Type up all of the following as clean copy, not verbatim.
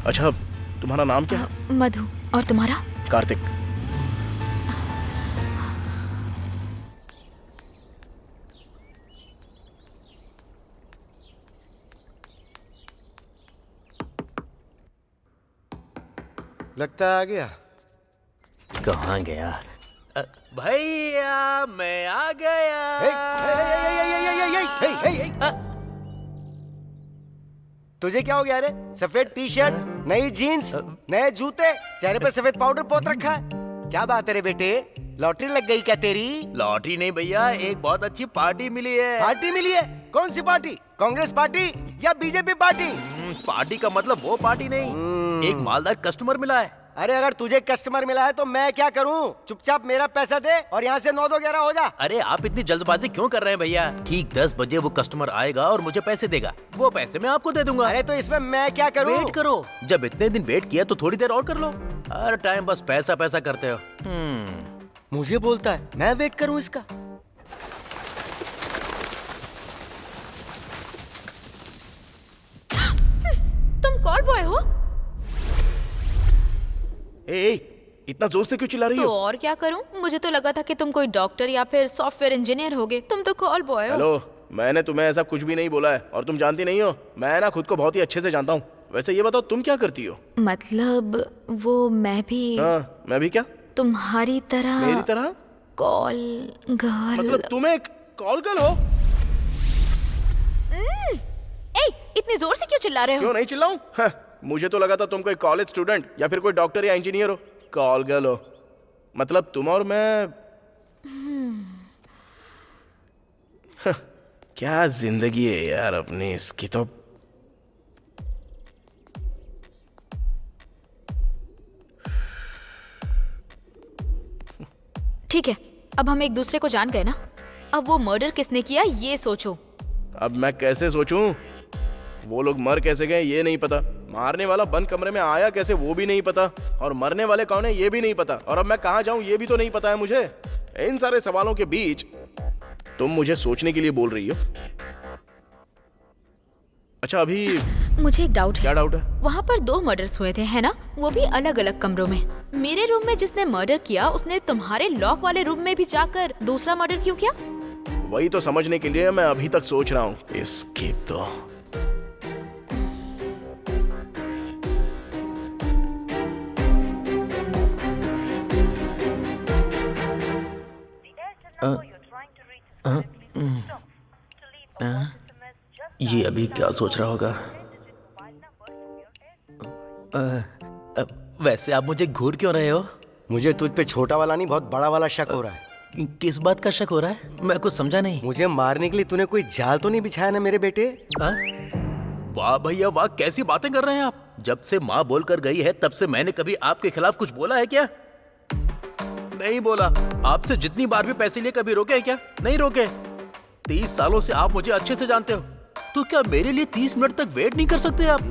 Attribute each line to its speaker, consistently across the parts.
Speaker 1: अच्छा, तुम्हारा नाम क्या है?
Speaker 2: मधु। और तुम्हारा?
Speaker 1: कार्तिक।
Speaker 3: लगता है आ गया।
Speaker 4: कहाँ गया? भैया मैं आ गया।
Speaker 3: तुझे क्या हो गया रे? सफेद टी शर्ट, नई जीन्स, नए जूते, चेहरे पे सफेद पाउडर पोत रखा है। क्या बात है रे बेटे, लॉटरी लग गई क्या तेरी?
Speaker 4: लॉटरी नहीं भैया, एक बहुत अच्छी पार्टी मिली है।
Speaker 3: पार्टी मिली है? कौन सी पार्टी? कांग्रेस पार्टी या बीजेपी पार्टी?
Speaker 4: पार्टी का मतलब वो पार्टी नहीं, एक मालदार कस्टमर मिला है।
Speaker 3: अरे अगर तुझे कस्टमर मिला है तो मैं क्या करूं? चुपचाप मेरा पैसा दे और यहाँ से 9-2-11 हो जा।
Speaker 4: अरे आप इतनी जल्दबाजी क्यों कर रहे हैं भैया? ठीक 10 बजे वो कस्टमर आएगा और मुझे पैसे देगा, वो पैसे मैं आपको दे दूंगा।
Speaker 3: अरे तो इसमें मैं क्या करूं?
Speaker 4: वेट करो, जब इतने दिन वेट किया तो थोड़ी देर और कर लो। हर टाइम बस पैसा पैसा करते हो।
Speaker 3: मुझे बोलता है मैं वेट करूं इसका।
Speaker 2: तुम कॉल बॉय हो?
Speaker 1: ए, इतना जोर से क्यों चिल्ला रही
Speaker 2: तो
Speaker 1: हो?
Speaker 2: और क्या करूं? मुझे तो लगा था कि तुम कोई डॉक्टर या फिर सॉफ्टवेयर इंजीनियर होगे। तुम तो कॉल बॉय हो।
Speaker 1: हेलो, मैंने तुम्हें ऐसा कुछ भी नहीं बोला है और तुम जानती नहीं हो, मैं ना खुद को बहुत ही अच्छे से जानता हूँ। वैसे ये बताओ तुम क्या करती हो?
Speaker 2: मतलब वो मैं भी
Speaker 1: हाँ, मैं भी क्या?
Speaker 2: तुम्हारी तरह
Speaker 1: मेरी तरह?
Speaker 2: Call girl.
Speaker 1: मतलब तुम एक कॉल गर्ल हो?
Speaker 2: ए, इतनी जोर से क्यों चिल्ला रहे हो?
Speaker 1: क्यों नहीं चिल्लाऊं? हाँ, मुझे तो लगा था तुम कोई कॉलेज स्टूडेंट या फिर कोई डॉक्टर या इंजीनियर हो। कॉल गर्ल हो मतलब तुम और मैं। हाँ, क्या जिंदगी है यार अपनी, इसकी तो।
Speaker 2: ठीक है, अब हम एक दूसरे को जान गए ना। अब वो मर्डर किसने किया ये सोचो।
Speaker 1: अब मैं कैसे सोचूं? वो लोग मर कैसे गए ये नहीं पता, मारने वाला बंद कमरे में आया कैसे वो भी नहीं पता, और मरने वाले कौन है ये भी नहीं पता, और अब मैं कहाँ जाऊं ये भी तो नहीं पता है मुझे। इन सारे सवालों के बीच तुम मुझे सोचने के लिए बोल रही हो। अच्छा, अभी
Speaker 2: मुझे एक डाउट
Speaker 1: क्या
Speaker 2: है।
Speaker 1: डाउट है?
Speaker 2: वहाँ पर 2 मर्डर्स हुए थे, है ना? वो भी अलग अलग कमरों में। मेरे रूम में जिसने मर्डर किया उसने तुम्हारे लॉक वाले रूम में भी जाकर दूसरा मर्डर क्यों किया?
Speaker 1: वही तो समझने के लिए मैं अभी तक सोच रहा हूँ। इसकी तो
Speaker 4: ये अभी क्या सोच रहा होगा? वैसे आप मुझे घूर क्यों रहे हो?
Speaker 3: मुझे तुझ पे छोटा वाला नहीं बहुत बड़ा वाला शक हो रहा है।
Speaker 4: किस बात का शक हो रहा है? मैं कुछ समझा नहीं।
Speaker 3: मुझे मारने के लिए तूने कोई जाल तो नहीं बिछाया ना मेरे बेटे?
Speaker 4: वाह भैया वाह, कैसी बातें कर रहे हैं आप। जब से माँ बोलकर गई है तब से मैंने कभी आपके खिलाफ कुछ बोला है क्या? नहीं बोला। आपसे जितनी बार भी पैसे लिए कभी रोके हैं क्या? नहीं रोके। 30 सालों से आप मुझे अच्छे से जानते हो, तो क्या मेरे लिए 30 मिनट तक वेट नहीं कर सकते आप?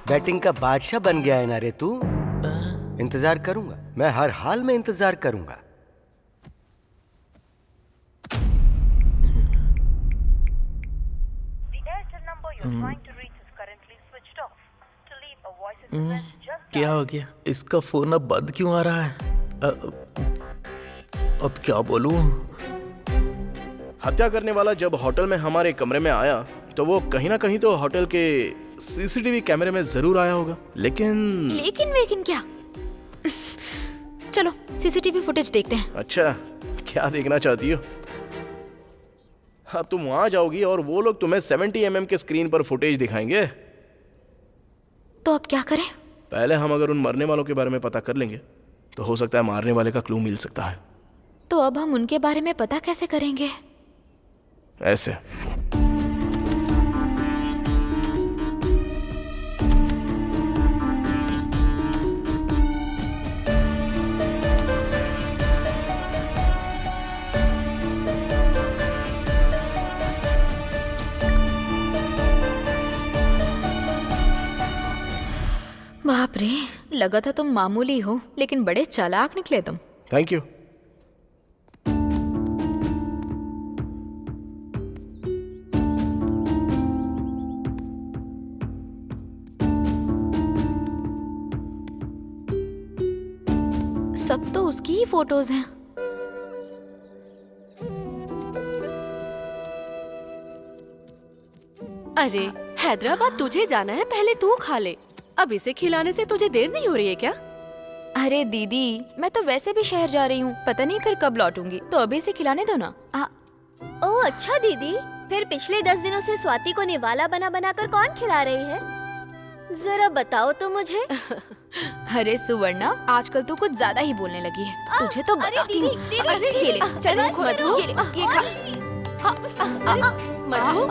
Speaker 3: बैटिंग का बादशाह बन गया है ना रे तू। इंतजार करूंगा, मैं हर हाल में इंतजार करूंगा।
Speaker 4: क्या हो गया? इसका फोन अब बंद क्यों आ रहा है? अब क्या बोलूं?
Speaker 1: हत्या करने वाला जब होटल में हमारे कमरे में आया तो वो कहीं ना कहीं तो होटल के सीसीटीवी कैमरे में जरूर आया होगा,
Speaker 2: लेकिन क्या? चलो सीसीटीवी फुटेज देखते हैं।
Speaker 1: अच्छा, क्या देखना चाहती हो? हाँ, तुम वहां जाओगी और वो लोग तुम्हें 70 mm के स्क्रीन पर फुटेज दिखाएंगे।
Speaker 2: तो अब क्या करें?
Speaker 1: पहले हम अगर उन मरने वालों के बारे में पता कर लेंगे तो हो सकता है मारने वाले का क्लू मिल सकता है।
Speaker 2: तो अब हम उनके बारे में पता कैसे करेंगे?
Speaker 1: ऐसे।
Speaker 2: बाप रे, लगा था तुम मामूली हो लेकिन बड़े चालाक निकले तुम।
Speaker 1: Thank you.
Speaker 2: सब तो उसकी ही फोटोज हैं।
Speaker 5: अरे हैदराबाद तुझे जाना है, पहले तू खा ले। अब इसे खिलाने से तुझे देर नहीं हो रही है क्या?
Speaker 2: अरे दीदी, मैं तो वैसे भी शहर जा रही हूँ, पता नहीं फिर कब लौटूंगी, तो अभी इसे खिलाने दो ना।
Speaker 6: ओह अच्छा दीदी, फिर पिछले 10 दिनों से स्वाति को निवाला बना बना कर कौन खिला रही है? जरा बताओ तो मुझे।
Speaker 2: अरे सुवर्णा, आजकल तू कुछ ज्यादा ही बोलने लगी है, तुझे तो
Speaker 6: अरे
Speaker 2: बताती हूँ।
Speaker 6: दीदी,
Speaker 2: अरे
Speaker 6: दीदी,
Speaker 2: ये ले, चल
Speaker 6: बस
Speaker 2: मधु, ये खा।
Speaker 5: मधु,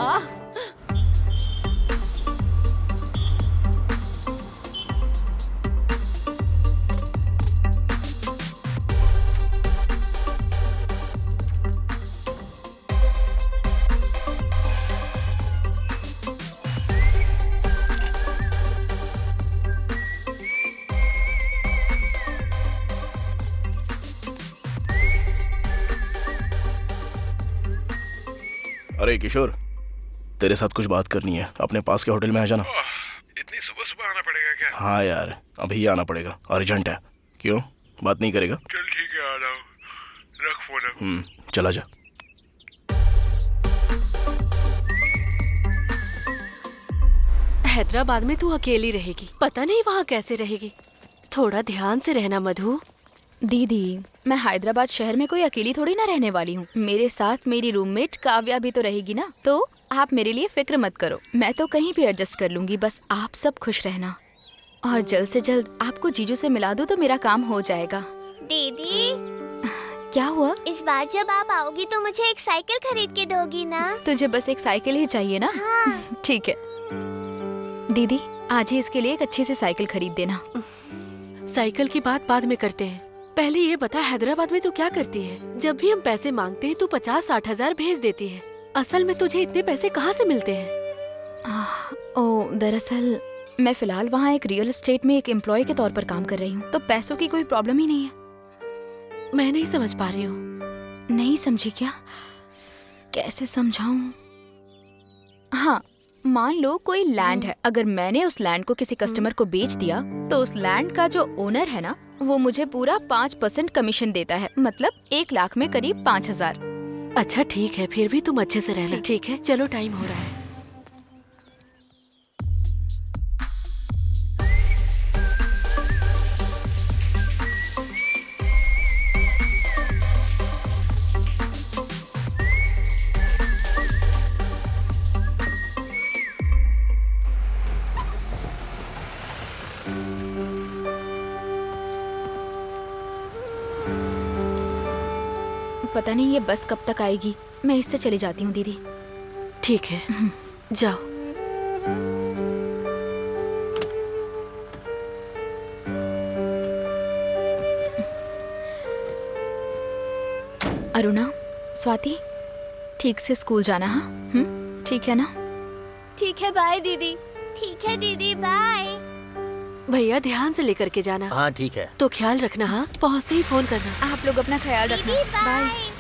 Speaker 1: अरे किशोर, तेरे साथ कुछ बात करनी है, अपने पास के होटल में आ जाना।
Speaker 7: इतनी सुबह सुबह आना पड़ेगा क्या?
Speaker 1: हाँ यार, अभी आना पड़ेगा, अर्जेंट है। क्यों, बात नहीं करेगा?
Speaker 7: चल ठीक है, आ रहा हूँ, रख फोन।
Speaker 1: चला जा।
Speaker 5: हैदराबाद में तू अकेली रहेगी, पता नहीं वहाँ कैसे रहेगी। थोड़ा ध्यान से रहना मधु।
Speaker 2: दीदी, मैं हैदराबाद शहर में कोई अकेली थोड़ी ना रहने वाली हूँ, मेरे साथ मेरी रूममेट काव्या भी तो रहेगी ना, तो आप मेरे लिए फिक्र मत करो, मैं तो कहीं भी एडजस्ट कर लूंगी, बस आप सब खुश रहना। और जल्द से जल्द आपको जीजू से मिला दूँ तो मेरा काम हो जाएगा।
Speaker 6: दीदी,
Speaker 2: क्या हुआ?
Speaker 6: इस बार जब आप आओगी तो मुझे एक साइकिल खरीद के दोगी ना?
Speaker 2: तुझे बस एक साइकिल ही चाहिए ना?
Speaker 6: हाँ।
Speaker 2: ठीक है दीदी, आज ही इसके लिए एक अच्छी सी साइकिल खरीद देना।
Speaker 5: साइकिल की बात बाद में करते हैं, पहले ये बता हैदराबाद में तू क्या करती है? जब भी हम पैसे मांगते हैं तू 50-60 हजार भेज देती है, असल में तुझे इतने पैसे कहाँ से मिलते हैं?
Speaker 2: दरअसल मैं फिलहाल वहाँ एक रियल एस्टेट में एक एम्प्लॉय के तौर पर काम कर रही हूँ, तो पैसों की कोई प्रॉब्लम ही नहीं है।
Speaker 5: मैं नहीं समझ पा रही हूँ।
Speaker 2: नहीं समझी क्या? कैसे समझाऊं? हाँ, मान लो कोई लैंड है, अगर मैंने उस लैंड को किसी कस्टमर को बेच दिया तो उस लैंड का जो ओनर है ना, वो मुझे पूरा 5% कमीशन देता है, मतलब 1 लाख में करीब 5,000।
Speaker 5: अच्छा ठीक है, फिर भी तुम अच्छे से रहना। ठीक है, चलो टाइम हो रहा है।
Speaker 2: पता नहीं ये बस कब तक आएगी, मैं इससे चली जाती हूँ दीदी।
Speaker 5: ठीक है, जाओ।
Speaker 2: अरुणा, स्वाति, ठीक से स्कूल जाना। हाँ, ठीक है ना?
Speaker 6: ठीक है, बाय दीदी। ठीक है दीदी, बाय।
Speaker 5: भैया ध्यान से लेकर के जाना।
Speaker 4: हाँ ठीक है।
Speaker 5: तो ख्याल रखना। हाँ, पहुँचते ही फोन करना।
Speaker 2: आप लोग अपना ख्याल रखना।
Speaker 6: दीदी
Speaker 2: बाय।
Speaker 6: बाय।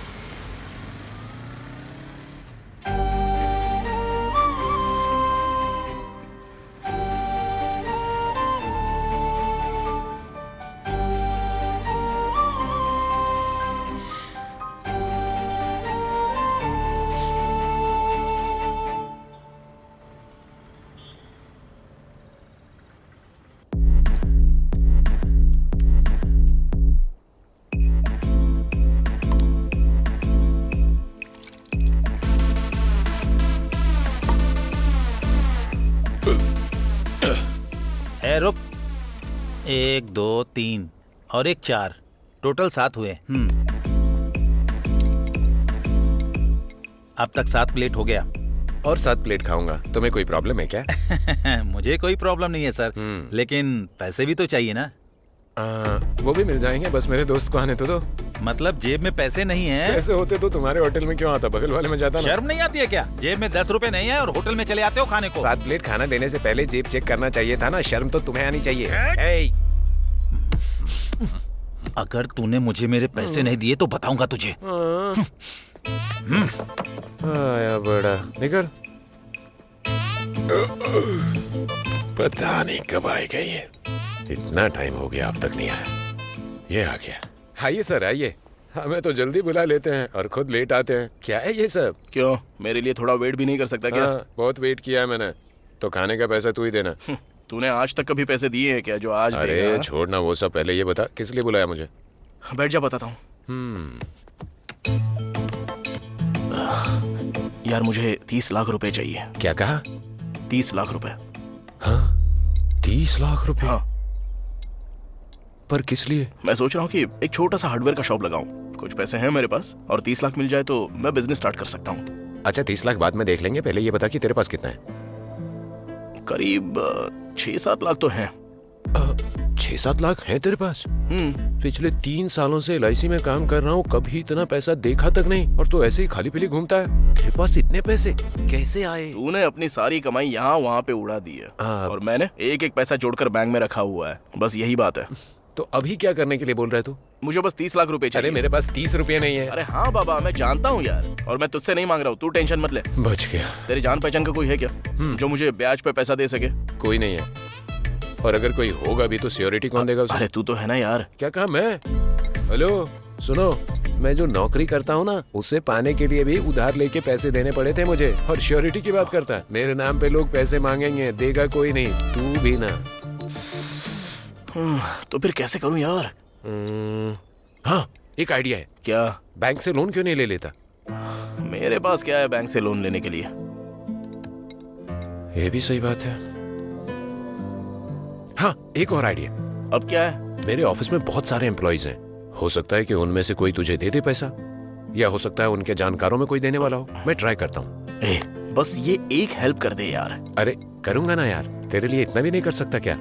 Speaker 8: रुक, 1 2 3 और एक 4, टोटल 7 हुए। अब तक 7 प्लेट हो गया।
Speaker 7: और 7 प्लेट खाऊंगा, तुम्हें कोई प्रॉब्लम है क्या?
Speaker 8: मुझे कोई प्रॉब्लम नहीं है सर, लेकिन पैसे भी तो चाहिए ना।
Speaker 7: वो भी मिल जाएंगे, बस मेरे दोस्त को आने तो दो।
Speaker 8: मतलब जेब में पैसे नहीं है?
Speaker 7: पैसे होते तो तुम्हारे होटल में क्यों आता, बगल वाले में जाता ना।
Speaker 8: शर्म नहीं आती है क्या? जेब में 10 रुपए नहीं है और होटल में चले आते हो खाने को।
Speaker 7: 7 प्लेट खाना देने से पहले जेब चेक करना चाहिए था ना, शर्म तो तुम्हें आनी चाहिए। ए!
Speaker 8: अगर तूने मुझे मेरे पैसे नहीं दिए तो बताऊंगा तुझे।
Speaker 7: आया बड़ा, निकल। पता नहीं कब आएगा ये, इतना टाइम हो गया अब तक नहीं आया। ये आ गया। आइए सर आइए। हमें तो जल्दी बुला लेते हैं और खुद लेट आते हैं। क्या है ये सब?
Speaker 1: क्यों, मेरे लिए थोड़ा वेट भी नहीं कर सकता क्या?
Speaker 7: हाँ, बहुत वेट किया है मैंने। तो खाने का पैसा तू ही देना।
Speaker 1: तूने आज तक कभी पैसे दिए हैं क्या जो आज
Speaker 7: अरे
Speaker 1: देगा?
Speaker 7: छोड़ना वो सब, पहले ये बता किस लिए बुलाया मुझे?
Speaker 1: बैठ जा, बताता हूँ। यार मुझे 30 लाख रुपए चाहिए।
Speaker 7: क्या कहा?
Speaker 1: 30 लाख रुपए।
Speaker 7: हाँ 30 लाख रुपए?
Speaker 1: हाँ,
Speaker 7: पर किस लिए?
Speaker 1: मैं सोच रहा हूँ कि एक छोटा सा हार्डवेयर का शॉप लगाऊं। कुछ पैसे हैं मेरे पास और 30 लाख मिल जाए तो मैं बिजनेस स्टार्ट कर सकता हूँ।
Speaker 7: अच्छा 30 लाख बाद में देख लेंगे, पहले ये बता कि तेरे पास कितना है?
Speaker 1: करीब 6-7 लाख तो हैं।
Speaker 7: 6-7 लाख है तेरे पास? पिछले 3 सालों से LIC में काम कर रहा हूँ, कभी इतना पैसा देखा तक नहीं, और तो ऐसे ही खाली पीली घूमता है। तेरे पास इतने पैसे कैसे आए?
Speaker 1: तूने अपनी सारी कमाई यहाँ वहाँ पे उड़ा दी है और मैंने एक एक पैसा जोड़कर बैंक में रखा हुआ है। बस यही बात है।
Speaker 7: तो अभी क्या करने के लिए बोल रहा है तू?
Speaker 1: मुझे बस 30 लाख रुपए चाहिए।
Speaker 7: अरे मेरे पास 30 रुपए नहीं है।
Speaker 1: अरे हाँ बाबा, मैं जानता हूँ यार, और मैं तुझसे नहीं मांग रहा हूँ, तू टेंशन मत ले।
Speaker 7: बच गया।
Speaker 1: तेरी जान पहचान का कोई है क्या जो मुझे ब्याज पे पैसा दे सके?
Speaker 7: कोई नहीं है, और अगर कोई होगा भी तो सिक्योरिटी कौन देगा उसे?
Speaker 1: अरे तू तो है ना यार।
Speaker 7: क्या कहा मैं? हेलो सुनो, मैं जो नौकरी करता हूँ ना, उसे पाने के लिए भी उधार लेके पैसे देने पड़े थे मुझे, और श्योरिटी की बात करता है। मेरे नाम पे लोग पैसे मांगेंगे, देगा कोई नहीं, तू भी ना।
Speaker 1: तो फिर कैसे करूँ यार?
Speaker 7: हाँ एक आइडिया है।
Speaker 1: क्या?
Speaker 7: बैंक से लोन क्यों नहीं ले लेता?
Speaker 1: मेरे पास क्या है बैंक से लोन लेने के लिए?
Speaker 7: ये भी सही बात है। हाँ एक और आइडिया।
Speaker 1: अब क्या है?
Speaker 7: मेरे ऑफिस में बहुत सारे एम्प्लॉइज हैं, हो सकता है कि उनमें से कोई तुझे दे दे पैसा, या हो सकता है उनके जानकारों में कोई देने वाला हो। मैं ट्राई करता हूँ।
Speaker 1: बस ये एक हेल्प कर दे यार।
Speaker 7: अरे करूंगा ना यार, तेरे लिए इतना भी नहीं कर सकता क्या?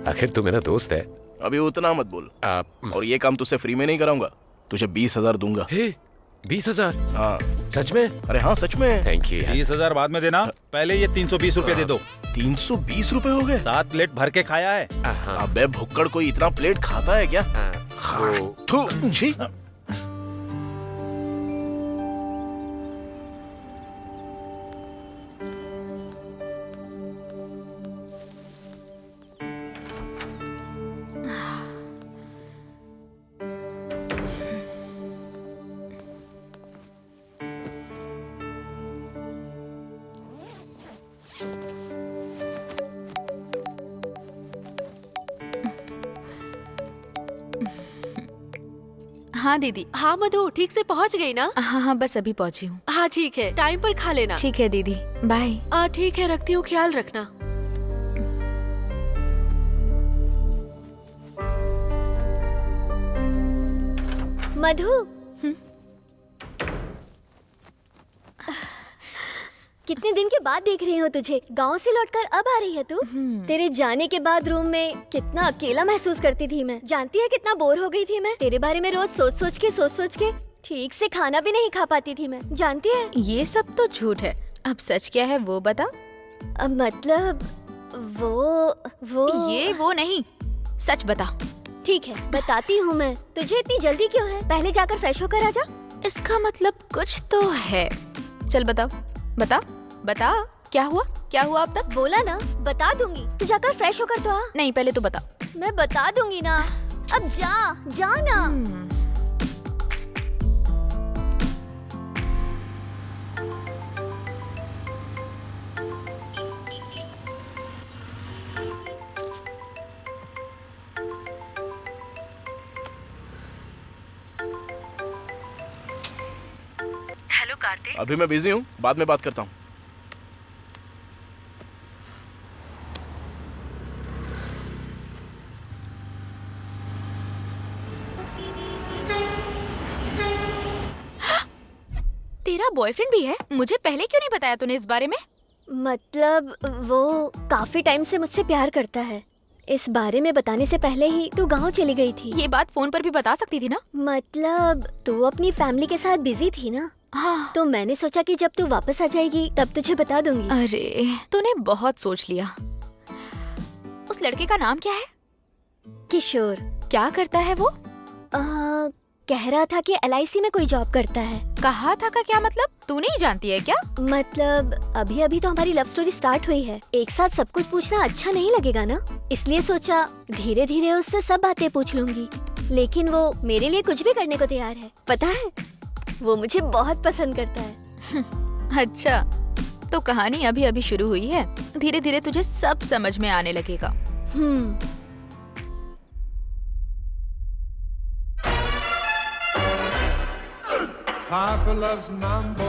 Speaker 7: आखिर तू मेरा दोस्त है।
Speaker 1: अभी उतना मत बोल। और ये काम तुझसे फ्री में नहीं कराऊंगा, तुझे 20,000 दूंगा।
Speaker 7: 20,000?
Speaker 1: हाँ
Speaker 7: सच में?
Speaker 1: अरे हाँ सच में।
Speaker 7: Thank you.
Speaker 8: 20,000 बाद में देना, पहले ये 320 रुपए दे दो।
Speaker 1: 320 रुपए हो गए?
Speaker 8: 7 प्लेट भर के खाया है।
Speaker 1: अबे भुक्कड़, कोई इतना प्लेट खाता है क्या? थू, छी।
Speaker 2: हाँ दीदी।
Speaker 5: हाँ मधु, ठीक से पहुँच गई ना?
Speaker 2: हाँ हाँ, बस अभी पहुँची हूँ।
Speaker 5: हाँ ठीक है, टाइम पर खा लेना।
Speaker 2: ठीक है दीदी, बाय।
Speaker 5: ठीक है, रखती हूँ, ख्याल रखना।
Speaker 6: मधु, कितने दिन के बाद देख रही हूँ तुझे। गांव से लौटकर अब आ रही है तू? तेरे जाने के बाद रूम में कितना अकेला महसूस करती थी मैं। जानती है कितना बोर हो गई थी मैं। तेरे बारे में रोज सोच सोच के ठीक से खाना भी नहीं खा पाती थी मैं। जानती है?
Speaker 2: ये सब तो झूठ है, अब सच क्या है वो बता।
Speaker 6: मतलब वो
Speaker 2: ये वो नहीं, सच बता।
Speaker 6: ठीक है बताती हूँ मैं। तुझे इतनी जल्दी क्यों है? पहले जाकर फ्रेश होकर आजा।
Speaker 2: इसका मतलब कुछ तो है। चल बता बता बता, क्या हुआ अब तक?
Speaker 6: बोला ना बता दूंगी, तू जाकर फ्रेश होकर तो आ।
Speaker 2: नहीं, पहले तू बता।
Speaker 6: मैं बता दूंगी ना, अब जा ना।
Speaker 5: हेलो कार्तिक।
Speaker 1: अभी मैं बिजी हूँ, बाद में बात करता हूँ।
Speaker 2: तेरा बॉयफ्रेंड भी है? मुझे पहले क्यों नहीं बताया तूने इस बारे में?
Speaker 6: मतलब वो काफी टाइम से मुझसे प्यार करता है। इस बारे में बताने से पहले ही तू गांव चली गई थी।
Speaker 2: ये बात फोन पर भी बता सकती थी ना?
Speaker 6: मतलब तू अपनी फैमिली के साथ बिजी थी ना।
Speaker 2: हाँ।
Speaker 6: तो मैंने सोचा कि जब तू वापस आ जाएगी तब तुझे बता दूंगी।
Speaker 2: अरे तूने बहुत सोच लिया। उस लड़के का नाम क्या है?
Speaker 6: किशोर।
Speaker 2: क्या करता है वो?
Speaker 6: कह रहा था कि LIC में कोई जॉब करता है।
Speaker 2: कहा था का क्या मतलब? तू नहीं जानती है क्या?
Speaker 6: मतलब अभी तो हमारी लव स्टोरी स्टार्ट हुई है। एक साथ सब कुछ पूछना अच्छा नहीं लगेगा ना, इसलिए सोचा धीरे धीरे उससे सब बातें पूछ लूंगी। लेकिन वो मेरे लिए कुछ भी करने को तैयार है। पता है, वो मुझे बहुत पसंद करता है।
Speaker 2: अच्छा, तो कहानी अभी अभी शुरू हुई है, धीरे धीरे तुझे सब समझ में आने लगेगा।
Speaker 9: Papa loves mambo.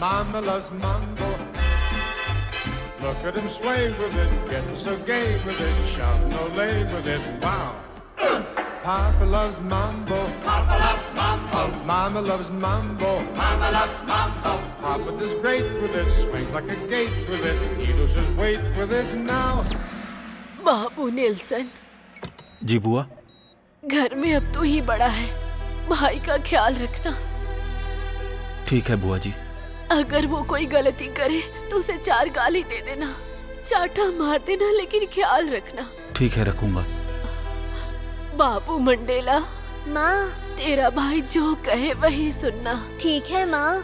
Speaker 9: Mama loves mambo. Look at him sway with it, getting so gay with it, shouting ole with it, wow. Papa loves mambo. Papa loves mambo. Mama loves mambo. Mama loves mambo. Papa does great with it, swings like a gate with it, he loses weight with it now.
Speaker 5: बाबू Nelson,
Speaker 8: ji बुआ।
Speaker 5: घर में अब तू ही बड़ा है, भाई का ख्याल रखना।
Speaker 8: ठीक है बुआ जी।
Speaker 5: अगर वो कोई गलती करे तो उसे 4 गाली दे देना, चाटा मार देना, लेकिन ख्याल रखना।
Speaker 8: ठीक है, रखूंगा।
Speaker 5: बाबू मंडेला,
Speaker 6: माँ।
Speaker 5: तेरा भाई जो कहे वही सुनना।
Speaker 6: ठीक है माँ।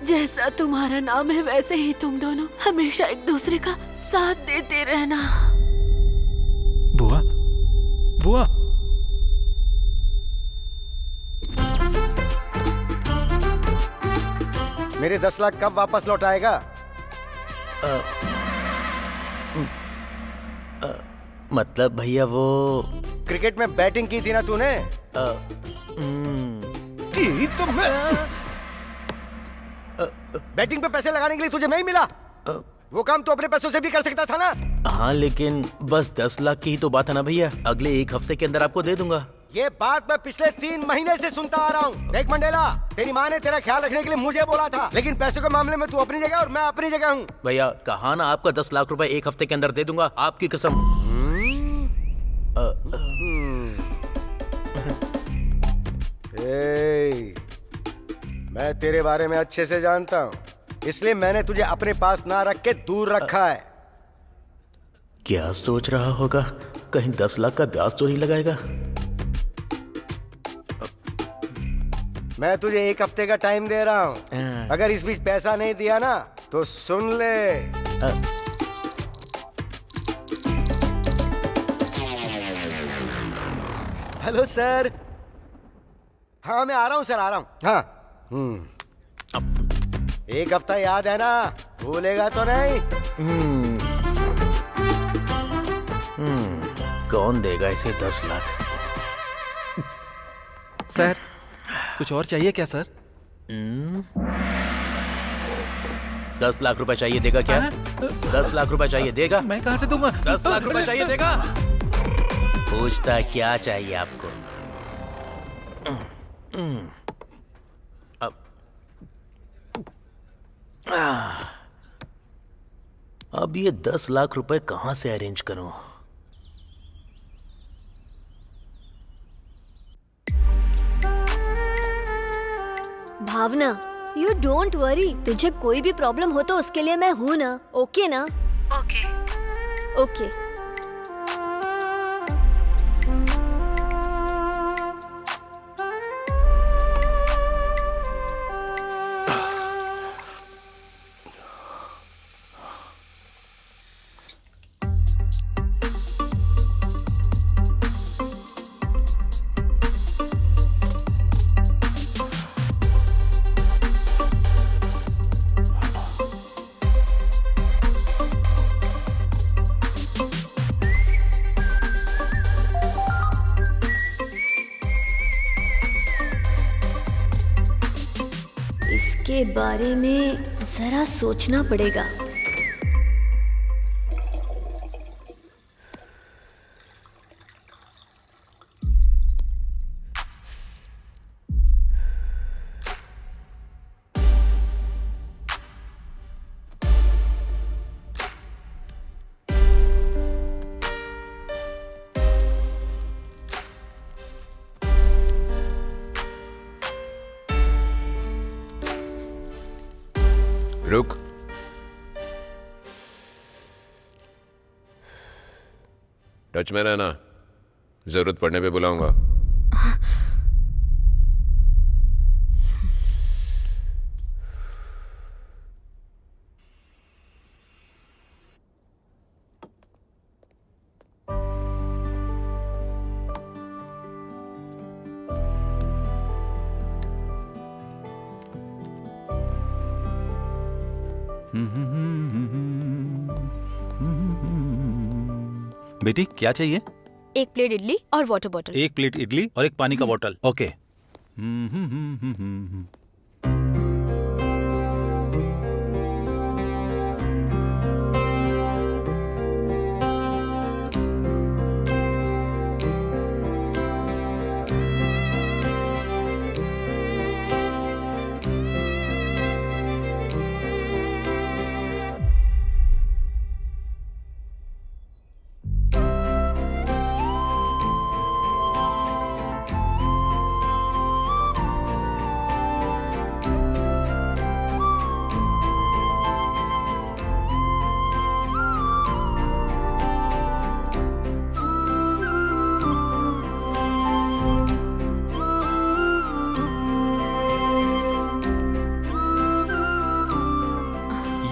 Speaker 5: जैसा तुम्हारा नाम है वैसे ही तुम दोनों हमेशा एक दूसरे का साथ देते रहना।
Speaker 8: बुआ, बुआ।
Speaker 3: मेरे 10 लाख कब वापस लौट आएगा?
Speaker 4: मतलब भैया वो
Speaker 3: क्रिकेट में बैटिंग की थी ना तूने? की तो मैं बैटिंग पे पैसे लगाने के लिए तुझे नहीं मिला? वो काम तो अपने पैसों से भी कर सकता था ना?
Speaker 4: हाँ, लेकिन बस 10 लाख की ही तो बात है ना भैया। अगले 1 हफ्ते के अंदर आपको दे दूंगा।
Speaker 3: ये बात मैं पिछले 3 महीने से सुनता आ रहा हूँ। देख मंडेला, तेरी माँ ने तेरा ख्याल रखने के लिए मुझे बोला था, लेकिन पैसे के मामले में तू अपनी जगह और मैं अपनी जगह हूँ।
Speaker 4: भैया कहा ना आपका 10 लाख रुपए 1 हफ्ते के अंदर दे दूंगा, आपकी कसम।
Speaker 3: मैं तेरे बारे में अच्छे से जानता हूँ, इसलिए मैंने तुझे अपने पास ना रख के दूर रखा है।
Speaker 4: क्या सोच रहा होगा, कहीं 10 लाख का ब्याज तो नहीं लगाएगा?
Speaker 3: मैं तुझे 1 हफ्ते का टाइम दे रहा हूँ। अगर इस बीच पैसा नहीं दिया ना तो सुन ले। Hello sir. हाँ मैं आ रहा हूँ सर, आ रहा हूँ। हाँ 1 हफ्ता याद है ना, भूलेगा तो नहीं?
Speaker 4: कौन देगा इसे 10 लाख?
Speaker 10: सर कुछ और चाहिए क्या सर?
Speaker 4: 10 लाख रुपए चाहिए, देगा क्या? 10 लाख रुपए चाहिए, देगा?
Speaker 10: मैं कहाँ से दूंगा?
Speaker 4: 10 लाख रुपए चाहिए, देगा? पूछता क्या चाहिए आपको? अब ये 10 लाख रुपए कहाँ से अरेंज करूं?
Speaker 6: भावना, यू डोंट वरी। तुझे कोई भी प्रॉब्लम हो तो उसके लिए मैं हूँ ना। ओके ना?
Speaker 5: ओके।
Speaker 6: ओके। इसके बारे में जरा सोचना पड़ेगा।
Speaker 7: रुक। टच में रहना, जरूरत पड़ने पे बुलाऊंगा।
Speaker 8: बेटी क्या चाहिए?
Speaker 2: एक प्लेट इडली और वाटर बॉटल।
Speaker 8: एक प्लेट इडली और एक पानी का बोतल। ओके।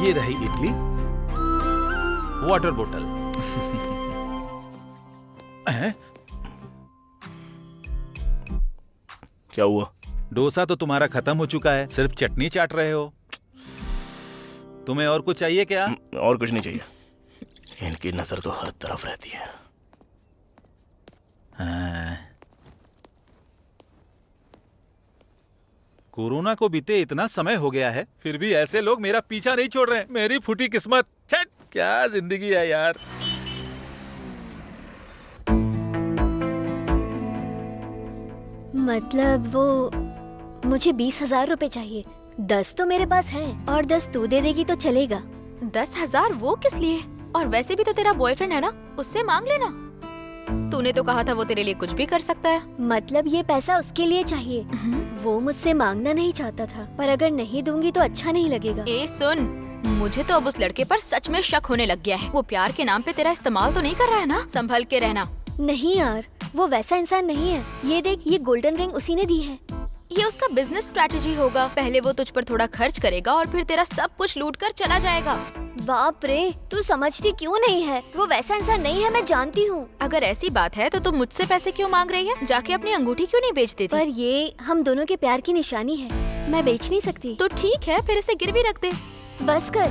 Speaker 8: ये रही इडली, वाटर बोतल।
Speaker 1: क्या हुआ?
Speaker 8: डोसा तो तुम्हारा खत्म हो चुका है, सिर्फ चटनी चाट रहे हो। तुम्हें और कुछ चाहिए क्या?
Speaker 1: और कुछ नहीं चाहिए। इनकी नजर तो हर तरफ रहती है।
Speaker 8: कोरोना को बीते इतना समय हो गया है, फिर भी ऐसे लोग मेरा पीछा नहीं छोड़ रहे हैं। मेरी फूटी किस्मत। छट, क्या जिंदगी है यार।
Speaker 6: मतलब वो मुझे 20,000 रुपए चाहिए। 10 तो मेरे पास है और 10 तू दे देगी तो चलेगा।
Speaker 2: 10,000 वो किस लिए? और वैसे भी तो तेरा बॉयफ्रेंड है ना, उससे मांग लेना। तूने तो कहा था वो तेरे लिए कुछ भी कर सकता है।
Speaker 6: मतलब ये पैसा उसके लिए चाहिए। वो मुझसे मांगना नहीं चाहता था, पर अगर नहीं दूंगी तो अच्छा नहीं लगेगा।
Speaker 2: ए सुन, मुझे तो अब उस लड़के पर सच में शक होने लग गया है। वो प्यार के नाम पे तेरा इस्तेमाल तो नहीं कर रहा है ना? संभल के रहना।
Speaker 6: नहीं यार, वो वैसा इंसान नहीं है। ये देख, ये गोल्डन रिंग उसी ने दी है।
Speaker 2: ये उसका बिजनेस स्ट्रैटेजी होगा। पहले वो तुझ पर थोड़ा खर्च करेगा और फिर तेरा सब कुछ लूट कर चला जाएगा।
Speaker 6: बाप रे, तू समझती क्यों नहीं है? वो वैसा इंसान नहीं है, मैं जानती हूँ।
Speaker 2: अगर ऐसी बात है तो तुम मुझसे पैसे क्यों मांग रही है? जाके अपनी अंगूठी क्यों नहीं बेच देती?
Speaker 6: पर ये हम दोनों के प्यार की निशानी है, मैं बेच नहीं सकती।
Speaker 2: तो ठीक है, फिर इसे गिरवी रख दे।
Speaker 6: बस कर,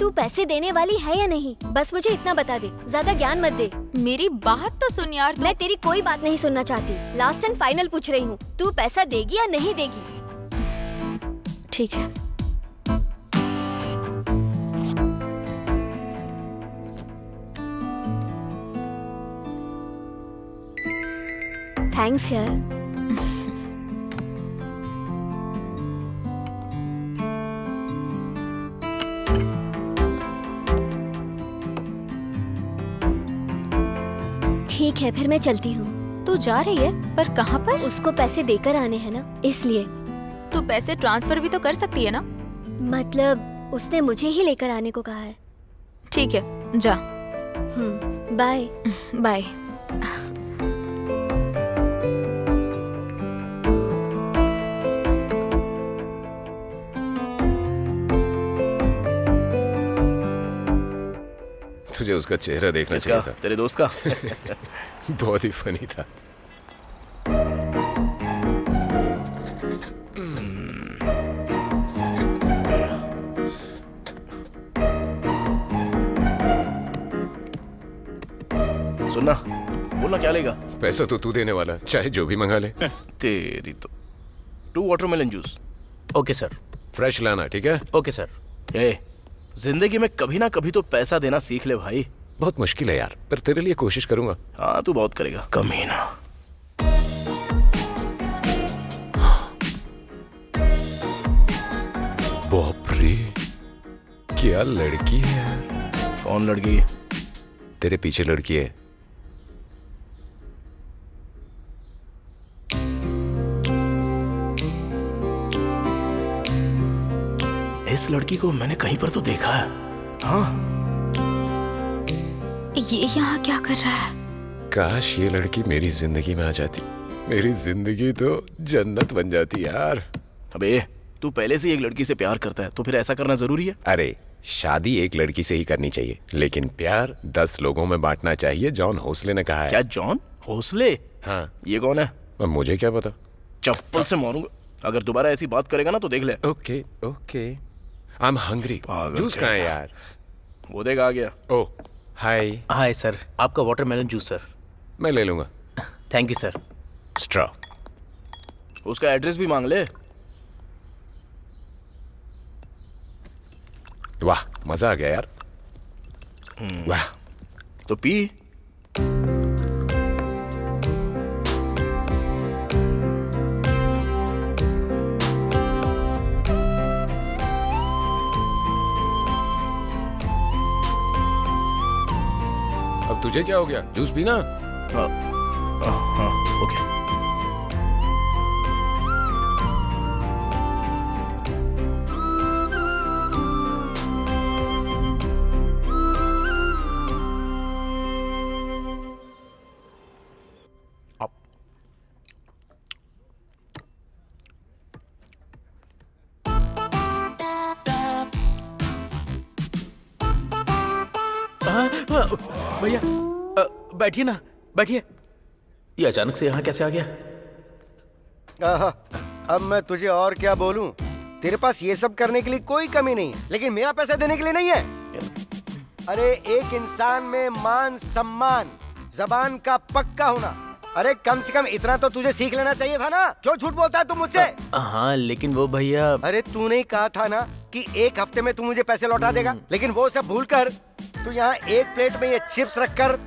Speaker 6: तू पैसे देने वाली है या नहीं? बस मुझे इतना बता दे, ज्यादा ज्ञान मत दे।
Speaker 2: मेरी बात तो सुन यार।
Speaker 6: मैं तेरी कोई बात नहीं सुनना चाहती। लास्ट एंड फाइनल पूछ रही हूँ, तू पैसा देगी या नहीं देगी?
Speaker 2: ठीक है।
Speaker 6: थैंक्स यार। ठीक है, फिर मैं चलती हूँ।
Speaker 2: तू जा रही है? पर कहाँ पर?
Speaker 6: उसको पैसे देकर आने हैं ना, इसलिए।
Speaker 2: तू पैसे ट्रांसफर भी तो कर सकती है ना?
Speaker 6: मतलब उसने मुझे ही लेकर आने को कहा है।
Speaker 2: ठीक है, जा।
Speaker 6: बाय।
Speaker 2: बाय।
Speaker 7: तुझे उसका चेहरा देखना चाहिए था।
Speaker 1: तेरे दोस्त का?
Speaker 7: बहुत ही फनी था।
Speaker 1: सुनना, बोलना क्या लेगा?
Speaker 7: पैसा तो तू देने वाला, चाहे जो भी मंगा ले।
Speaker 1: तेरी तो। 2 watermelon juice.
Speaker 4: Okay sir.
Speaker 7: Fresh लाना, ठीक है?
Speaker 4: Okay sir.
Speaker 1: ए, जिंदगी में कभी ना कभी तो पैसा देना सीख ले भाई।
Speaker 7: बहुत मुश्किल है यार, पर तेरे लिए कोशिश करूंगा।
Speaker 1: हाँ, तू बहुत करेगा, कमीना।
Speaker 7: बाप रे, क्या लड़की है यार।
Speaker 1: कौन लड़की?
Speaker 7: तेरे पीछे लड़की है।
Speaker 1: इस लड़की को मैंने कहीं पर तो देखा है। हाँ,
Speaker 2: ये यहाँ क्या कर रहा है?
Speaker 7: काश ये लड़की मेरी जिंदगी में आ जाती, मेरी जिंदगी तो जन्नत बन जाती यार।
Speaker 1: अबे, तू पहले से एक लड़की से प्यार करता है तो फिर ऐसा करना जरूरी है?
Speaker 7: अरे, शादी एक लड़की से ही करनी चाहिए, लेकिन प्यार 10 लोगों में बांटना चाहिए, जॉन होसले ने कहा है।
Speaker 1: क्या जॉन होसले?
Speaker 7: हाँ।
Speaker 1: ये कौन है?
Speaker 7: अब मुझे क्या पता।
Speaker 1: चप्पल से मारूंगा। अगर दोबारा ऐसी बात करेगा ना तो देख ले।
Speaker 7: Okay okay. I am hungry. Juice कहाँ है यार?
Speaker 1: वो देख आ गया।
Speaker 7: ओह हाय।
Speaker 4: हाय सर, आपका वाटरमेलन जूस सर।
Speaker 7: मैं ले लूंगा।
Speaker 4: Thank you sir.
Speaker 7: स्ट्रॉ।
Speaker 1: उसका एड्रेस भी मांग ले।
Speaker 7: वाह मजा आ गया यार। वाह।
Speaker 1: तो पी।
Speaker 7: अब तुझे क्या हो गया? जूस पीना।
Speaker 1: हाँ हाँ ओके।
Speaker 4: भैया बैठिए ना, बैठिए। ये अचानक से यहाँ कैसे आ गया?
Speaker 3: आहा, अब मैं तुझे और क्या बोलूं? तेरे पास ये सब करने के लिए कोई कमी नहीं है, लेकिन मेरा पैसा देने के लिए नहीं है। अरे एक इंसान में मान सम्मान, जबान का पक्का होना, अरे कम से कम इतना तो तुझे सीख लेना चाहिए था ना। क्यों झूठ बोलता है तू मुझसे?
Speaker 4: हाँ लेकिन वो भैया।
Speaker 3: अरे तूने ही कहा था ना कि एक हफ्ते में तू मुझे पैसे लौटा देगा, लेकिन वो सब भूलकर तू यहाँ एक प्लेट में ये चिप्स रखकर,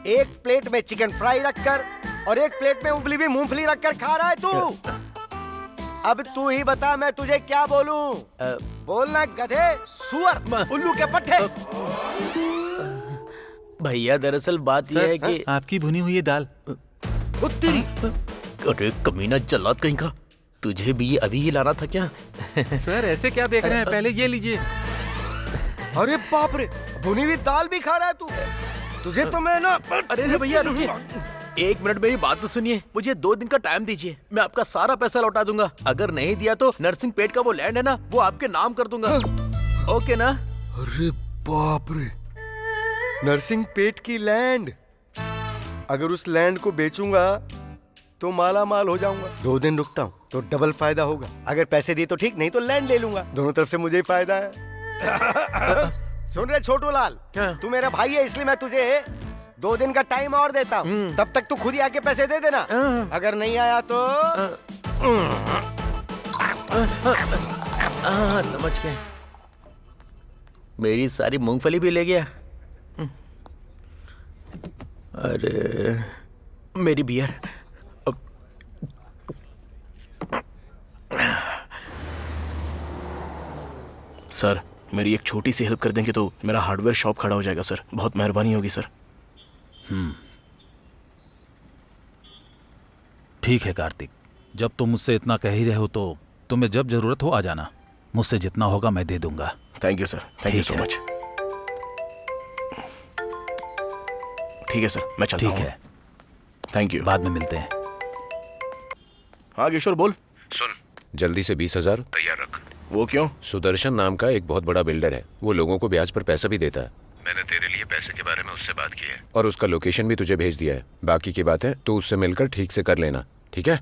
Speaker 3: एक प्लेट में चिकन फ्राई रखकर और एक प्लेट में उबली हुई मूंगफली रखकर खा रहा है तू। अब तू ही बता मैं तुझे क्या बोलूं? बोलना गधे, सुअर, उल्लू के पट्टे।
Speaker 4: भैया दरअसल बात यह है कि
Speaker 10: आपकी भुनी हुई ये दाल।
Speaker 4: अरे कमीना जल्लाद कहीं का, तुझे भी अभी ही लाना था क्या?
Speaker 10: सर ऐसे क्या देख रहे हैं, पहले ये लीजिए।
Speaker 3: अरे बाप रे, भुनी हुई दाल भी खा रहा है तू। तुझे तो मैं ना।
Speaker 4: अरे भैया रुकिए, एक मिनट मेरी बात तो सुनिए। मुझे 2 दिन का टाइम दीजिए, मैं आपका सारा पैसा लौटा दूंगा। अगर नहीं दिया तो नरसिंह पेट का वो लैंड है ना, वो आपके नाम कर दूंगा। ओके ना?
Speaker 3: अरे बाप रे, नरसिंह पेट की लैंड। अगर उस लैंड को बेचूंगा तो माला माल हो जाऊंगा। 2 दिन रुकता हूँ तो डबल फायदा होगा। अगर पैसे दिए तो ठीक, नहीं तो लैंड ले लूंगा। दोनों तरफ से मुझे ही फायदा है। सुन रहे छोटू लाल, तू मेरा भाई है इसलिए मैं तुझे 2 दिन का टाइम और देता हूँ। तब तक तू खुद ही आके पैसे दे देना। अगर नहीं आया तो
Speaker 4: समझ गए। मेरी सारी मूंगफली भी ले गया। अरे मेरी बियर।
Speaker 1: सर मेरी एक छोटी सी हेल्प कर देंगे तो मेरा हार्डवेयर शॉप खड़ा हो जाएगा सर। बहुत मेहरबानी होगी सर।
Speaker 8: ठीक है कार्तिक, जब तुम मुझसे इतना कह ही रहे हो तो तुम्हें जब जरूरत हो आ जाना। मुझसे जितना होगा मैं दे दूंगा।
Speaker 1: Thank you sir, thank you so much. ठीक है सर, मैं चलता हूँ।
Speaker 8: ठीक है,
Speaker 1: थैंक यू।
Speaker 8: बाद में मिलते हैं।
Speaker 1: हाँ किशोर बोल।
Speaker 7: सुन, जल्दी से 20,000 तैयार रख।
Speaker 1: वो क्यों?
Speaker 7: सुदर्शन नाम का एक बहुत बड़ा बिल्डर है, वो लोगों को ब्याज पर पैसा भी देता है। मैंने तेरे लिए पैसे के बारे में उससे बात की है और उसका लोकेशन भी तुझे भेज दिया है। बाकी की बात है तो उससे मिलकर ठीक से कर लेना, ठीक है?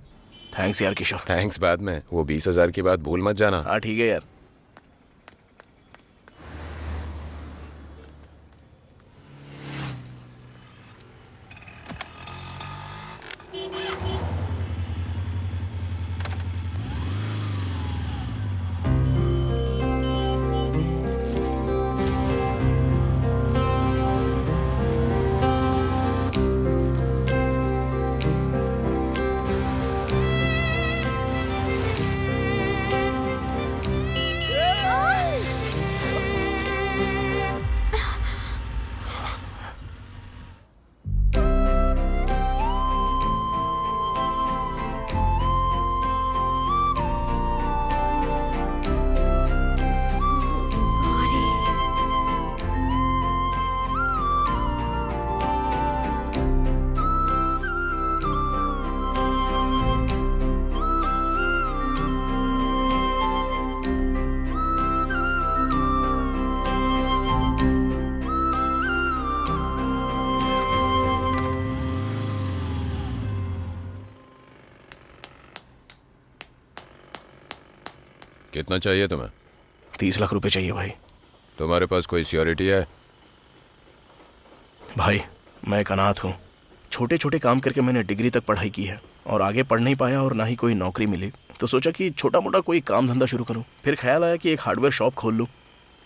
Speaker 1: थैंक्स यार किशोर।
Speaker 7: थैंक्स बाद में, वो 20,000 की बात भूल मत जाना।
Speaker 1: हाँ ठीक है यार।
Speaker 7: कितना चाहिए तुम्हें?
Speaker 1: 30 लाख रुपए चाहिए भाई।
Speaker 7: तुम्हारे पास कोई सिक्योरिटी है?
Speaker 1: भाई मैं एक अनाथ हूँ। छोटे छोटे काम करके मैंने डिग्री तक पढ़ाई की है और आगे पढ़ नहीं पाया और ना ही कोई नौकरी मिली, तो सोचा कि छोटा मोटा कोई काम धंधा शुरू करूँ। फिर ख्याल आया कि एक हार्डवेयर शॉप खोल लूँ।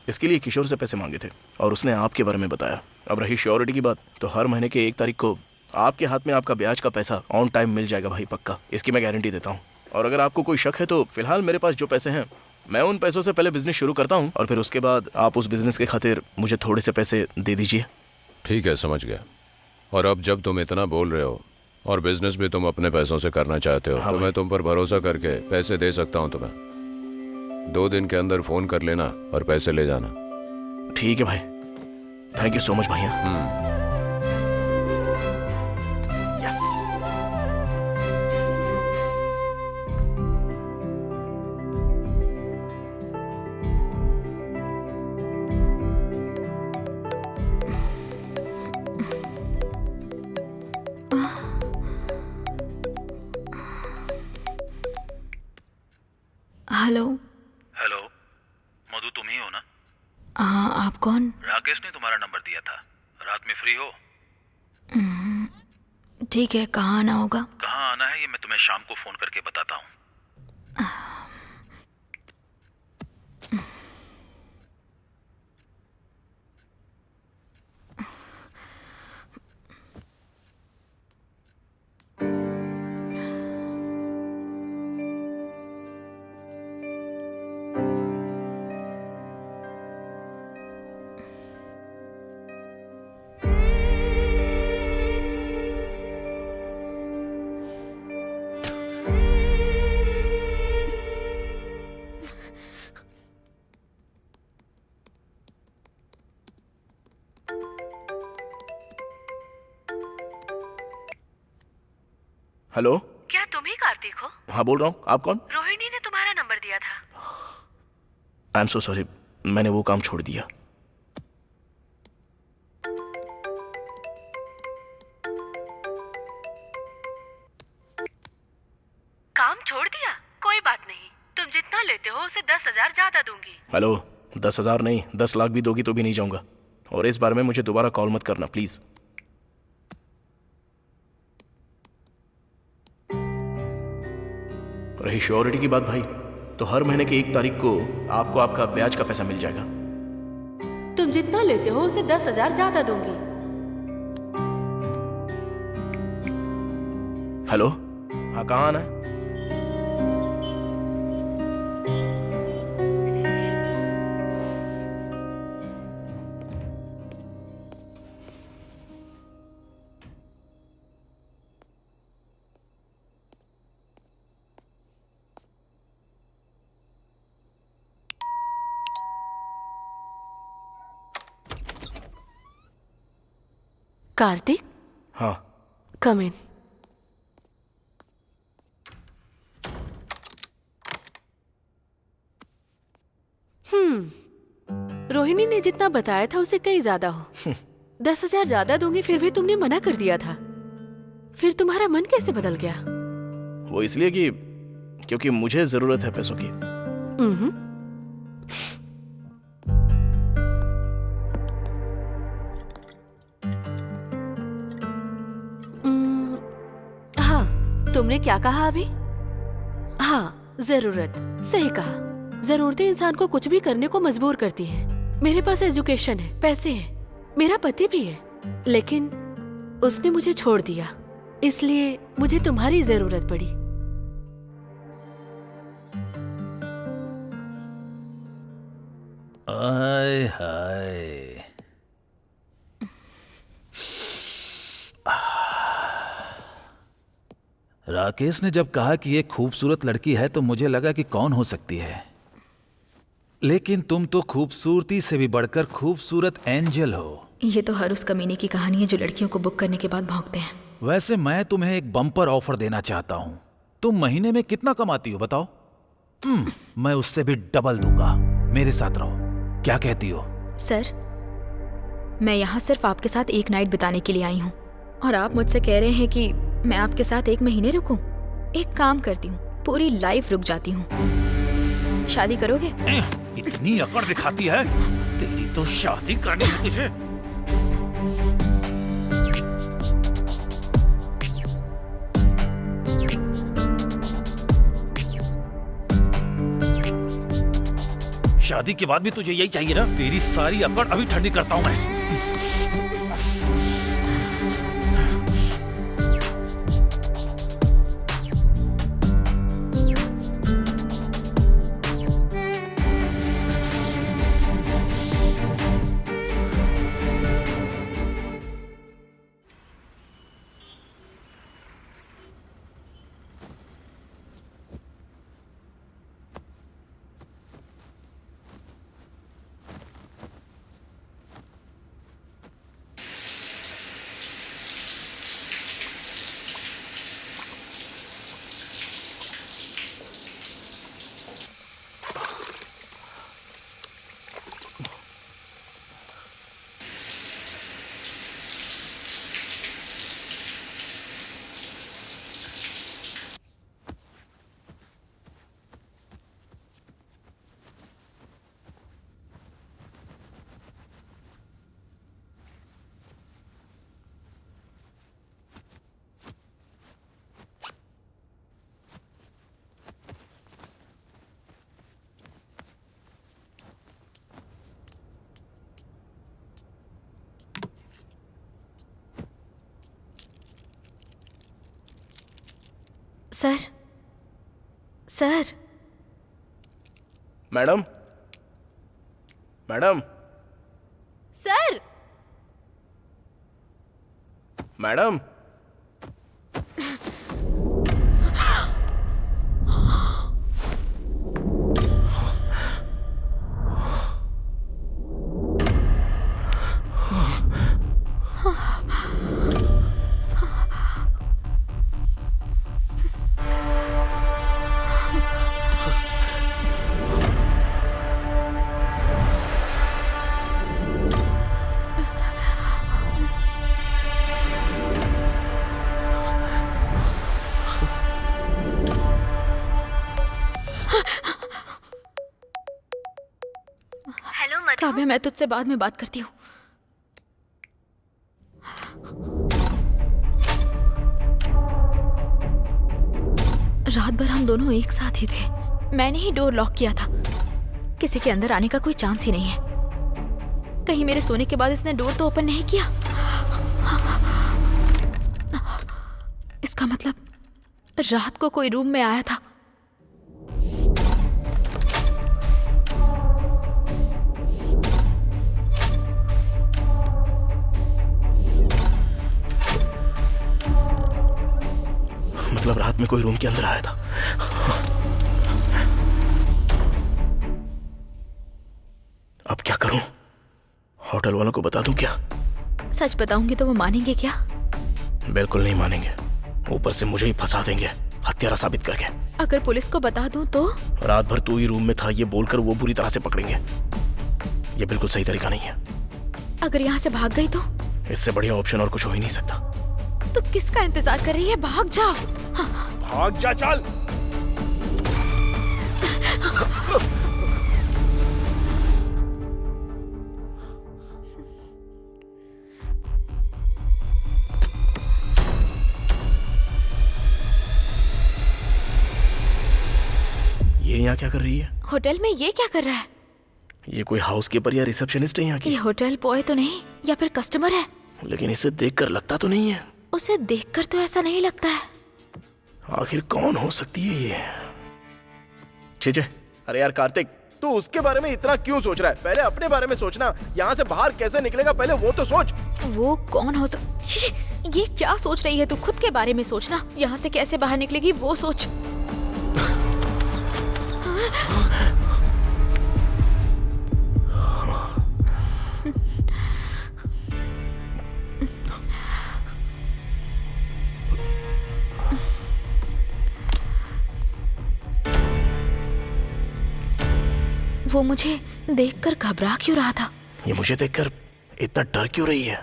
Speaker 1: इसके लिए किशोर से पैसे मांगे थे और उसने आपके बारे में बताया। अब रही श्योरिटी की बात, तो हर महीने के 1 तारीख को आपके हाथ में आपका ब्याज का पैसा ऑन टाइम मिल जाएगा भाई, पक्का। इसकी मैं गारंटी देता हूँ। और अगर आपको कोई शक है तो फिलहाल मेरे पास जो पैसे हैं, मैं उन पैसों से पहले बिजनेस शुरू करता हूँ और फिर उसके बाद आप उस बिजनेस के खातिर मुझे थोड़े से पैसे दे दीजिए।
Speaker 7: ठीक है, समझ गया। और अब जब तुम इतना बोल रहे हो और बिजनेस भी तुम अपने पैसों से करना चाहते हो, तो मैं तुम पर भरोसा करके पैसे दे सकता हूँ तुम्हें। 2 दिन के अंदर फोन कर लेना और पैसे ले जाना।
Speaker 1: ठीक है भाई, थैंक यू सो मच भैया। यस।
Speaker 2: हेलो।
Speaker 8: हेलो मधु, तुम ही हो ना?
Speaker 2: हाँ, आप कौन?
Speaker 8: राकेश ने तुम्हारा नंबर दिया था। रात में फ्री हो?
Speaker 2: ठीक है, कहाँ आना होगा?
Speaker 8: कहाँ आना है ये मैं तुम्हें शाम को फोन करके बताता हूँ।
Speaker 1: हेलो।
Speaker 5: क्या तुम ही कार्तिक हो?
Speaker 1: हाँ बोल रहा हूँ, आप कौन?
Speaker 5: रोहिणी ने तुम्हारा नंबर दिया था।
Speaker 1: आई एम सो सॉरी, मैंने वो काम छोड़ दिया।
Speaker 5: काम छोड़ दिया? कोई बात नहीं, तुम जितना लेते हो उसे 10,000 ज्यादा दूंगी।
Speaker 1: हेलो, 10,000 नहीं, 10 लाख भी दोगी तो भी नहीं जाऊंगा। और इस बारे में मुझे दोबारा कॉल मत करना प्लीज। रही श्योरिटी की बात भाई, तो हर महीने की 1 तारीख को आपको आपका ब्याज का पैसा मिल जाएगा।
Speaker 5: तुम जितना लेते हो उसे 10,000 ज्यादा दूंगी।
Speaker 1: हेलो, हाँ कहाँ आना है?
Speaker 5: कार्तिक?
Speaker 1: हाँ।
Speaker 5: कम इन। रोहिणी ने जितना बताया था उससे कहीं ज्यादा हो। 10,000 ज्यादा दूंगी, फिर भी तुमने मना कर दिया था। फिर तुम्हारा मन कैसे बदल गया?
Speaker 1: वो इसलिए कि क्योंकि मुझे जरूरत है पैसों की।
Speaker 5: हाँ, तुमने क्या कहा अभी? हाँ, जरूरत। सही कहा। जरूरतें इंसान को कुछ भी करने को मजबूर करती हैं। मेरे पास एजुकेशन है, पैसे हैं, मेरा पति भी है, लेकिन उसने मुझे छोड़ दिया, इसलिए मुझे तुम्हारी जरूरत पड़ी।
Speaker 8: आय हाय, राकेश ने जब कहा कि ये खूबसूरत लड़की है तो मुझे लगा कि कौन हो सकती है, लेकिन तुम तो खूबसूरती से भी बढ़कर खूबसूरत एंजल हो।
Speaker 2: ये तो हर उस कमीने की कहानी है जो लड़कियों को बुक करने के बाद भौंकते हैं।
Speaker 8: वैसे मैं तुम्हें एक बम्पर ऑफर देना चाहता हूँ। तुम महीने में कितना कमाती हो बताओ? मैं उससे भी डबल दूंगा। मेरे साथ रहो, क्या कहती हो?
Speaker 2: सर, मैं यहाँ सिर्फ आपके साथ एक नाइट बिताने के लिए आई हूँ और आप मुझसे कह रहे हैं कि मैं आपके साथ 1 महीने रुकूं? एक काम करती हूँ, पूरी लाइफ रुक जाती हूँ। शादी करोगे?
Speaker 8: इतनी अकड़ दिखाती है, तेरी तो शादी करनी है तुझे। शादी के बाद भी तुझे यही चाहिए ना? तेरी सारी अकड़ अभी ठंडी करता हूं मैं।
Speaker 2: Sir, sir,
Speaker 1: madam, madam,
Speaker 2: sir,
Speaker 1: madam,
Speaker 2: Kavya, मैं तुझसे बाद में बात करती हूँ। रात भर हम दोनों एक साथ ही थे। मैंने ही डोर लॉक किया था। किसी के अंदर आने का कोई चांस ही नहीं है। कहीं मेरे सोने के बाद इसने डोर तो ओपन नहीं किया। इसका मतलब रात को कोई रूम में आया था।
Speaker 1: मतलब रात में कोई रूम के अंदर आया था। अब क्या करूं? होटल वालों को बता दूं क्या?
Speaker 2: सच बताऊंगी तो वो मानेंगे क्या?
Speaker 1: बिल्कुल नहीं मानेंगे। ऊपर से मुझे ही फंसा देंगे हत्यारा साबित करके।
Speaker 2: अगर पुलिस को बता दूं तो?
Speaker 1: रात भर तू ही रूम में था ये बोलकर वो बुरी तरह से पकड़ेंगे। ये बिल्कुल सही तरीका नहीं है।
Speaker 2: अगर यहाँ से भाग गई तो?
Speaker 1: इससे बढ़िया ऑप्शन और कुछ हो ही नहीं सकता।
Speaker 2: तो किसका इंतजार कर रही है? भाग जा। हाँ।
Speaker 1: भाग जा, चल। ये यहाँ क्या कर रही है?
Speaker 2: होटल में ये क्या कर रहा है?
Speaker 1: ये कोई हाउसकीपर या रिसेप्शनिस्ट है यहाँ की?
Speaker 2: ये होटल बॉय तो नहीं, या फिर कस्टमर है?
Speaker 1: लेकिन इसे देखकर लगता तो नहीं है।
Speaker 2: उसे देखकर तो ऐसा नहीं लगता है।
Speaker 1: आखिर कौन हो सकती है ये? चीजे, अरे यार कार्तिक, तू उसके बारे में इतना क्यों सोच रहा है? पहले अपने बारे में सोचना। यहाँ से बाहर कैसे निकलेगा पहले वो तो सोच।
Speaker 2: वो कौन हो ये क्या सोच रही है तू? खुद के बारे में सोचना। यहाँ से कैसे बाहर निकलेगी वो सोच। वो मुझे देखकर घबरा क्यों रहा था?
Speaker 1: ये मुझे देखकर इतना डर क्यों रही है?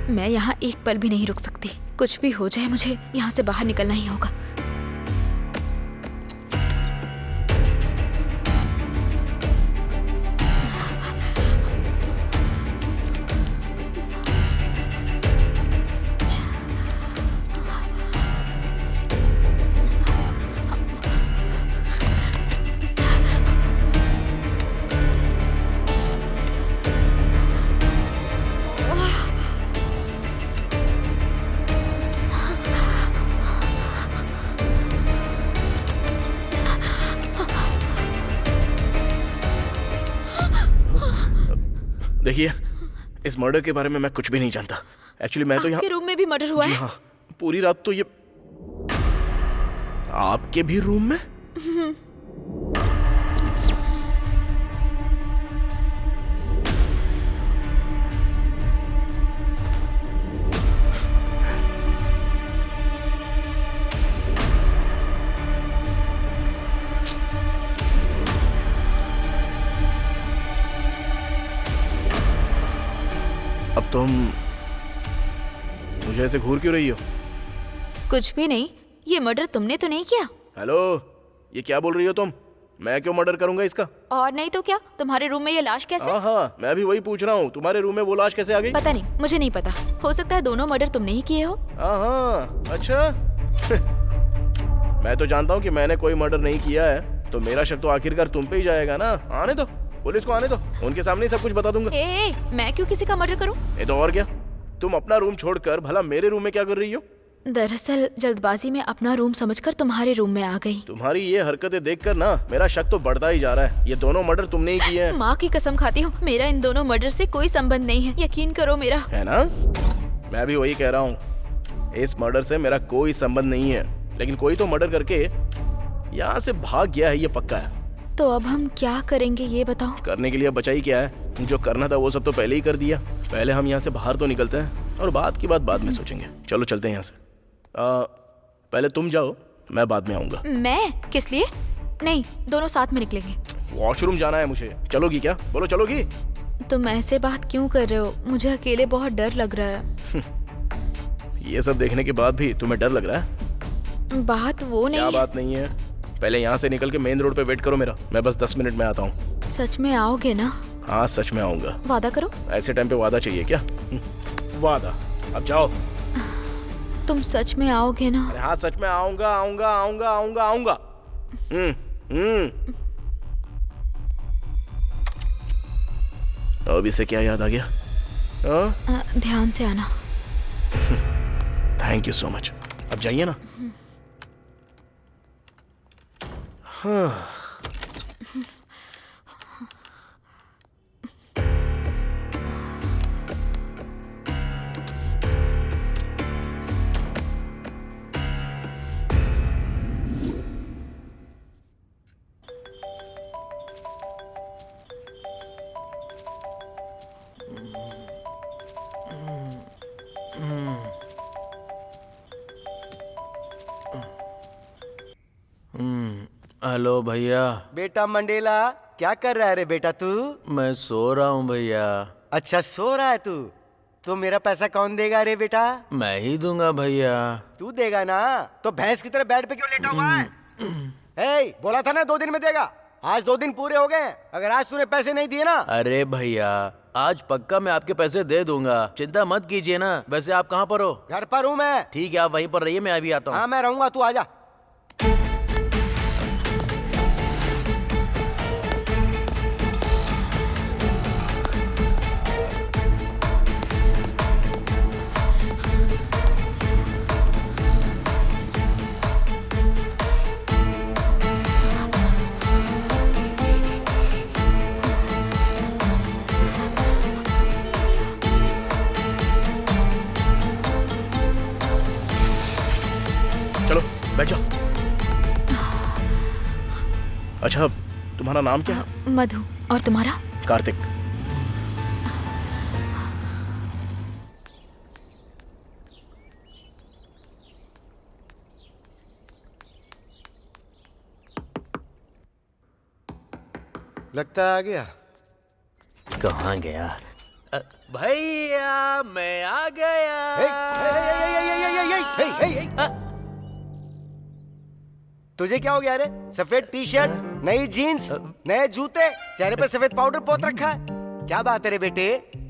Speaker 2: मैं यहाँ एक पल भी नहीं रुक सकती। कुछ भी हो जाए मुझे यहाँ से बाहर निकलना ही होगा।
Speaker 1: देखिए, इस मर्डर के बारे में मैं कुछ भी नहीं जानता। एक्चुअली मैं तो यहाँ
Speaker 2: आपके रूम में भी मर्डर हुआ
Speaker 1: जी
Speaker 2: है?
Speaker 1: हाँ, पूरी रात तो ये आपके भी रूम में? अब तुम मुझे ऐसे घूर क्यों रही हो?
Speaker 2: कुछ भी नहीं। ये मर्डर तुमने तो नहीं किया?
Speaker 1: हेलो, ये क्या बोल रही हो तुम? मैं क्यों मर्डर करूंगा इसका?
Speaker 2: और नहीं तो क्या? तुम्हारे रूम में ये लाश कैसे?
Speaker 1: हाँ, मैं भी वही पूछ रहा हूँ, तुम्हारे रूम में वो लाश कैसे आ गई?
Speaker 2: पता नहीं, मुझे नहीं पता। हो सकता है दोनों मर्डर तुमने ही किए हो।
Speaker 1: हाँ, अच्छा। मैं तो जानता हूँ कि मैंने कोई मर्डर नहीं किया है, तो मेरा शक तो आखिरकार तुम पे ही जाएगा ना। आने दो, पुलिस को आने दो, उनके सामने ही सब कुछ बता दूंगा।
Speaker 2: ए, मैं क्यों किसी का मर्डर करूं?
Speaker 1: ये तो और क्या, तुम अपना रूम छोड़कर भला मेरे रूम में क्या कर रही हो?
Speaker 2: दरअसल जल्दबाजी में अपना रूम समझकर तुम्हारे रूम में आ गई।
Speaker 1: तुम्हारी ये हरकतें देखकर ना मेरा शक तो बढ़ता ही जा रहा है। ये दोनों मर्डर तुमने ही किए हैं।
Speaker 2: माँ की कसम खाती हूँ, मेरा इन दोनों मर्डर से कोई संबंध नहीं है। यकीन करो मेरा।
Speaker 1: है ना? मैं भी वही कह रहा हूँ, इस मर्डर से मेरा कोई संबंध नहीं है, लेकिन कोई तो मर्डर करके यहाँ से भाग गया है, ये पक्का है।
Speaker 2: तो अब हम क्या करेंगे ये बताओ?
Speaker 1: करने के लिए बचा ही क्या है? जो करना था वो सब तो पहले ही कर दिया। पहले हम यहाँ से बाहर तो निकलते हैं, और बात की बात बाद में सोचेंगे। चलो चलते हैं यहाँ से। पहले तुम जाओ, मैं बाद में आऊंगा।
Speaker 2: मैं? किस लिए? नहीं, दोनों साथ में निकलेंगे।
Speaker 1: वॉशरूम जाना है मुझे। चलोगी क्या? बोलो, चलोगी?
Speaker 2: तुम ऐसे बात क्यों कर रहे हो? मुझे अकेले बहुत डर लग रहा है।
Speaker 1: ये सब देखने के बाद भी तुम्हें डर लग रहा है?
Speaker 2: बात वो नहीं
Speaker 1: क्या
Speaker 2: है।
Speaker 1: बात नहीं है? पहले यहाँ से निकल के मेन रोड पे वेट करो मेरा, मैं बस 10 मिनट में आता हूँ।
Speaker 2: सच में आओगे ना?
Speaker 1: हाँ, सच में आऊंगा।
Speaker 2: वादा करो।
Speaker 1: ऐसे टाइम पे वादा चाहिए क्या? वादा? अब जाओ।
Speaker 2: तुम सच में आओगे ना?
Speaker 1: अरे हाँ, सच में आऊंगा, आऊंगा, आऊंगा, आऊंगा, आऊंगा। अब इसे क्या याद आ गया?
Speaker 2: ध्यान से आना।
Speaker 1: Thank you so much. अब जाइए ना। हाँ।
Speaker 4: हेलो भैया।
Speaker 3: बेटा मंडेला, क्या कर रहा है रे बेटा तू?
Speaker 4: मैं सो रहा हूँ भैया।
Speaker 3: अच्छा, सो रहा है तू? तो मेरा पैसा कौन देगा रे बेटा?
Speaker 4: मैं ही दूंगा भैया।
Speaker 3: तू देगा ना? तो भैंस की तरह बेड पे क्यों लेटा हुआ है? हे, बोला था ना 2 दिन में देगा। आज 2 दिन पूरे हो गए। अगर आज तूने पैसे नहीं दिए ना।
Speaker 4: अरे भैया, आज पक्का मैं आपके पैसे दे दूंगा, चिंता मत कीजिए ना। वैसे आप कहाँ पर हो?
Speaker 3: घर पर हूँ मैं।
Speaker 4: ठीक है, आप वहीं पर रहिए, मैं अभी आता हूँ।
Speaker 3: हाँ, मैं रहूंगा, तू आजा।
Speaker 1: चलो बैठ जाओ। अच्छा, तुम्हारा नाम क्या है?
Speaker 2: मधु। और तुम्हारा?
Speaker 1: कार्तिक।
Speaker 3: लगता है आ गया।
Speaker 4: कहाँ गया? भैया मैं आ गया।
Speaker 3: तुझे क्या हो गया रे? सफेद टी शर्ट, नई जीन्स, नए जूते, चेहरे पे सफेद पाउडर पोत रखा है। क्या बात है रे बेटे,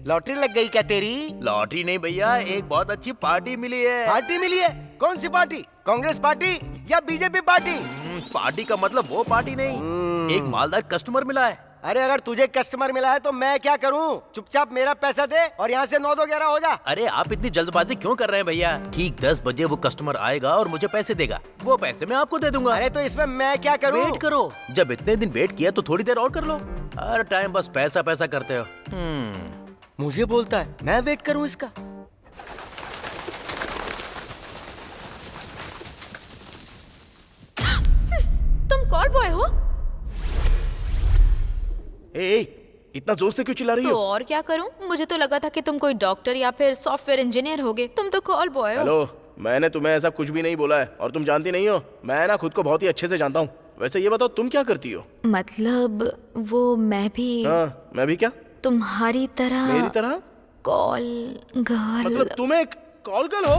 Speaker 3: लॉटरी लग गई क्या तेरी?
Speaker 4: लॉटरी नहीं भैया, एक बहुत अच्छी पार्टी मिली है।
Speaker 3: पार्टी मिली है? कौन सी पार्टी? कांग्रेस पार्टी या बीजेपी पार्टी?
Speaker 4: पार्टी का मतलब वो पार्टी नहीं, एक मालदार कस्टमर मिला है।
Speaker 3: अरे अगर तुझे कस्टमर मिला है तो मैं क्या करूं? चुपचाप मेरा पैसा दे और यहाँ से 9-2-11 हो जा।
Speaker 4: अरे आप इतनी जल्दबाजी क्यों कर रहे हैं भैया? ठीक 10 बजे वो कस्टमर आएगा और मुझे पैसे देगा, वो पैसे मैं आपको दे दूंगा।
Speaker 3: अरे तो इसमें मैं क्या करूं?
Speaker 4: वेट करो, जब इतने दिन वेट किया तो थोड़ी देर और कर लो। हर टाइम बस पैसा पैसा करते हो।
Speaker 3: मुझे बोलता है मैं वेट करूं इसका?
Speaker 2: तुम कॉल बॉय हो?
Speaker 1: ए, इतना जोर से क्यों चिल्ला रही
Speaker 2: तो
Speaker 1: हो?
Speaker 2: और क्या करूं? मुझे तो लगा था कि तुम कोई डॉक्टर या फिर सॉफ्टवेयर इंजीनियर होगे। तुम तो कॉल बॉय हो।
Speaker 1: हेलो, मैंने तुम्हें ऐसा कुछ भी नहीं बोला है और तुम जानती नहीं हो, मैं ना खुद को बहुत ही अच्छे से जानता हूँ। वैसे ये बताओ तुम क्या करती हो?
Speaker 2: मतलब वो मैं भी
Speaker 1: हाँ, मैं भी क्या?
Speaker 2: तुम्हारी तरह
Speaker 1: मेरी तरह?
Speaker 2: Call girl.
Speaker 1: मतलब तुम एक कॉल गर्ल हो?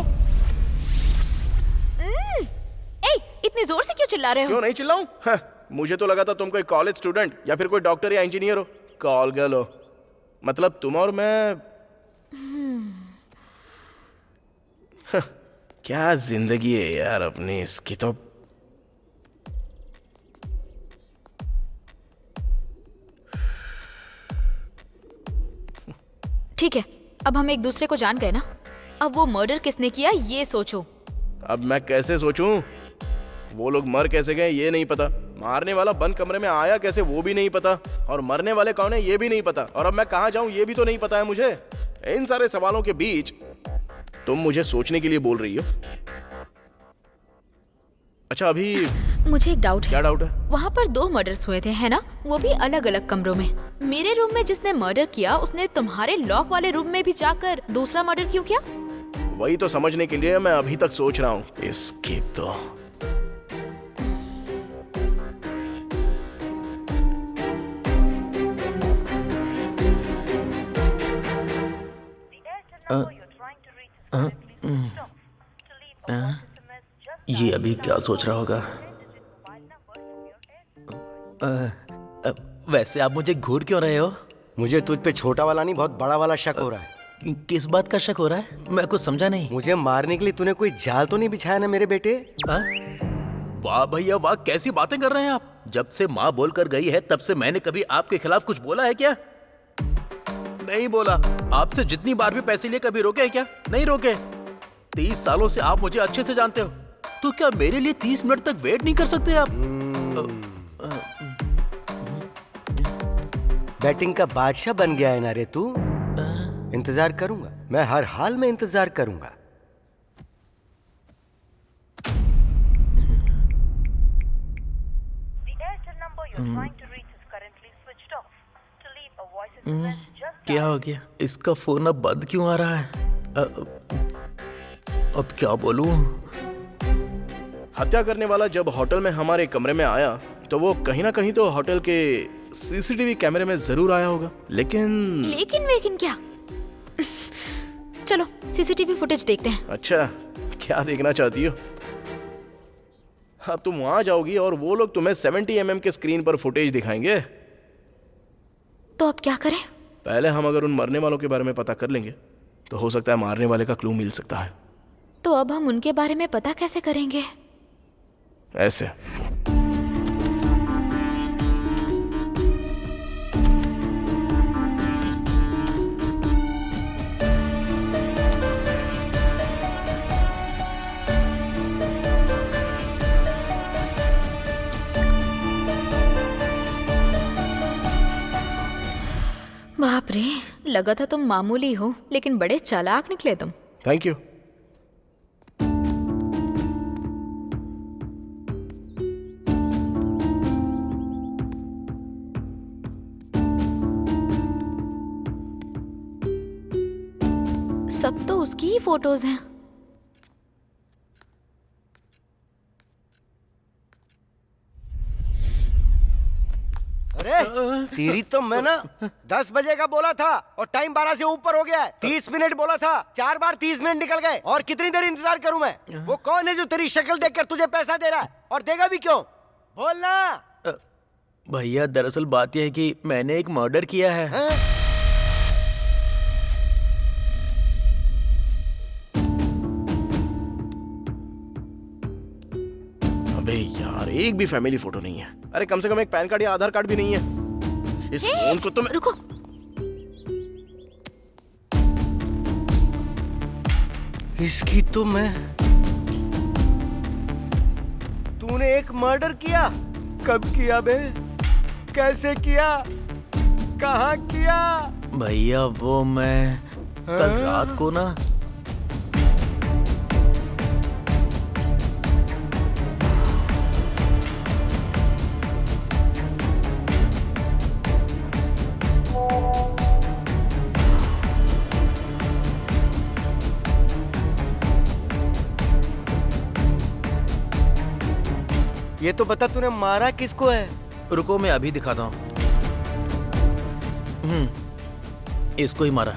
Speaker 2: ए, इतनी जोर से क्यों चिल्ला रहे हो?
Speaker 1: क्यों नहीं चिल्लाऊं? हाँ, मुझे तो लगा था तुम कोई कॉलेज स्टूडेंट या फिर कोई डॉक्टर या इंजीनियर हो। कॉल गर्ल हो मतलब तुम और मैं। हाँ, क्या जिंदगी है यार अपनी, इसकी तो।
Speaker 2: ठीक है, अब हम एक दूसरे को जान गए ना। अब वो मर्डर किसने किया ये सोचो।
Speaker 1: अब मैं कैसे सोचूं? वो लोग मर कैसे गए ये नहीं पता, मारने वाला बंद कमरे में आया कैसे वो भी नहीं पता, और मरने वाले कौन है ये भी नहीं पता, और अब मैं कहाँ जाऊं ये भी तो नहीं पता है मुझे। इन सारे सवालों के बीच तुम मुझे सोचने के लिए बोल रही हो। अच्छा अभी
Speaker 2: मुझे एक डाउट है।
Speaker 1: क्या डाउट है?
Speaker 2: वहाँ पर 2 मर्डर्स हुए थे है ना, वो भी अलग अलग कमरों में। मेरे रूम में जिसने मर्डर किया उसने तुम्हारे लॉक वाले रूम में भी जाकर दूसरा मर्डर क्यों किया?
Speaker 1: वही तो समझने के लिए मैं अभी तक सोच रहा हूँ। इसकी तो
Speaker 4: ये अभी क्या सोच रहा होगा? वैसे आप मुझे घूर क्यों रहे हो?
Speaker 3: मुझे तुझ पे छोटा वाला नहीं बहुत बड़ा वाला शक हो रहा है।
Speaker 4: किस बात का शक हो रहा है? मैं कुछ समझा नहीं।
Speaker 3: मुझे मारने के लिए तूने कोई जाल तो नहीं बिछाया ना मेरे बेटे?
Speaker 4: वाह भैया वाह, कैसी बातें कर रहे हैं आप? जब से माँ बोल कर गई है तब से मैंने कभी आपके खिलाफ कुछ बोला है क्या? नहीं बोला। आपसे जितनी बार भी पैसे लिए कभी रोके क्या? नहीं रोके। 30 सालों से आप मुझे अच्छे से जानते हो, तो क्या मेरे लिए 30 मिनट तक वेट नहीं कर सकते आप?
Speaker 3: बैटिंग का बादशाह बन गया है ना रे तू? इंतजार करूंगा, मैं हर हाल में इंतजार करूंगा।
Speaker 4: क्या हो गया? इसका फोन अब बंद क्यों आ रहा है? अब क्या बोलूं?
Speaker 1: हत्या करने वाला जब होटल में हमारे कमरे में आया तो वो कहीं ना कहीं तो होटल के सीसीटीवी कैमरे में जरूर आया होगा,
Speaker 2: लेकिन क्या? चलो सीसीटीवी फुटेज देखते हैं।
Speaker 1: अच्छा, क्या देखना चाहती हो? हाँ, तुम वहां जाओगी और वो लोग तुम्हें 70 mm के स्क्रीन पर फुटेज दिखाएंगे।
Speaker 2: तो अब क्या करें?
Speaker 1: पहले हम अगर उन मरने वालों के बारे में पता कर लेंगे तो हो सकता है मारने वाले का क्लू मिल सकता है।
Speaker 2: तो अब हम उनके बारे में पता कैसे करेंगे?
Speaker 1: ऐसे
Speaker 2: बाप रे, लगा था तुम मामूली हो लेकिन बड़े चालाक निकले तुम।
Speaker 1: Thank you.
Speaker 2: सब तो उसकी ही फोटोज हैं।
Speaker 3: अरे तेरी तो मैं ना 10 बजे का बोला था और टाइम 12 से ऊपर हो गया है। 30 मिनट बोला था, 4 बार 30 मिनट निकल गए। और कितनी देर इंतजार करूं मैं? वो कौन है जो तेरी शक्ल देखकर तुझे पैसा दे रहा है, और देगा भी क्यों? बोलना।
Speaker 4: भैया दरअसल बात यह है कि मैंने एक मर्डर किया है।
Speaker 1: अबे यार, एक भी फैमिली फोटो नहीं है। अरे कम से कम एक पैन कार्ड या आधार कार्ड भी नहीं है। इस फोन को तो मैं...
Speaker 2: रुको,
Speaker 3: इसकी तो मैं... तूने एक मर्डर किया? कब किया बे? कैसे किया? कहाँ किया?
Speaker 4: भैया वो मैं कल रात को ना
Speaker 3: ये तो बता, तूने मारा किसको है?
Speaker 4: रुको मैं अभी दिखाता हूँ। इसको ही मारा।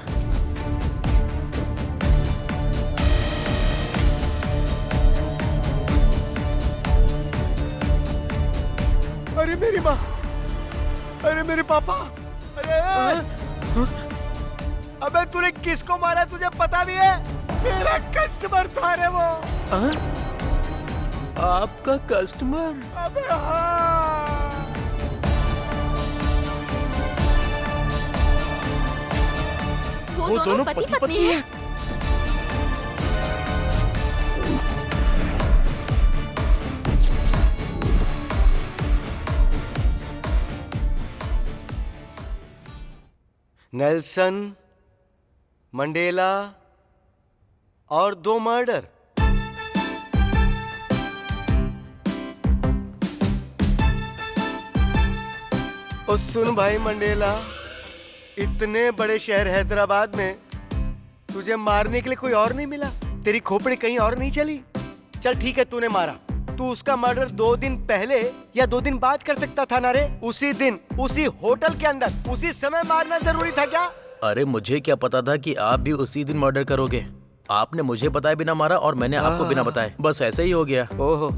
Speaker 3: अरे मेरी माँ, अरे मेरे पापा, अरे अबे तूने किसको मारा तुझे पता भी है? मेरा कस्टमर था रे वो।
Speaker 4: आपका कस्टमर?
Speaker 3: अबे हाँ।
Speaker 2: वो दोनों पति पत्नी है।
Speaker 3: नेल्सन मंडेला और 2 मर्डर। और सुन भाई मंडेला, इतने बड़े शहर हैदराबाद में तुझे मारने के लिए कोई और नहीं मिला? तेरी खोपड़ी कहीं और नहीं चली? चल ठीक है, तूने मारा। तू उसका मर्डर 2 दिन पहले या 2 दिन बाद कर सकता था ना रे? उसी दिन, उसी होटल के अंदर, उसी समय मारना जरूरी था क्या?
Speaker 4: अरे मुझे क्या पता था कि आप भी उसी दिन मर्डर करोगे। आपने मुझे बताए बिना मारा और मैंने आपको बिना बताए। बस ऐसे ही हो गया।
Speaker 3: ओहो,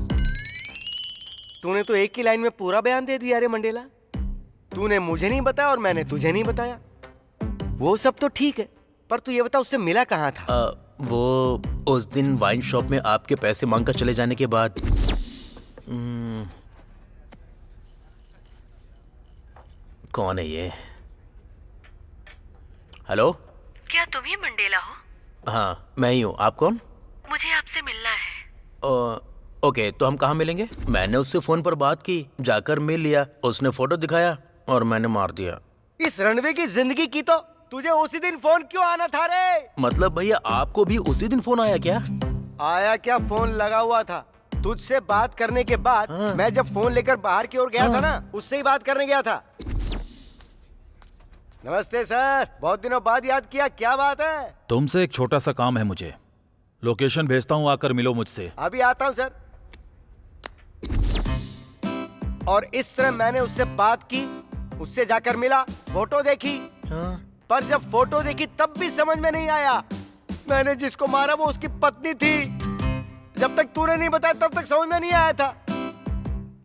Speaker 3: तूने तो एक ही लाइन में पूरा बयान दे दिया रे मंडेला। तूने मुझे नहीं बताया और मैंने तुझे नहीं बताया। वो सब तो ठीक है, पर तू ये बता उससे मिला कहाँ था?
Speaker 4: वो उस दिन वाइन शॉप में आपके पैसे मांगकर चले जाने के बाद। कौन है ये? हेलो,
Speaker 5: क्या तुम ही मंडेला हो?
Speaker 4: हाँ मैं ही हूँ। आप कौन?
Speaker 5: मुझे आपसे मिलना है।
Speaker 4: ओके, तो हम कहाँ मिलेंगे? मैंने उससे फोन पर बात की, जाकर मिल लिया, उसने फोटो दिखाया और मैंने मार दिया।
Speaker 3: इस रणवे की जिंदगी की तो तुझे उसी दिन फोन क्यों आना था रे?
Speaker 4: मतलब भैया आपको भी उसी दिन फोन आया क्या?
Speaker 3: आया क्या, फोन लगा हुआ था। तुझसे बात करने के बाद मैं जब फोन लेकर बाहर की ओर गया था ना, उससे ही बात करने गया था। नमस्ते सर, बहुत दिनों बाद याद किया, क्या बात है?
Speaker 8: तुमसे एक छोटा सा काम है मुझे। लोकेशन भेजता हूँ, आकर मिलो मुझसे।
Speaker 3: अभी आता हूँ सर। और इस तरह मैंने उससे बात की, उससे जाकर मिला, फोटो देखी। पर जब फोटो देखी तब भी समझ में नहीं आया मैंने जिसको मारा वो उसकी पत्नी थी। जब तक तूने नहीं बताया तब तक समझ में नहीं आया था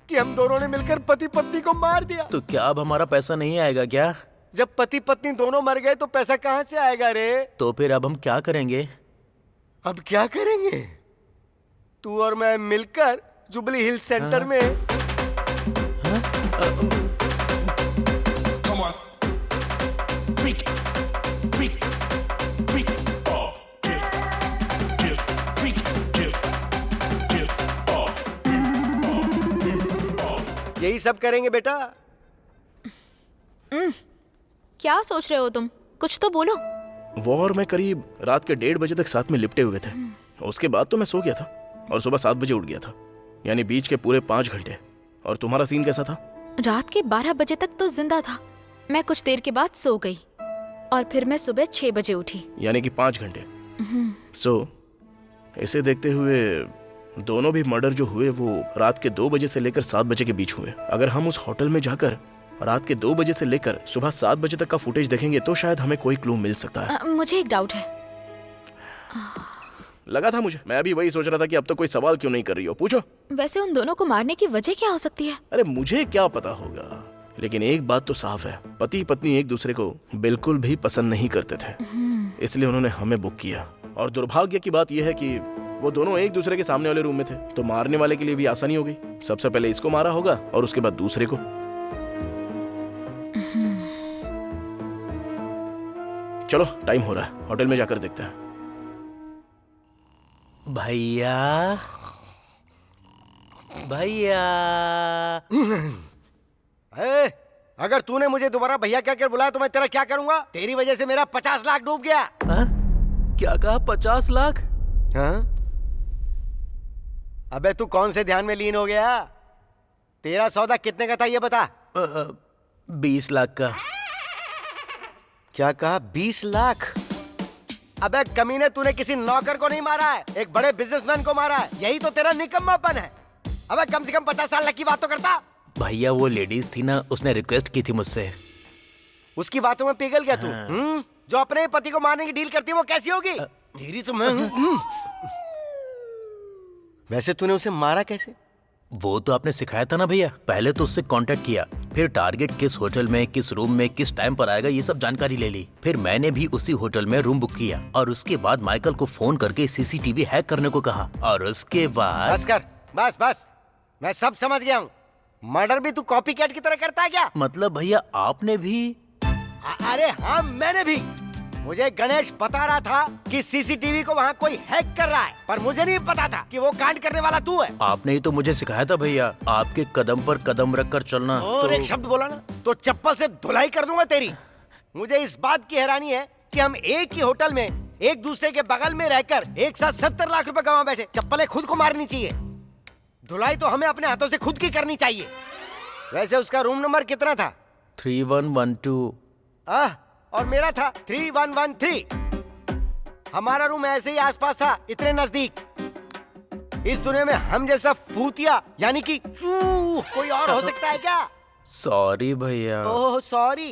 Speaker 3: कि हम दोनों ने मिलकर पति पत्नी को मार दिया।
Speaker 4: तो क्या अब हमारा पैसा नहीं आएगा क्या?
Speaker 3: जब पति पत्नी दोनों मर गए तो पैसा कहाँ से आएगा रे?
Speaker 4: तो फिर अब हम क्या करेंगे?
Speaker 3: अब क्या करेंगे? तू और मैं मिलकर जुबली हिल सेंटर में यही सब करेंगे बेटा।
Speaker 2: क्या सोच रहे हो तुम? कुछ तो बोलो।
Speaker 1: वो और मैं करीब रात के 1:30 बजे तक साथ में लिपटे हुए थे। उसके बाद तो मैं सो गया था और सुबह 7 बजे उठ गया था, यानी बीच के पूरे 5 घंटे। और तुम्हारा सीन कैसा था?
Speaker 2: रात के 12 बजे तक तो जिंदा था। मैं कुछ देर के बाद सो गई और फिर मैं सुबह 6 बजे उठी,
Speaker 1: यानी कि 5 घंटे। इसे देखते हुए दोनों भी मर्डर जो हुए वो रात के 2 बजे से लेकर 7 बजे के बीच हुए। अगर हम उस होटल में जाकर रात के 2 बजे से लेकर सुबह 7 बजे तक का फुटेज देखेंगे तो शायद हमें कोई क्लू मिल सकता है।
Speaker 2: मुझे एक डाउट है।
Speaker 1: लगा था मुझे, मैं भी वही सोच रहा था कि अब तो कोई सवाल क्यों नहीं कर रही हो, पूछो।
Speaker 2: वैसे उन दोनों को मारने की वजह क्या हो सकती है?
Speaker 1: अरे मुझे क्या पता होगा, लेकिन एक बात तो साफ है, पति पत्नी एक दूसरे को बिल्कुल भी पसंद नहीं करते थे, इसलिए उन्होंने हमें बुक किया। और दुर्भाग्य की बात यह है कि वो दोनों एक दूसरे के सामने वाले रूम में थे, तो मारने वाले के लिए भी आसानी हो गई। सबसे पहले इसको मारा होगा और उसके बाद दूसरे को। चलो टाइम हो रहा है, होटल में जाकर देखते हैं।
Speaker 4: भैया भैया
Speaker 3: अगर तूने मुझे दोबारा भैया क्या कर बुलाया तो मैं तेरा क्या करूंगा? तेरी वजह से मेरा 50 लाख डूब गया।
Speaker 4: हाँ? क्या कहा 50 लाख?
Speaker 3: हाँ? अबे तू कौन से ध्यान में लीन हो गया? तेरा सौदा कितने का था ये बता।
Speaker 4: 20 लाख का।
Speaker 3: क्या कहा? 20 लाख? अबे कमीने, तूने किसी नौकर को नहीं मारा है, एक बड़े बिजनेसमैन को मारा है। यही तो तेरा निकम्मापन है। अबे कम से कम 50 लाख की बात तो करता।
Speaker 4: भैया वो लेडीज थी ना, उसने रिक्वेस्ट की थी मुझसे।
Speaker 3: उसकी बातों में पिघल गया तू? जो अपने पति को मारने की डील करती है वो कैसी होगी? तेरी तो मैं वैसे तूने उसे मारा कैसे?
Speaker 4: वो तो आपने सिखाया था ना भैया। पहले तो उससे कांटेक्ट किया, फिर टारगेट किस होटल में, किस रूम में, किस टाइम पर आएगा, ये सब जानकारी ले ली। फिर मैंने भी उसी होटल में रूम बुक किया और उसके बाद माइकल को फोन करके सीसीटीवी हैक करने को कहा। और उसके बाद
Speaker 3: बस कर, बस मैं सब समझ गया हूँ। मर्डर भी तू कॉपी कैट की तरह करता है क्या?
Speaker 4: मतलब भैया आपने भी?
Speaker 3: अरे हाँ, मैंने भी। मुझे गणेश बता रहा था कि सीसीटीवी को वहाँ कोई हैक कर रहा है, पर मुझे नहीं पता था कि वो कांड करने वाला तू है।
Speaker 4: आपने ही तो मुझे सिखाया था भैया, आपके कदम पर कदम रख कर चलना।
Speaker 3: और एक शब्द बोला ना तो चप्पल से धुलाई कर दूंगा तेरी। मुझे इस बात की हैरानी है कि हम एक ही होटल में एक दूसरे के बगल में रहकर एक साथ 70 लाख रुपए गंवा बैठे। चप्पलें खुद को मारनी चाहिए, धुलाई तो हमें अपने हाथों से खुद की करनी चाहिए। वैसे उसका रूम नंबर कितना था?
Speaker 4: 3112।
Speaker 3: और मेरा था 3113। हमारा रूम ऐसे ही आसपास था, इतने नजदीक। इस दुनिया में हम जैसा फूतिया यानी कि कोई और हो सकता है क्या?
Speaker 4: सॉरी भैया।
Speaker 3: Oh sorry.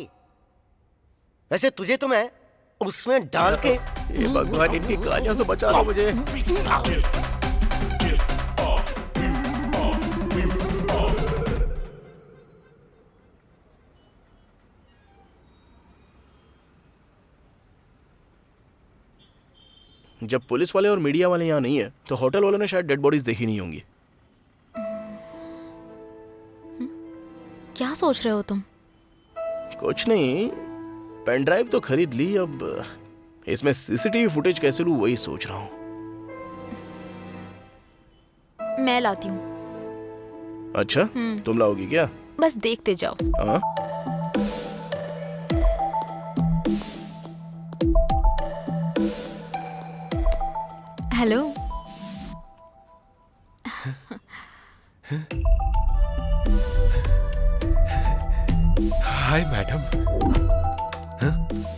Speaker 3: वैसे तुझे तो मैं उसमें डाल के
Speaker 4: ये भगवान इनकी गालियों से बचा लो मुझे।
Speaker 1: जब पुलिस वाले और मीडिया वाले यहाँ नहीं है तो होटल वालों ने शायद डेड बॉडीज देखी नहीं होंगी।
Speaker 2: क्या सोच रहे हो तुम?
Speaker 1: कुछ नहीं, पेन ड्राइव तो खरीद ली, अब इसमें सीसीटीवी फुटेज कैसे लूं वही सोच रहा हूँ।
Speaker 2: मैं लाती हूँ।
Speaker 1: अच्छा, तुम लाओगी क्या?
Speaker 2: बस देखते जाओ।
Speaker 1: हाँ?
Speaker 2: Hello.
Speaker 7: Hi madam.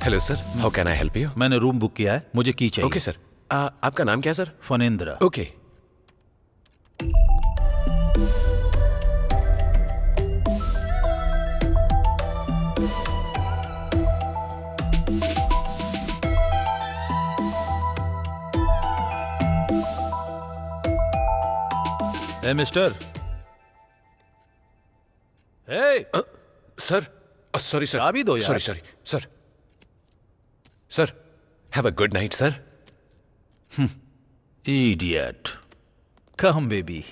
Speaker 7: Hello sir, how can I help you?
Speaker 8: मैंने रूम बुक किया है, मुझे की चाहिए।
Speaker 7: Okay sir. आपका नाम क्या है सर?
Speaker 8: फनेंद्र।
Speaker 7: ओके।
Speaker 8: ए मिस्टर। ए
Speaker 7: सर, सॉरी सर।
Speaker 8: चाबी दो यार।
Speaker 7: Sorry sir. Sir, have a good night sir.
Speaker 8: Idiot. Come baby,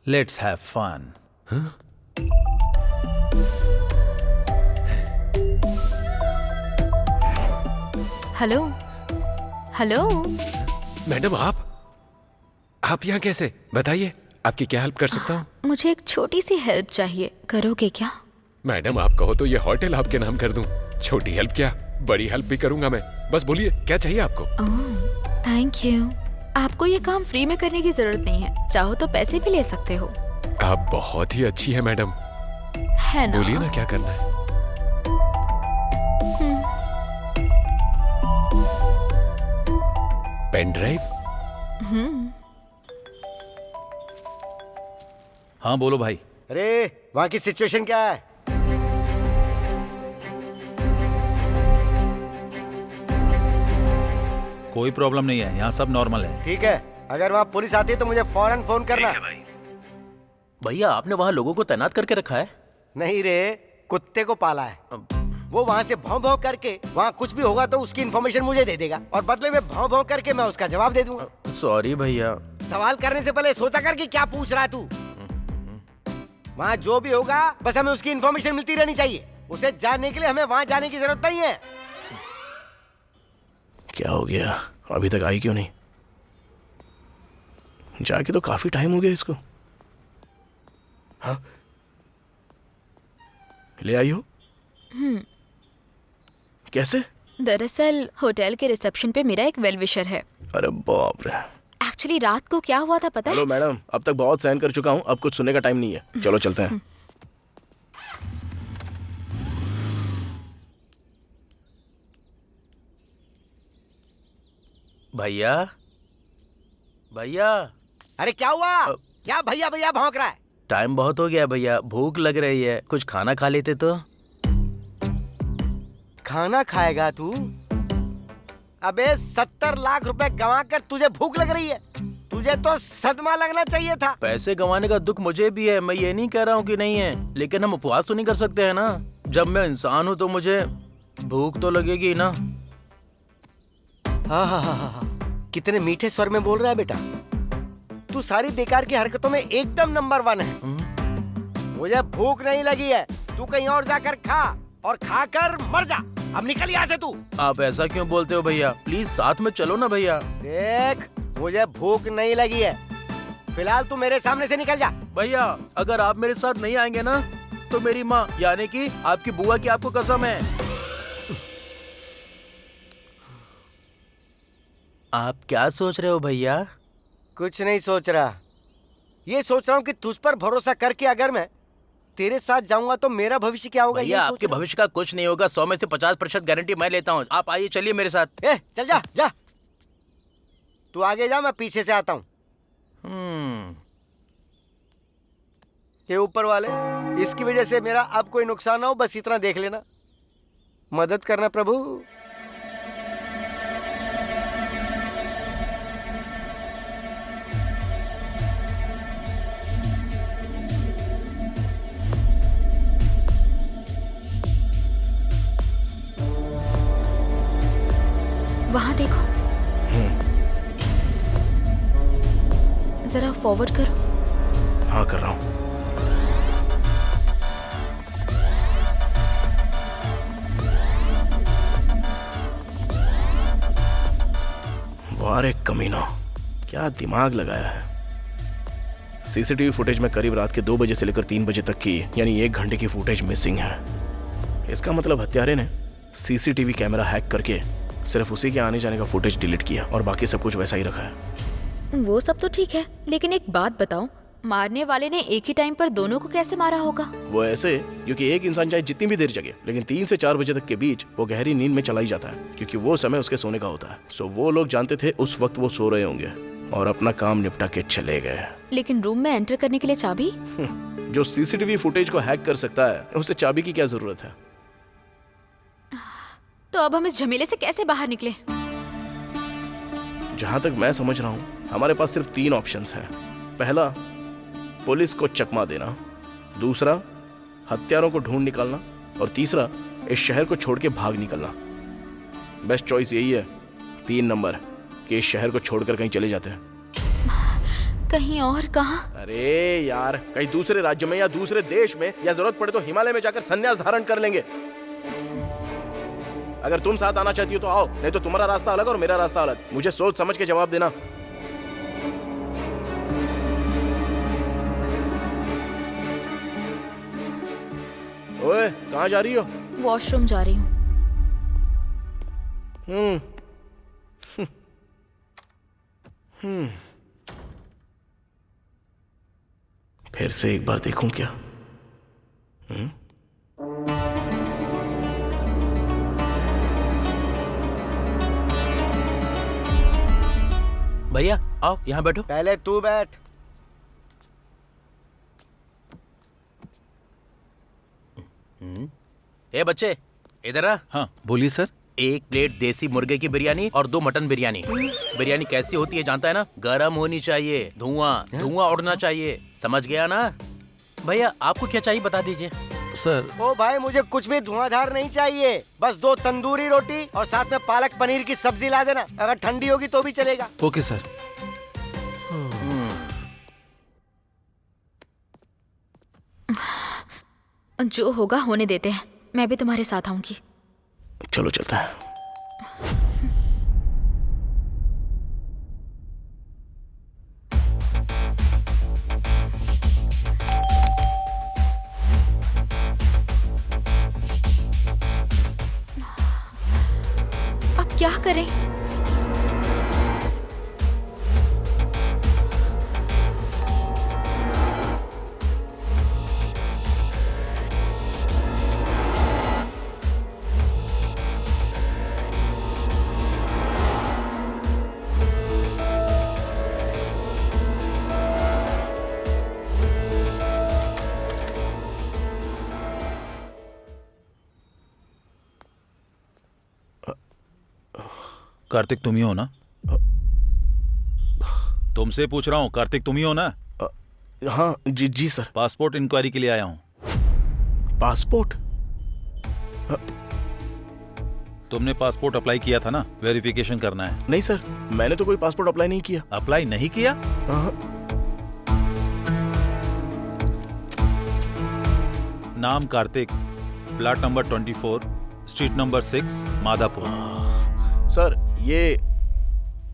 Speaker 8: let's have fun.
Speaker 2: Hello hello.
Speaker 7: Madam आप यहाँ कैसे? बताइए, आपकी क्या हेल्प कर सकता हूँ?
Speaker 2: मुझे एक छोटी सी हेल्प चाहिए, करोगे क्या?
Speaker 7: मैडम आप कहो तो ये होटल आपके नाम कर दूं। छोटी हेल्प क्या, बड़ी हेल्प भी करूंगा मैं। बस बोलिए क्या चाहिए आपको?
Speaker 2: Oh thank you. आपको ये काम फ्री में करने की जरूरत नहीं है, चाहो तो पैसे भी ले सकते हो।
Speaker 7: आप बहुत ही अच्छी है मैडम।
Speaker 2: है ना?
Speaker 7: बोलिए ना क्या करना है। Pen drive?
Speaker 8: हाँ बोलो भाई।
Speaker 3: अरे वहाँ की सिचुएशन क्या है?
Speaker 8: कोई प्रॉब्लम नहीं है, यहाँ सब नॉर्मल है।
Speaker 3: ठीक है, अगर वहाँ पुलिस आती है तो मुझे फौरन फोन करना।
Speaker 4: भैया आपने वहाँ लोगों को तैनात करके रखा है?
Speaker 3: नहीं रे, कुत्ते को पाला है। वो वहाँ से भौं भौं करके वहाँ कुछ भी होगा तो उसकी इन्फॉर्मेशन मुझे दे देगा और बदले में भौं भौं करके मैं उसका जवाब दे दूंगा।
Speaker 4: सॉरी भैया।
Speaker 3: सवाल करने से पहले सोचा कर कि क्या पूछ रहा है तू। वहाँ जो भी होगा बस हमें उसकी इन्फॉर्मेशन मिलती रहनी चाहिए। उसे जानने के लिए हमें वहाँ जाने की जरूरत नहीं है।
Speaker 1: क्या हो गया, अभी तक आई क्यों नहीं? जाके तो काफी टाइम हो गया इसको। हाँ, ले आई हो? कैसे?
Speaker 2: दरअसल होटल के रिसेप्शन पे मेरा एक वेल विशर है।
Speaker 1: अरे बाप रे।
Speaker 2: एक्चुअली रात को क्या हुआ था पता है?
Speaker 1: हेलो मैडम, अब तक बहुत सहन कर चुका हूँ, अब कुछ सुनने का टाइम नहीं है। चलो चलते हैं।
Speaker 4: भैया भैया,
Speaker 3: अरे क्या हुआ? क्या भैया भैया भौंक रहा है?
Speaker 4: टाइम बहुत हो गया भैया, भूख लग रही है, कुछ खाना खा लेते तो।
Speaker 3: खाना खाएगा तू? अबे 70 लाख रुपए गंवा कर तुझे भूख लग रही है? तुझे तो सदमा लगना चाहिए था।
Speaker 4: पैसे गंवाने का दुख मुझे भी है, मैं ये नहीं कह रहा हूँ कि नहीं है, लेकिन हम उपवास तो नहीं कर सकते हैं ना। जब मैं इंसान हूँ तो मुझे भूख तो लगेगी ना।
Speaker 3: हाँ, कितने मीठे स्वर में बोल रहा है बेटा। तू सारी बेकार की हरकतों में एकदम नंबर 1 है। मुझे भूख नहीं लगी है, तू कहीं और जाकर खा और खाकर मर जा। अब निकल यहाँ से तू।
Speaker 4: आप ऐसा क्यों बोलते हो भैया, प्लीज साथ में चलो ना भैया।
Speaker 3: देख, मुझे भूख नहीं लगी है, फिलहाल तू मेरे सामने से निकल जा।
Speaker 4: भैया अगर आप मेरे साथ नहीं आएंगे ना तो मेरी माँ यानी कि आपकी बुआ की आपको कसम है। आप क्या सोच रहे हो भैया?
Speaker 3: कुछ नहीं सोच रहा, ये सोच रहा हूँ कि तुझ पर भरोसा करके अगर मैं तेरे साथ जाऊंगा तो मेरा भविष्य क्या होगा।
Speaker 4: भैया आपके भविष्य का कुछ नहीं होगा, 100 में से 50% गारंटी मैं लेता हूँ। आप आइए, चलिए मेरे साथ।
Speaker 3: चल जा जा, तू आगे जा, मैं पीछे से आता हूँ। ये ऊपर वाले, इसकी वजह से मेरा अब कोई नुकसान ना हो, बस इतना देख लेना। मदद करना प्रभु।
Speaker 2: वहाँ देखो, जरा फॉरवर्ड करो।
Speaker 1: हाँ कर रहा हूँ। वारे कमीना, क्या दिमाग लगाया है। सीसीटीवी फुटेज में करीब रात के 2 बजे से लेकर 3 बजे तक की यानी 1 घंटे की फुटेज मिसिंग है। इसका मतलब हत्यारे ने सीसीटीवी कैमरा हैक करके सिर्फ उसी के आने जाने का फुटेज डिलीट किया और बाकी सब कुछ वैसा ही रखा है।
Speaker 2: वो सब तो ठीक है, लेकिन एक बात बताओ, मारने वाले ने एक ही टाइम पर दोनों को कैसे मारा होगा?
Speaker 1: वो ऐसे, क्योंकि एक इंसान चाहे जितनी भी देर जगे लेकिन 3 से 4 बजे तक के बीच वो गहरी नींद में चला ही जाता है, क्योंकि वो समय उसके सोने का होता है। सो वो लोग जानते थे उस वक्त वो सो रहे होंगे और अपना काम निपटा के चले गए।
Speaker 2: लेकिन रूम में एंटर करने के लिए चाबी?
Speaker 1: जो सीसीटीवी फुटेज को हैक कर सकता है उसे चाबी की क्या जरूरत है?
Speaker 2: तो अब हम इस झमेले से कैसे बाहर निकले?
Speaker 1: जहां तक मैं समझ रहा हूं, हमारे पास सिर्फ 3 ऑप्शंस हैं। पहला, पुलिस को चकमा देना, दूसरा, हत्यारों को ढूंढ निकालना, और तीसरा, इस शहर को छोड़ के भाग निकलना। बेस्ट चॉइस यही है, 3 नंबर, कि इस शहर को छोड़कर कहीं चले जाते हैं।
Speaker 2: कहीं और? कहाँ?
Speaker 1: अरे यार, कहीं दूसरे राज्य में या दूसरे देश में, या जरूरत पड़े तो हिमालय में जाकर संन्यास धारण कर लेंगे। अगर तुम साथ आना चाहती हो तो आओ, नहीं तो तुम्हारा रास्ता अलग और मेरा रास्ता अलग। मुझे सोच समझ के जवाब देना। ओए, कहाँ जा रही हो?
Speaker 2: वॉशरूम जा रही हूँ।
Speaker 1: फिर से एक बार देखूं क्या?
Speaker 4: भैया आओ यहाँ बैठो।
Speaker 3: पहले तू बैठ।
Speaker 4: ए बच्चे, इधर आ।
Speaker 8: हाँ बोलिए सर।
Speaker 4: 1 प्लेट देसी मुर्गे की बिरयानी और 2 मटन बिरयानी। बिरयानी कैसी होती है जानता है ना? गरम होनी चाहिए, धुआं उड़ना चाहिए, समझ गया ना? भैया आपको क्या चाहिए बता दीजिए।
Speaker 8: सर
Speaker 3: ओ भाई, मुझे कुछ भी धुआंधार नहीं चाहिए, बस 2 तंदूरी रोटी और साथ में पालक पनीर की सब्जी ला देना। अगर ठंडी होगी तो भी चलेगा।
Speaker 8: Okay sir.
Speaker 2: जो होगा होने देते हैं, मैं भी तुम्हारे साथ आऊंगी।
Speaker 1: चलो चलता है।
Speaker 2: अब क्या करें?
Speaker 8: कार्तिक तुम ही हो ना? तुमसे पूछ रहा हूँ, कार्तिक तुम ही हो ना?
Speaker 1: हाँ जी सर।
Speaker 8: पासपोर्ट इंक्वायरी के लिए आया हूँ।
Speaker 1: पासपोर्ट?
Speaker 8: तुमने पासपोर्ट अप्लाई किया था ना? वेरिफिकेशन करना है।
Speaker 1: नहीं सर, मैंने तो कोई पासपोर्ट अप्लाई नहीं किया।
Speaker 8: अप्लाई नहीं किया? नाम Kartik, plot number 24, street number 6, Madhapur.
Speaker 1: Sir ये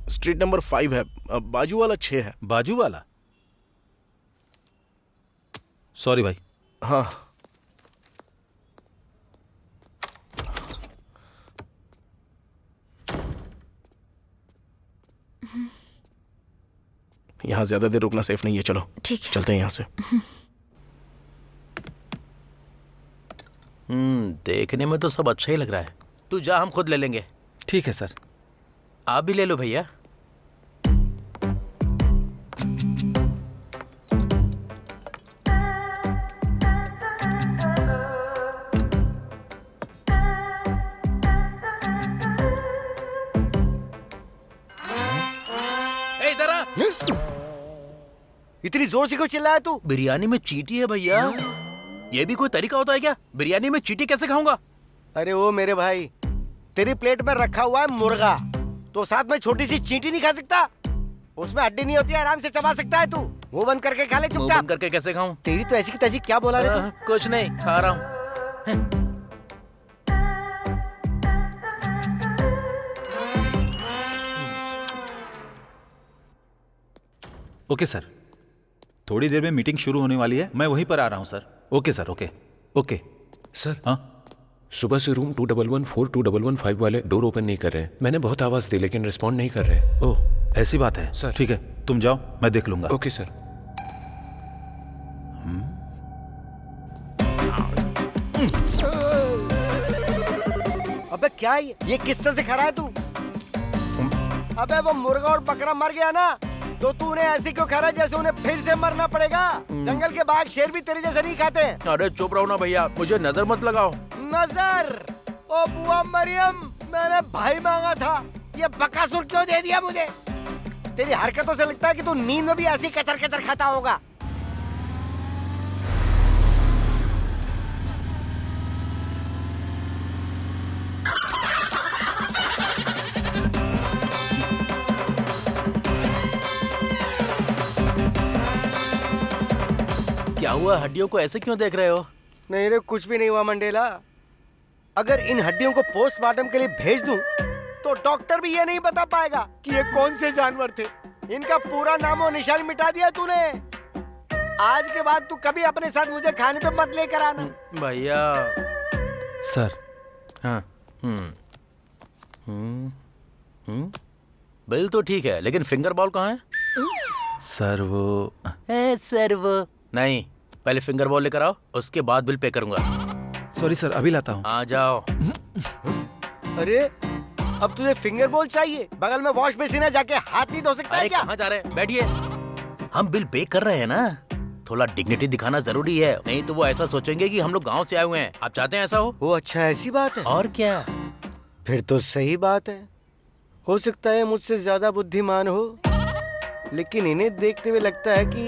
Speaker 1: स्ट्रीट नंबर 5 है, बाजू वाला 6 है।
Speaker 8: बाजू वाला? सॉरी भाई।
Speaker 1: हाँ यहाँ ज्यादा देर रुकना सेफ नहीं है। चलो
Speaker 2: ठीक है।
Speaker 1: चलते हैं यहाँ से।
Speaker 4: देखने में तो सब अच्छा ही लग रहा है। तू जा, हम खुद ले लेंगे।
Speaker 8: ठीक है सर।
Speaker 4: आप भी ले लो भैया। इधर आ।
Speaker 3: इतनी जोर से क्यों चिल्लाया तू?
Speaker 4: बिरयानी में चींटी है भैया। ये भी कोई तरीका होता है क्या? बिरयानी में चींटी कैसे खाऊंगा?
Speaker 3: अरे ओ मेरे भाई, तेरी प्लेट में रखा हुआ है मुर्गा, तो साथ में छोटी सी चींटी नहीं खा सकता? उसमें हड्डी नहीं होती है, आराम से चबा सकता है तू। मुंह बंद करके खा ले
Speaker 4: मुंह
Speaker 3: चुपचाप।
Speaker 4: बंद करके कैसे खाऊं?
Speaker 3: तेरी तो ऐसी की तैसी क्या बोला रे तू?
Speaker 4: कुछ नहीं, खा रहा हूँ।
Speaker 8: ओके सर, थोड़ी देर में मीटिंग शुरू होने वाली है, मैं वहीं पर आ रहा हूँ sir. Okay sir, okay okay.
Speaker 7: Sir
Speaker 8: हाँ
Speaker 7: सुबह से रूम 2114 2115 वाले डोर ओपन नहीं कर रहे हैं। मैंने बहुत आवाज दी लेकिन रिस्पॉन्ड नहीं कर रहे।
Speaker 8: ओह ऐसी बात है
Speaker 7: सर।
Speaker 8: ठीक है, तुम जाओ, मैं देख लूंगा।
Speaker 7: Okay sir.
Speaker 3: अबे क्या है ये किस तरह से खा रहा है तू? अबे वो मुर्गा और बकरा मर गया ना, तो तूने ऐसे क्यों खा रहा है जैसे उन्हें फिर से मरना पड़ेगा? जंगल के बाघ शेर भी तेरे जैसे नहीं खाते हैं।
Speaker 4: अरे चुप रहो ना भैया, मुझे नजर मत लगाओ।
Speaker 3: नजर? ओ बुआ मरियम, मैंने भाई मांगा था, ये बकासुर क्यों दे दिया मुझे? तेरी हरकतों से लगता है कि तू नींद में भी ऐसी कचर कचर खाता होगा।
Speaker 4: क्या हुआ? हड्डियों को ऐसे क्यों देख रहे हो?
Speaker 3: नहीं रे, कुछ भी नहीं हुआ मंडेला। अगर इन हड्डियों को पोस्टमार्टम के लिए भेज दूं, तो डॉक्टर भी ये नहीं बता पाएगा कि ये कौन से जानवर थे। इनका पूरा नाम और निशान मिटा दिया तूने। आज के बाद तू कभी अपने साथ मुझे खाने पे मत लेकर आना।
Speaker 4: भैया।
Speaker 8: सर।
Speaker 4: हाँ। बिल तो ठीक है, लेकिन फिंगर बॉल कहाँ है?
Speaker 8: सर वो
Speaker 4: सर वो नहीं, पहले फिंगर बॉल लेकर आओ, उसके बाद बिल पे करूंगा।
Speaker 8: सॉरी सर, अभी लाता हूँ।
Speaker 4: आ जाओ।
Speaker 3: अरे अब तुझे फिंगर बॉल चाहिए? बगल में वॉश बेसिन है, जाके हाथ नहीं धो सकता है
Speaker 4: अरे
Speaker 3: क्या?
Speaker 4: कहाँ जा रहे हैं? बैठिए। हम बिल पे कर रहे हैं ना, थोड़ा डिग्निटी दिखाना जरूरी है, नहीं तो वो ऐसा सोचेंगे कि हम लोग गांव से आए हुए हैं। आप चाहते हैं ऐसा हो?
Speaker 3: ओ अच्छा, ऐसी बात है।
Speaker 4: और क्या।
Speaker 3: फिर तो सही बात है। हो सकता है मुझसे ज्यादा बुद्धिमान हो, लेकिन इन्हें देखते हुए लगता है कि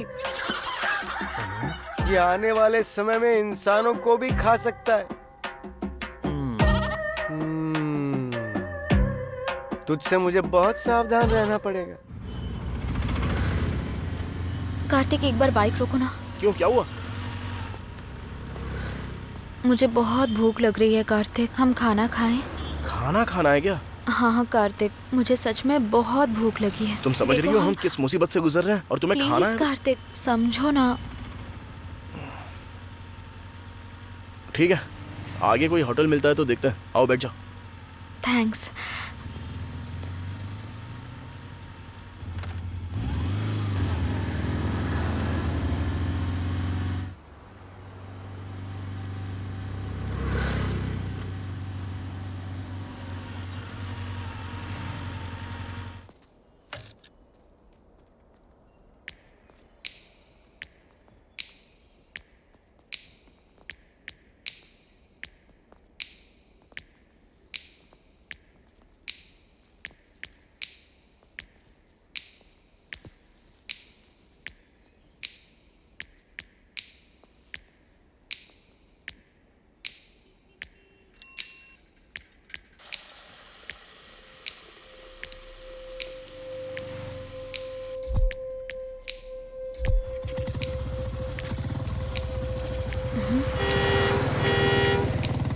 Speaker 3: ये आने वाले समय में इंसानों को भी खा सकता है। तुझसे मुझे बहुत सावधान रहना पड़ेगा।
Speaker 2: कार्तिक एक बार बाइक रोको ना।
Speaker 1: क्यों, क्या हुआ?
Speaker 2: मुझे बहुत भूख लग रही है कार्तिक, हम खाना खाएं?
Speaker 1: खाना खाना है क्या?
Speaker 2: हाँ हाँ कार्तिक, मुझे सच में बहुत भूख लगी है।
Speaker 1: तुम समझ रही हो हम किस मुसीबत से गुजर रहे हैं और तुम्हें खाना
Speaker 2: प्लीज
Speaker 1: है?
Speaker 2: कार्तिक समझो ना।
Speaker 1: ठीक है, आगे कोई होटल मिलता है तो देखते हैं। आओ बैठ जाओ।
Speaker 2: थैंक्स।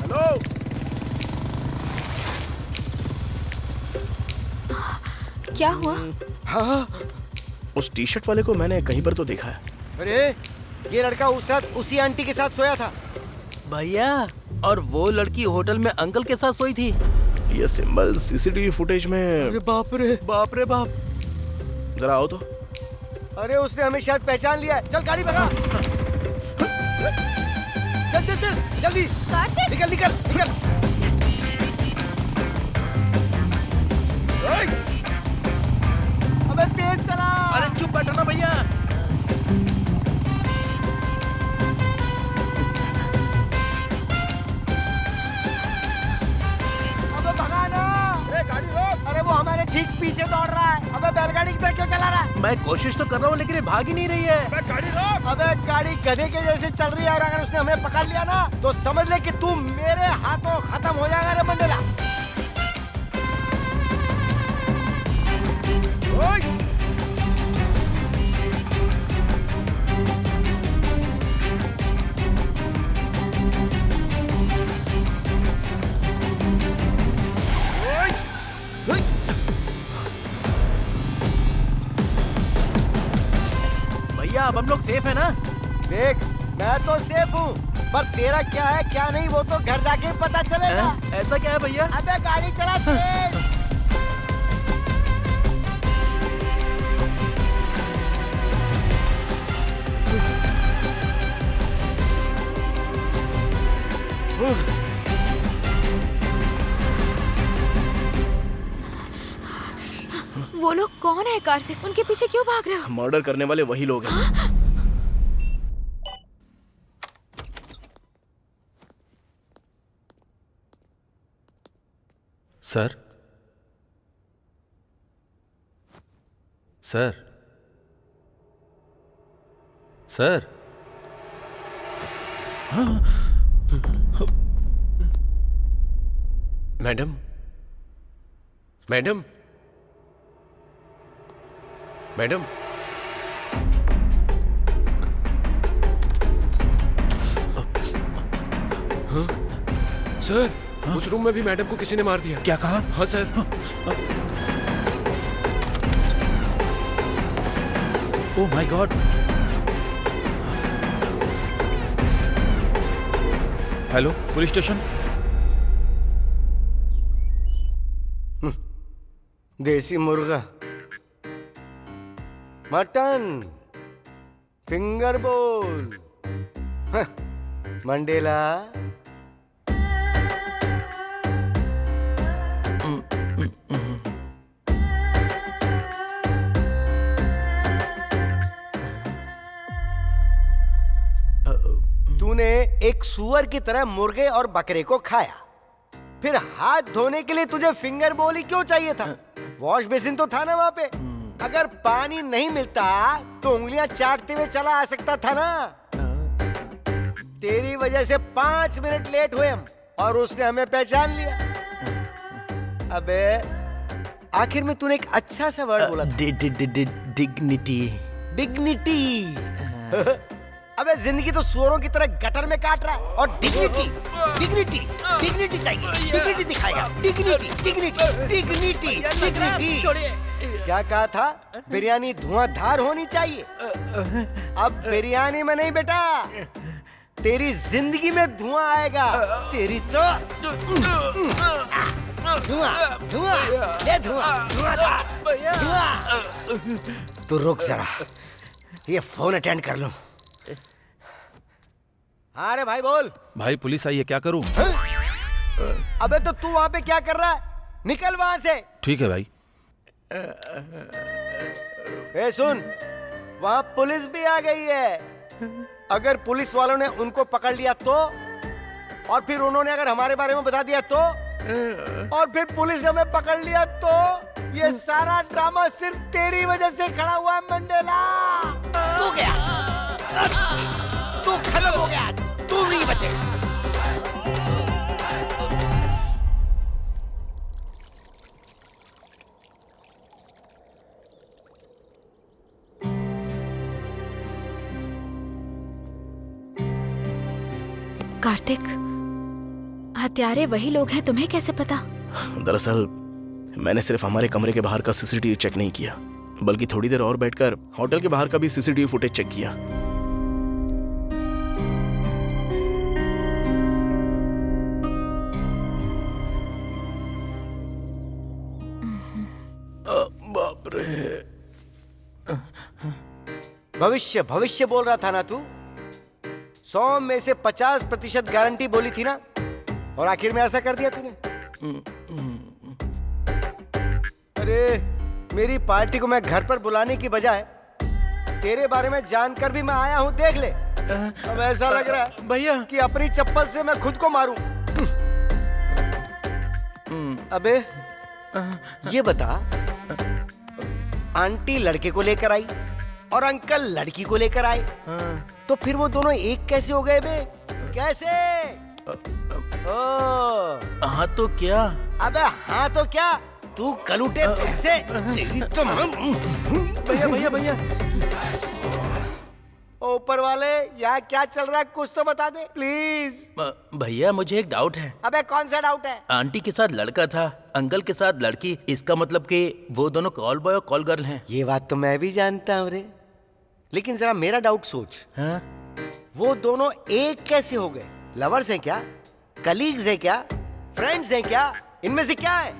Speaker 1: हेलो,
Speaker 2: क्या हुआ?
Speaker 3: हाँ,
Speaker 1: उस टी शर्ट वाले को मैंने कहीं पर तो देखा है।
Speaker 3: अरे ये लड़का उस रात उसी आंटी के साथ सोया था।
Speaker 4: भैया, और वो लड़की होटल में अंकल के साथ सोई थी।
Speaker 1: ये सिंबल सीसीटीवी फुटेज में।
Speaker 3: अरे बाप रे,
Speaker 4: बाप रे बाप।
Speaker 1: जरा आओ तो।
Speaker 3: अरे उसने हमें शायद पहचान लिया है। चल गाड़ी भगा। चल चल चल जल्दी, निकल निकल निकल। अबे तेज चला।
Speaker 4: अरे चुप बैठो ना भैया।
Speaker 3: अबे भगा ना। गाड़ी रोक। अरे वो हमारे ठीक पीछे दौड़ रहा है। अबे बैलगाड़ी की तरह क्यों चला रहा है?
Speaker 4: मैं कोशिश तो कर रहा हूँ लेकिन ये भाग ही नहीं रही है।
Speaker 3: गाड़ी रोक। अबे गाड़ी गधे के जैसे चल रही है और अगर उसने हमें पकड़ लिया ना तो समझ ले कि तू मेरे हाथों खत्म हो जाएगा रे बंदेला।
Speaker 4: भैया अब हम लोग सेफ है ना?
Speaker 3: देख, मैं तो सेफ हूँ, पर तेरा क्या है क्या नहीं वो तो घर जाके पता चलेगा।
Speaker 4: ऐसा क्या है भैया?
Speaker 3: अबे गाड़ी चला तेज।
Speaker 2: वो लोग कौन है कार्तिक? उनके पीछे क्यों भाग रहे हो?
Speaker 1: मर्डर करने वाले वही लोग हैं।
Speaker 8: Sir, sir, sir.
Speaker 7: Madam, madam, madam. हाँ? सर, उस रूम में भी मैडम को किसी ने मार दिया।
Speaker 8: क्या कहा?
Speaker 7: हाँ sir.
Speaker 8: Oh my God. Hello, police station.
Speaker 3: देसी मुर्गा, मटन, फिंगर बोल, मंडेला। तूने एक सुअर की तरह मुर्गे और बकरे को खाया, फिर हाथ धोने के लिए तुझे फिंगर बोल ही क्यों चाहिए था? वॉश बेसिन तो था ना वहाँ पे। अगर पानी नहीं मिलता तो उंगलियां चाटते हुए चला आ सकता था ना। तेरी वजह से 5 मिनट लेट हुए हम और उसने हमें पहचान लिया। अबे आखिर में तूने एक अच्छा सा वर्ड बोला था,
Speaker 4: डिग्निटी।
Speaker 3: डिग्निटी। अबे जिंदगी तो सुअरों की तरह गटर में काट रहा है और डिग्निटी डिग्निटी डिग्निटी चाहिए। डिग्निटी दिखाएगा। Dignity dignity dignity dignity. क्या कहा था? बिरयानी धुआंधार होनी चाहिए। अब बिरयानी में नहीं बेटा, तेरी जिंदगी में धुआं आएगा। तेरी तो धुआं धुआं ले धुआं धुआं। तू रुक जरा, ये फोन अटेंड कर लूं। हाँ रे भाई बोल।
Speaker 8: भाई पुलिस आई है, क्या करूं?
Speaker 3: अबे तो तू वहां पे क्या कर रहा है? निकल वहां से।
Speaker 8: ठीक है भाई।
Speaker 3: ए सुन, वहां पुलिस भी आ गई है। अगर पुलिस वालों ने उनको पकड़ लिया तो, और फिर उन्होंने अगर हमारे बारे में बता दिया तो, और फिर पुलिस ने हमें पकड़ लिया तो, ये सारा ड्रामा सिर्फ तेरी वजह से खड़ा हुआ है मंडेला। तू गया, तू खत्म हो गया, तू नहीं बचे।
Speaker 2: कार्तिक, हत्यारे वही लोग हैं, तुम्हें कैसे पता?
Speaker 1: दरअसल मैंने सिर्फ हमारे कमरे के बाहर का सीसीटीवी चेक नहीं किया, बल्कि थोड़ी देर और बैठकर होटल के बाहर का भी सीसीटीवी फुटेज चेक किया। बाप रे।
Speaker 3: भविष्य भविष्य बोल रहा था ना तू? 100 में से 50% गारंटी बोली थी ना, और आखिर में ऐसा कर दिया तूने। अरे मेरी पार्टी को मैं घर पर बुलाने की बजाय तेरे बारे में जानकर भी मैं आया हूं, देख ले। अब ऐसा लग रहा है
Speaker 4: भैया
Speaker 3: कि अपनी चप्पल से मैं खुद को मारूं। अबे ये बता, आंटी लड़के को लेकर आई और अंकल लड़की को लेकर आए, तो फिर वो दोनों एक कैसे हो गए बे? कैसे?
Speaker 4: हाँ तो क्या?
Speaker 3: अबे हाँ तो क्या? तू कलूटे पैसे, तेरी तो
Speaker 4: भैया भैया भैया,
Speaker 3: ऊपर वाले यहाँ क्या चल रहा है कुछ तो बता दे प्लीज।
Speaker 4: भैया मुझे एक डाउट है।
Speaker 3: अबे कौन सा डाउट है?
Speaker 4: आंटी के साथ लड़का था, अंकल के साथ लड़की, इसका मतलब कि वो दोनों कॉल बॉय और कॉल गर्ल हैं।
Speaker 3: ये बात तो मैं भी जानता हूँ रे, लेकिन जरा मेरा डाउट सोच।
Speaker 4: हाँ?
Speaker 3: वो दोनों एक कैसे हो गए? लवर्स हैं क्या? कलीग्स हैं क्या? फ्रेंड्स हैं क्या? इनमें से क्या है?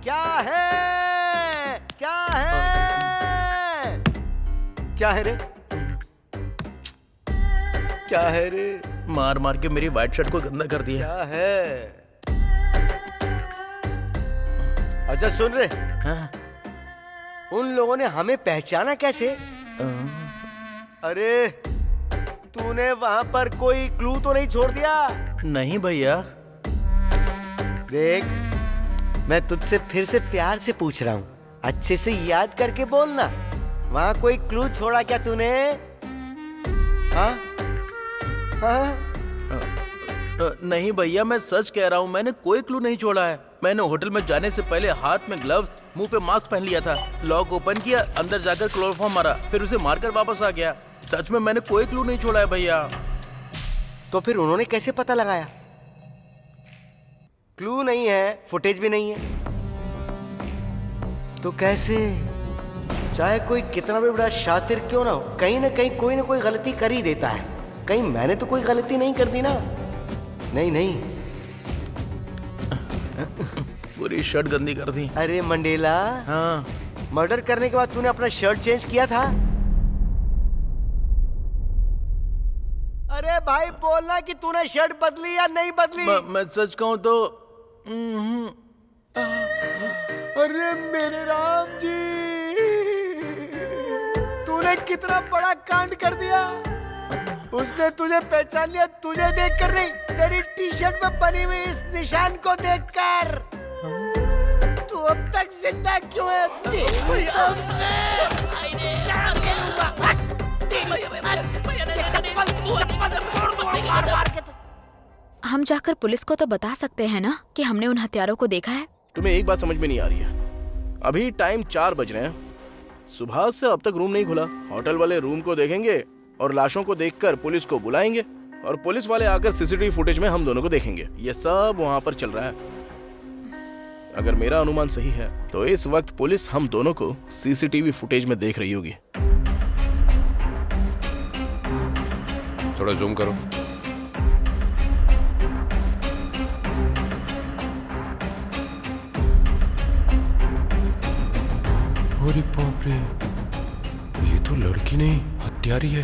Speaker 3: क्या है? क्या है? क्या है रे? क्या है रे?
Speaker 4: मार मार के मेरी व्हाइट शर्ट को गंदा कर दिया।
Speaker 3: क्या है? अच्छा सुन रे,
Speaker 4: हाँ?
Speaker 3: उन लोगों ने हमें पहचाना कैसे? अरे तूने वहां पर कोई क्लू तो नहीं छोड़ दिया?
Speaker 4: नहीं भैया।
Speaker 3: देख, मैं तुझसे फिर से प्यार से पूछ रहा हूँ, अच्छे से याद करके बोलना। वहां कोई क्लू छोड़ा क्या तूने? हाँ? हाँ?
Speaker 4: नहीं भैया, मैं सच कह रहा हूँ, मैंने कोई क्लू नहीं छोड़ा है। मैंने होटल में जाने से पहले हाथ में ग्लव्स, मुंह पे मास्क पहन लिया था, लॉक ओपन किया, अंदर जाकर क्लोरोफॉर्म मारा, फिर उसे मारकर वापस आ गया। सच में मैंने कोई क्लू नहीं छोड़ा है भैया।
Speaker 3: तो फिर उन्होंने कैसे पता लगाया? क्लू नहीं है, फुटेज भी नहीं है, तो कैसे? चाहे कोई कितना भी बड़ा शातिर क्यों ना हो, कहीं ना कहीं कोई ना कोई गलती कर ही देता है। कहीं मैंने तो कोई गलती नहीं कर दी ना? नहीं नहीं।
Speaker 4: पूरी शर्ट गंदी कर दी।
Speaker 3: अरे मंडेला,
Speaker 4: हाँ?
Speaker 3: मर्डर करने के बाद तूने अपना शर्ट चेंज किया था? अरे भाई बोलना कि तूने शर्ट बदली या नहीं बदली।
Speaker 4: मैं सच कहूँ तो
Speaker 3: अरे मेरे राम जी, तूने कितना बड़ा कांड कर दिया। उसने तुझे पहचान लिया, तुझे देखकर नहीं, तेरी टी शर्ट में बनी हुई इस निशान को देखकर। तू अब तक जिंदा क्यों है?
Speaker 2: हम जाकर पुलिस को तो बता सकते हैं ना कि हमने उन हत्यारों को देखा है।
Speaker 1: तुम्हें एक बात समझ में नहीं आ रही है, अभी टाइम 4 बज रहे हैं, सुबह से अब तक रूम नहीं खुला। होटल वाले रूम को देखेंगे और लाशों को देखकर पुलिस को बुलाएंगे और पुलिस वाले आकर सीसीटीवी फुटेज में हम दोनों को देखेंगे। ये सब वहाँ पर चल रहा है। अगर मेरा अनुमान सही है तो इस वक्त पुलिस हम दोनों को सीसीटीवी फुटेज में देख रही होगी।
Speaker 7: थोड़ा जूम करो। अरे बाप रे, ये तो लड़की नहीं हत्यारी है।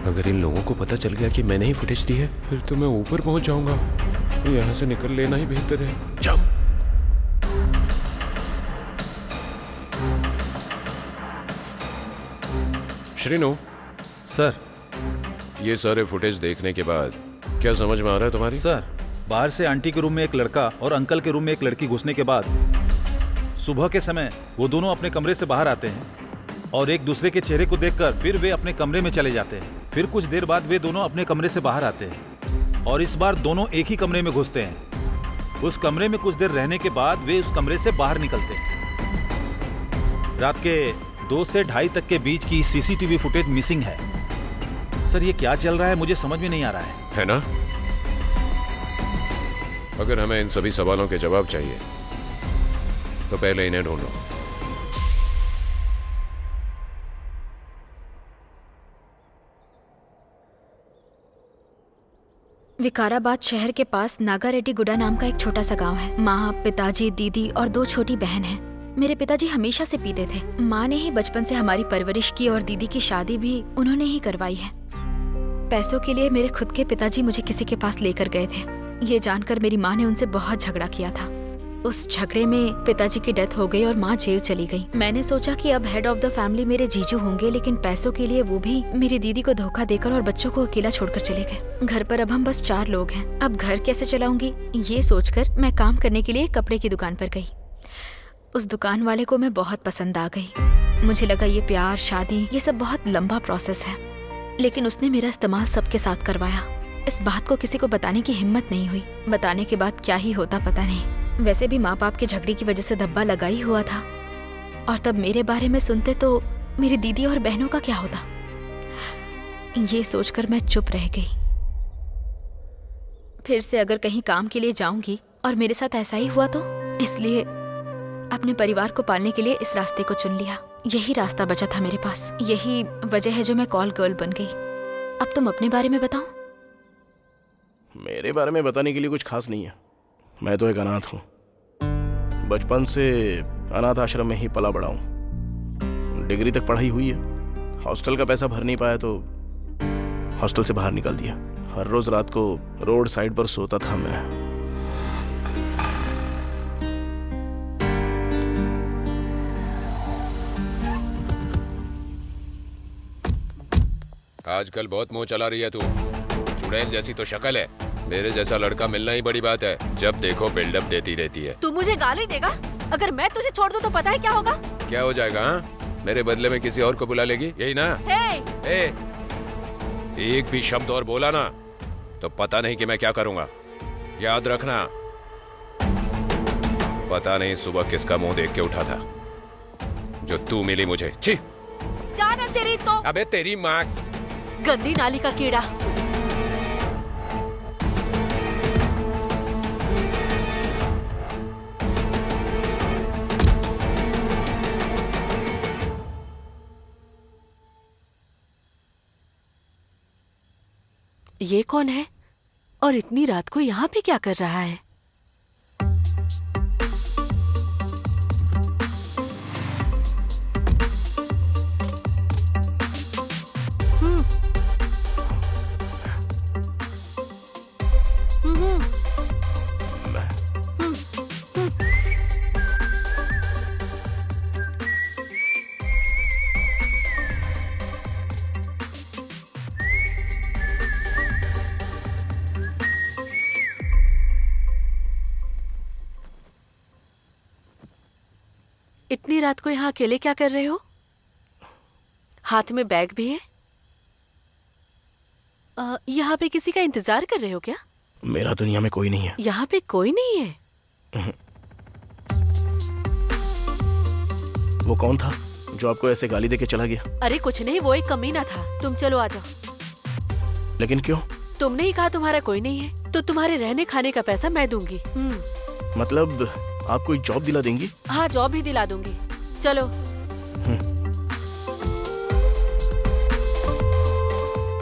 Speaker 7: अगर इन लोगों को पता चल गया कि मैंने ही फुटेज दी है, फिर तो मैं ऊपर पहुंच जाऊंगा। यहाँ से निकल लेना ही बेहतर है। जाओ। श्रीनु
Speaker 8: सर।
Speaker 7: ये सारे फुटेज देखने के बाद क्या समझ में आ रहा है तुम्हारी?
Speaker 8: सर, बाहर से आंटी के रूम में एक लड़का और अंकल के रूम में एक लड़की घुसने के बाद सुबह के समय वो दोनों अपने कमरे से बाहर आते हैं और एक दूसरे के चेहरे को देखकर फिर वे अपने कमरे में चले जाते हैं। फिर कुछ देर बाद वे दोनों अपने कमरे से बाहर आते हैं और इस बार दोनों एक ही कमरे में घुसते हैं। उस कमरे में कुछ देर रहने के बाद वे उस कमरे से बाहर निकलते हैं। रात के 2 से 2:30 तक के बीच की सीसीटीवी फुटेज मिसिंग है। सर, ये क्या चल रहा है, मुझे समझ में नहीं आ रहा है
Speaker 7: ना? अगर हमें इन सभी सवालों के जवाब चाहिए तो पहले इन्हें ढूंढो।
Speaker 2: विकाराबाद शहर के पास नागारेड्डी गुडा नाम का एक छोटा सा गांव है। माँ, पिताजी, दीदी और 2 छोटी बहन हैं। मेरे पिताजी हमेशा से पीते थे। माँ ने ही बचपन से हमारी परवरिश की और दीदी की शादी भी उन्होंने ही करवाई है। पैसों के लिए मेरे खुद के पिताजी मुझे किसी के पास लेकर गए थे। ये जानकर मेरी माँ ने उनसे बहुत झगड़ा किया था। उस झगड़े में पिताजी की डेथ हो गई और माँ जेल चली गई। मैंने सोचा कि अब हेड ऑफ द फैमिली मेरे जीजू होंगे, लेकिन पैसों के लिए वो भी मेरी दीदी को धोखा देकर और बच्चों को अकेला छोड़कर चले गए। घर पर अब हम बस 4 लोग हैं। अब घर कैसे चलाऊंगी, ये सोचकर मैं काम करने के लिए कपड़े की दुकान पर गई। उस दुकान वाले को मैं बहुत पसंद आ गई। मुझे लगा ये प्यार, शादी, ये सब बहुत लंबा प्रोसेस है, लेकिन उसने मेरा इस्तेमाल सबके साथ करवाया। इस बात को किसी को बताने की हिम्मत नहीं हुई। बताने के बाद क्या ही होता पता नहीं। वैसे भी माँ बाप के झगड़े की वजह से धब्बा लगा ही हुआ था, और तब मेरे बारे में सुनते तो मेरी दीदी और बहनों का क्या होता। ये सोचकर मैं चुप रह गई। फिर से अगर कहीं काम के लिए जाऊंगी और मेरे साथ ऐसा ही हुआ तो, इसलिए अपने परिवार को पालने के लिए इस रास्ते को चुन लिया। यही रास्ता बचा था मेरे पास। यही वजह है जो मैं कॉल गर्ल बन गई। अब तुम अपने बारे में बताओ।
Speaker 1: मेरे बारे में बताने के लिए कुछ खास नहीं है। मैं तो एक अनाथ हूँ। बचपन से अनाथ आश्रम में ही पला बड़ा हूँ। डिग्री तक पढ़ाई हुई है। हॉस्टल का पैसा भर नहीं पाया तो हॉस्टल से बाहर निकाल दिया। हर रोज रात को रोड साइड पर सोता था मैं।
Speaker 7: आजकल बहुत मुंह चला रही है तू। चुड़ैल जैसी तो शक्ल है। मेरे जैसा लड़का मिलना ही बड़ी बात है। जब देखो बिल्डअप देती रहती है।
Speaker 5: तू मुझे गाली देगा? अगर मैं तुझे छोड़ दूं तो पता है क्या होगा?
Speaker 7: क्या हो जाएगा? हाँ, मेरे बदले में किसी और को बुला लेगी, यही ना?
Speaker 5: हे!
Speaker 7: एक भी शब्द और बोला ना तो पता नहीं कि मैं क्या करूंगा। याद रखना। पता नहीं सुबह किसका मुंह देख के उठा था जो तू मिली मुझे। छी!
Speaker 5: जाना तेरी तो।
Speaker 7: अबे तेरी माँ।
Speaker 5: गंदी नाली का कीड़ा। ये कौन है और इतनी रात को यहाँ पे क्या कर रहा है? इतनी रात को यहाँ अकेले क्या कर रहे हो? हाथ में बैग भी है। यहाँ पे किसी का इंतजार कर रहे हो क्या?
Speaker 1: मेरा दुनिया में कोई नहीं है।
Speaker 5: यहाँ पे कोई नहीं है?
Speaker 1: वो कौन था जो आपको ऐसे गाली देके चला गया?
Speaker 5: अरे कुछ नहीं, वो एक कमीना था। तुम चलो आ जाओ।
Speaker 1: लेकिन क्यों?
Speaker 5: तुमने ही कहा तुम्हारा कोई नहीं है, तो तुम्हारे रहने खाने का पैसा मैं दूंगी।
Speaker 1: मतलब आप कोई जॉब दिला देंगी?
Speaker 5: हाँ, जॉब भी दिला दूंगी। चलो।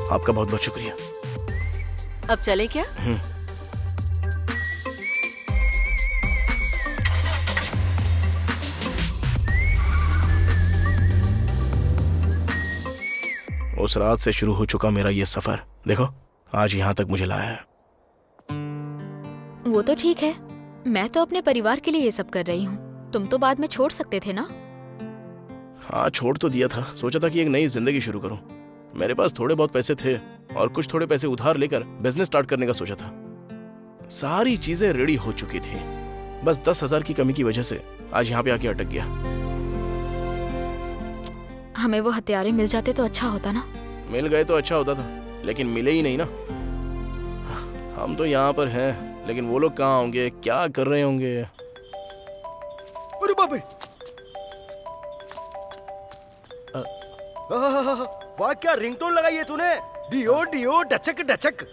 Speaker 1: आपका बहुत बहुत शुक्रिया।
Speaker 5: अब चले क्या?
Speaker 1: उस रात से शुरू हो चुका मेरा ये सफर, देखो आज यहाँ तक मुझे लाया है।
Speaker 2: वो तो ठीक है, मैं तो अपने परिवार के लिए ये सब कर रही हूँ। तुम तो बाद में छोड़ सकते थे ना?
Speaker 1: हाँ, छोड़ तो दिया था। सोचा था कि एक नई जिंदगी शुरू करूं। मेरे पास थोड़े बहुत पैसे थे और कुछ थोड़े पैसे उधार लेकर बिजनेस स्टार्ट करने का सोचा था। सारी चीजें रेडी हो चुकी थी, बस 10,000 की कमी की वजह से आज यहाँ पे आके अटक गया।
Speaker 2: हमें वो हथियारे मिल जाते तो अच्छा होता ना।
Speaker 1: मिल गए तो अच्छा होता था, लेकिन मिले ही नहीं ना। हम तो यहाँ पर हैं, लेकिन वो लोग कहाँ होंगे, क्या कर रहे होंगे?
Speaker 3: अरे बाप रे! वाह, क्या रिंगटोन लगाई है तूने? डियो डियो डचक डचक।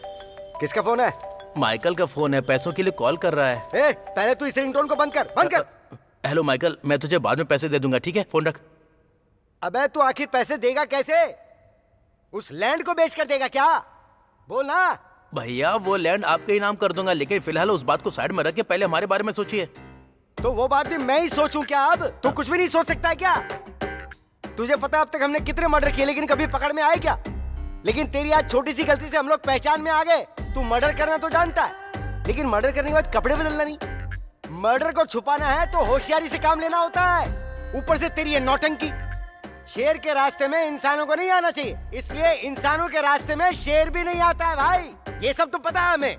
Speaker 3: किसका फोन है?
Speaker 4: माइकल का फोन है, पैसों के लिए कॉल कर रहा है।
Speaker 3: ए, पहले तू इस रिंगटोन को बंद कर, बंद कर।
Speaker 4: हेलो माइकल, मैं तुझे बाद में पैसे दे दूंगा, ठीक है? फोन रख।
Speaker 3: अबे तू आखिर पैसे देगा कैसे? उस लैंड को बेच कर देगा क्या? बोल ना।
Speaker 4: भैया वो लैंड आपके ही नाम कर दूंगा, लेकिन फिलहाल उस बात को साइड में रख के पहले हमारे बारे में सोचिए।
Speaker 3: तो वो बात भी मैं ही सोचूं क्या? अब तू कुछ भी नहीं सोच सकता है क्या? तुझे पता अब तक हमने कितने मर्डर किए, लेकिन कभी पकड़ में आए क्या? लेकिन तेरी आज छोटी सी गलती से हम लोग पहचान में आ गए। तू मर्डर करना तो जानता है, लेकिन मर्डर करने के बाद कपड़े बदलना नहीं। मर्डर को छुपाना है तो होशियारी से काम लेना होता है। ऊपर से तेरी ये नौटंकी। शेर के रास्ते में इंसानों को नहीं आना चाहिए, इसलिए इंसानों के रास्ते में शेर भी नहीं आता है भाई। ये सब तो पता है हमें,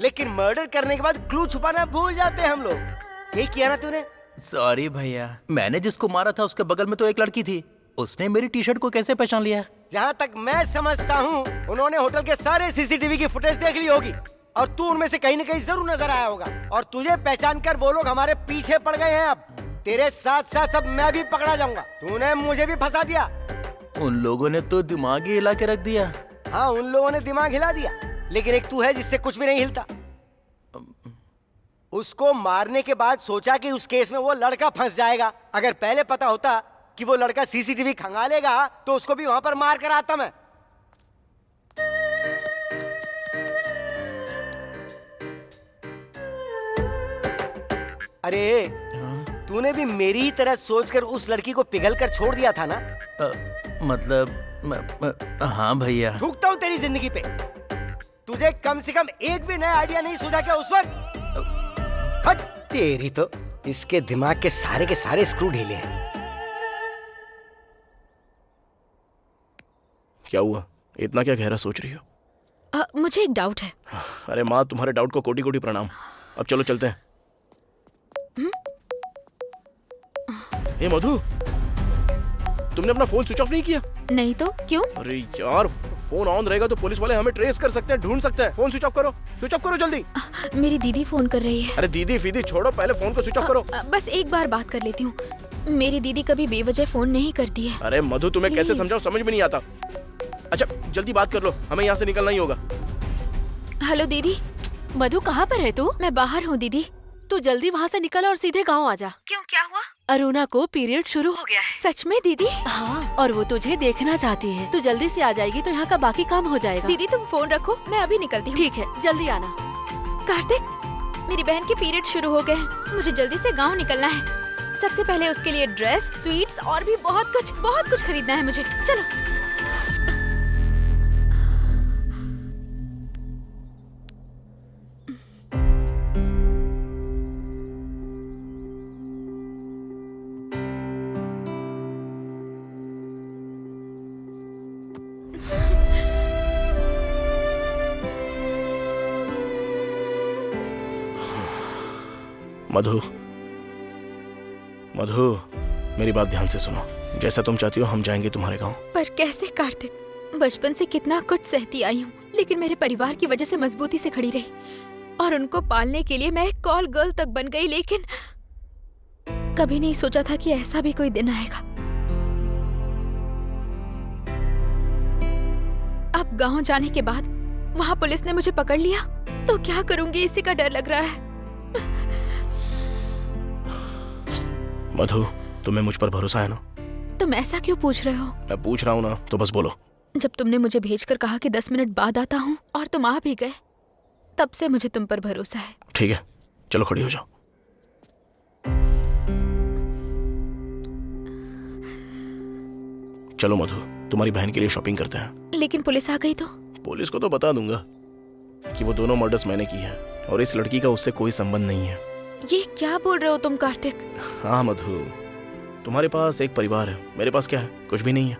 Speaker 3: लेकिन मर्डर करने के बाद क्लू छुपाना भूल जाते हैं हम लोग। यही किया ना तूने?
Speaker 4: सॉरी भैया, मैंने जिसको मारा था उसके बगल में तो एक लड़की थी, उसने मेरी टी शर्ट को कैसे पहचान लिया?
Speaker 3: जहाँ तक मैं समझता हूँ उन्होंने होटल के सारे सीसीटीवी की फुटेज देख ली होगी और तू उनमें से कहीं न कहीं जरूर नजर आया होगा, और तुझे पहचान कर वो लोग हमारे पीछे पड़ गए हैं। अब तेरे साथ साथ अब मैं भी पकड़ा जाऊंगा। तूने मुझे भी फंसा दिया।
Speaker 4: उन लोगों ने तो दिमाग ही हिला के रख दिया।
Speaker 3: हाँ, उन लोगों ने दिमाग हिला दिया, लेकिन एक तू है जिससे कुछ भी नहीं हिलता। उसको मारने के बाद सोचा कि उस केस में वो लड़का फंस जाएगा। अगर पहले पता होता कि वो लड़का सीसीटीवी खंगालेगा तो उसको भी वहां पर मार कर आता मैं। अरे तूने भी मेरी ही तरह सोचकर उस लड़की को पिघल कर छोड़ दिया था ना?
Speaker 4: हाँ भैया।
Speaker 3: थूकता हूँ तेरी जिंदगी पे। तुझे कम से कम एक भी नया आइडिया नहीं सूझा क्या उस वक्त? हट तेरी तो, इसके दिमाग के सारे स्क्रू ढीले हैं।
Speaker 1: क्या हुआ? इतना क्या गहरा सोच रही हो?
Speaker 2: मुझे एक डाउट है।
Speaker 1: अरे माँ, तुम्हारे डाउट को कोटि कोटि प्रणाम। अब चलो चलते हैं। ए मधु, तुमने अपना फोन स्विच ऑफ नहीं किया?
Speaker 2: नहीं तो क्यों?
Speaker 1: अरे यार, फोन ऑन रहेगा तो पुलिस वाले हमें ट्रेस कर सकते हैं, ढूंढ सकते हैं। फोन स्विच ऑफ करो जल्दी।
Speaker 2: मेरी दीदी फोन कर रही है।
Speaker 1: अरे दीदी फीदी छोड़ो, पहले फोन को स्विच ऑफ करो।
Speaker 2: बस एक बार बात कर लेती हूँ। मेरी दीदी कभी बेवजह फोन नहीं करती है।
Speaker 1: अरे मधु, तुम्हें कैसे
Speaker 2: Please.
Speaker 1: समझाऊं, समझ में नहीं आता। अच्छा जल्दी बात कर लो, हमें यहाँ से निकलना ही होगा।
Speaker 2: हेलो दीदी।
Speaker 5: मधु कहाँ पर है तू?
Speaker 2: मैं बाहर हूँ दीदी।
Speaker 5: तू जल्दी वहाँ से निकल और सीधे गाँव आ जा।
Speaker 2: क्यों, क्या हुआ?
Speaker 5: अरुणा को पीरियड शुरू हो गया है।
Speaker 2: सच में दीदी?
Speaker 5: हाँ, और वो तुझे देखना चाहती है। तू जल्दी से आ जाएगी तो यहाँ का बाकी काम हो जाएगा।
Speaker 2: दीदी तुम फोन रखो, मैं अभी निकलती हूँ।
Speaker 5: ठीक है, जल्दी आना।
Speaker 2: कार्तिक, मेरी बहन के पीरियड शुरू हो गए हैं, मुझे जल्दी से गांव निकलना है। सबसे पहले उसके लिए ड्रेस, स्वीट्स और भी बहुत कुछ खरीदना है मुझे। चलो।
Speaker 1: मधु, मधु, मेरी बात ध्यान से सुनो। जैसा तुम चाहती हो हम जाएंगे तुम्हारे गांव।
Speaker 2: पर कैसे कार्तिक? बचपन से कितना कुछ सहती आई हूँ, लेकिन मेरे परिवार की वजह से मजबूती से खड़ी रही और उनको पालने के लिए मैं एक कॉल गर्ल तक बन गई, लेकिन कभी नहीं सोचा था कि ऐसा भी कोई दिन आएगा। अब गांव जाने के बाद वहाँ पुलिस ने मुझे पकड़ लिया तो क्या करूंगी, इसी का डर लग रहा है।
Speaker 1: मधु, तुम्हें मुझ पर भरोसा है ना?
Speaker 2: तुम ऐसा क्यों पूछ रहे हो?
Speaker 1: मैं पूछ रहा हूँ ना, तो बस बोलो।
Speaker 2: जब तुमने मुझे भेजकर कहा कि 10 मिनट बाद आता हूँ और तुम आ भी गए, तब से मुझे तुम पर भरोसा है।
Speaker 1: ठीक है, चलो खड़ी हो जाओ। चलो मधु, तुम्हारी बहन के लिए शॉपिंग करते हैं।
Speaker 2: लेकिन पुलिस आ गई तो?
Speaker 1: पुलिस को तो बता दूंगा कि वो दोनों मर्डर्स मैंने की है और इस लड़की का उससे कोई संबंध नहीं है।
Speaker 2: ये क्या बोल रहे हो तुम कार्तिक?
Speaker 1: हाँ मधु, तुम्हारे पास एक परिवार है, मेरे पास क्या है? कुछ भी नहीं है।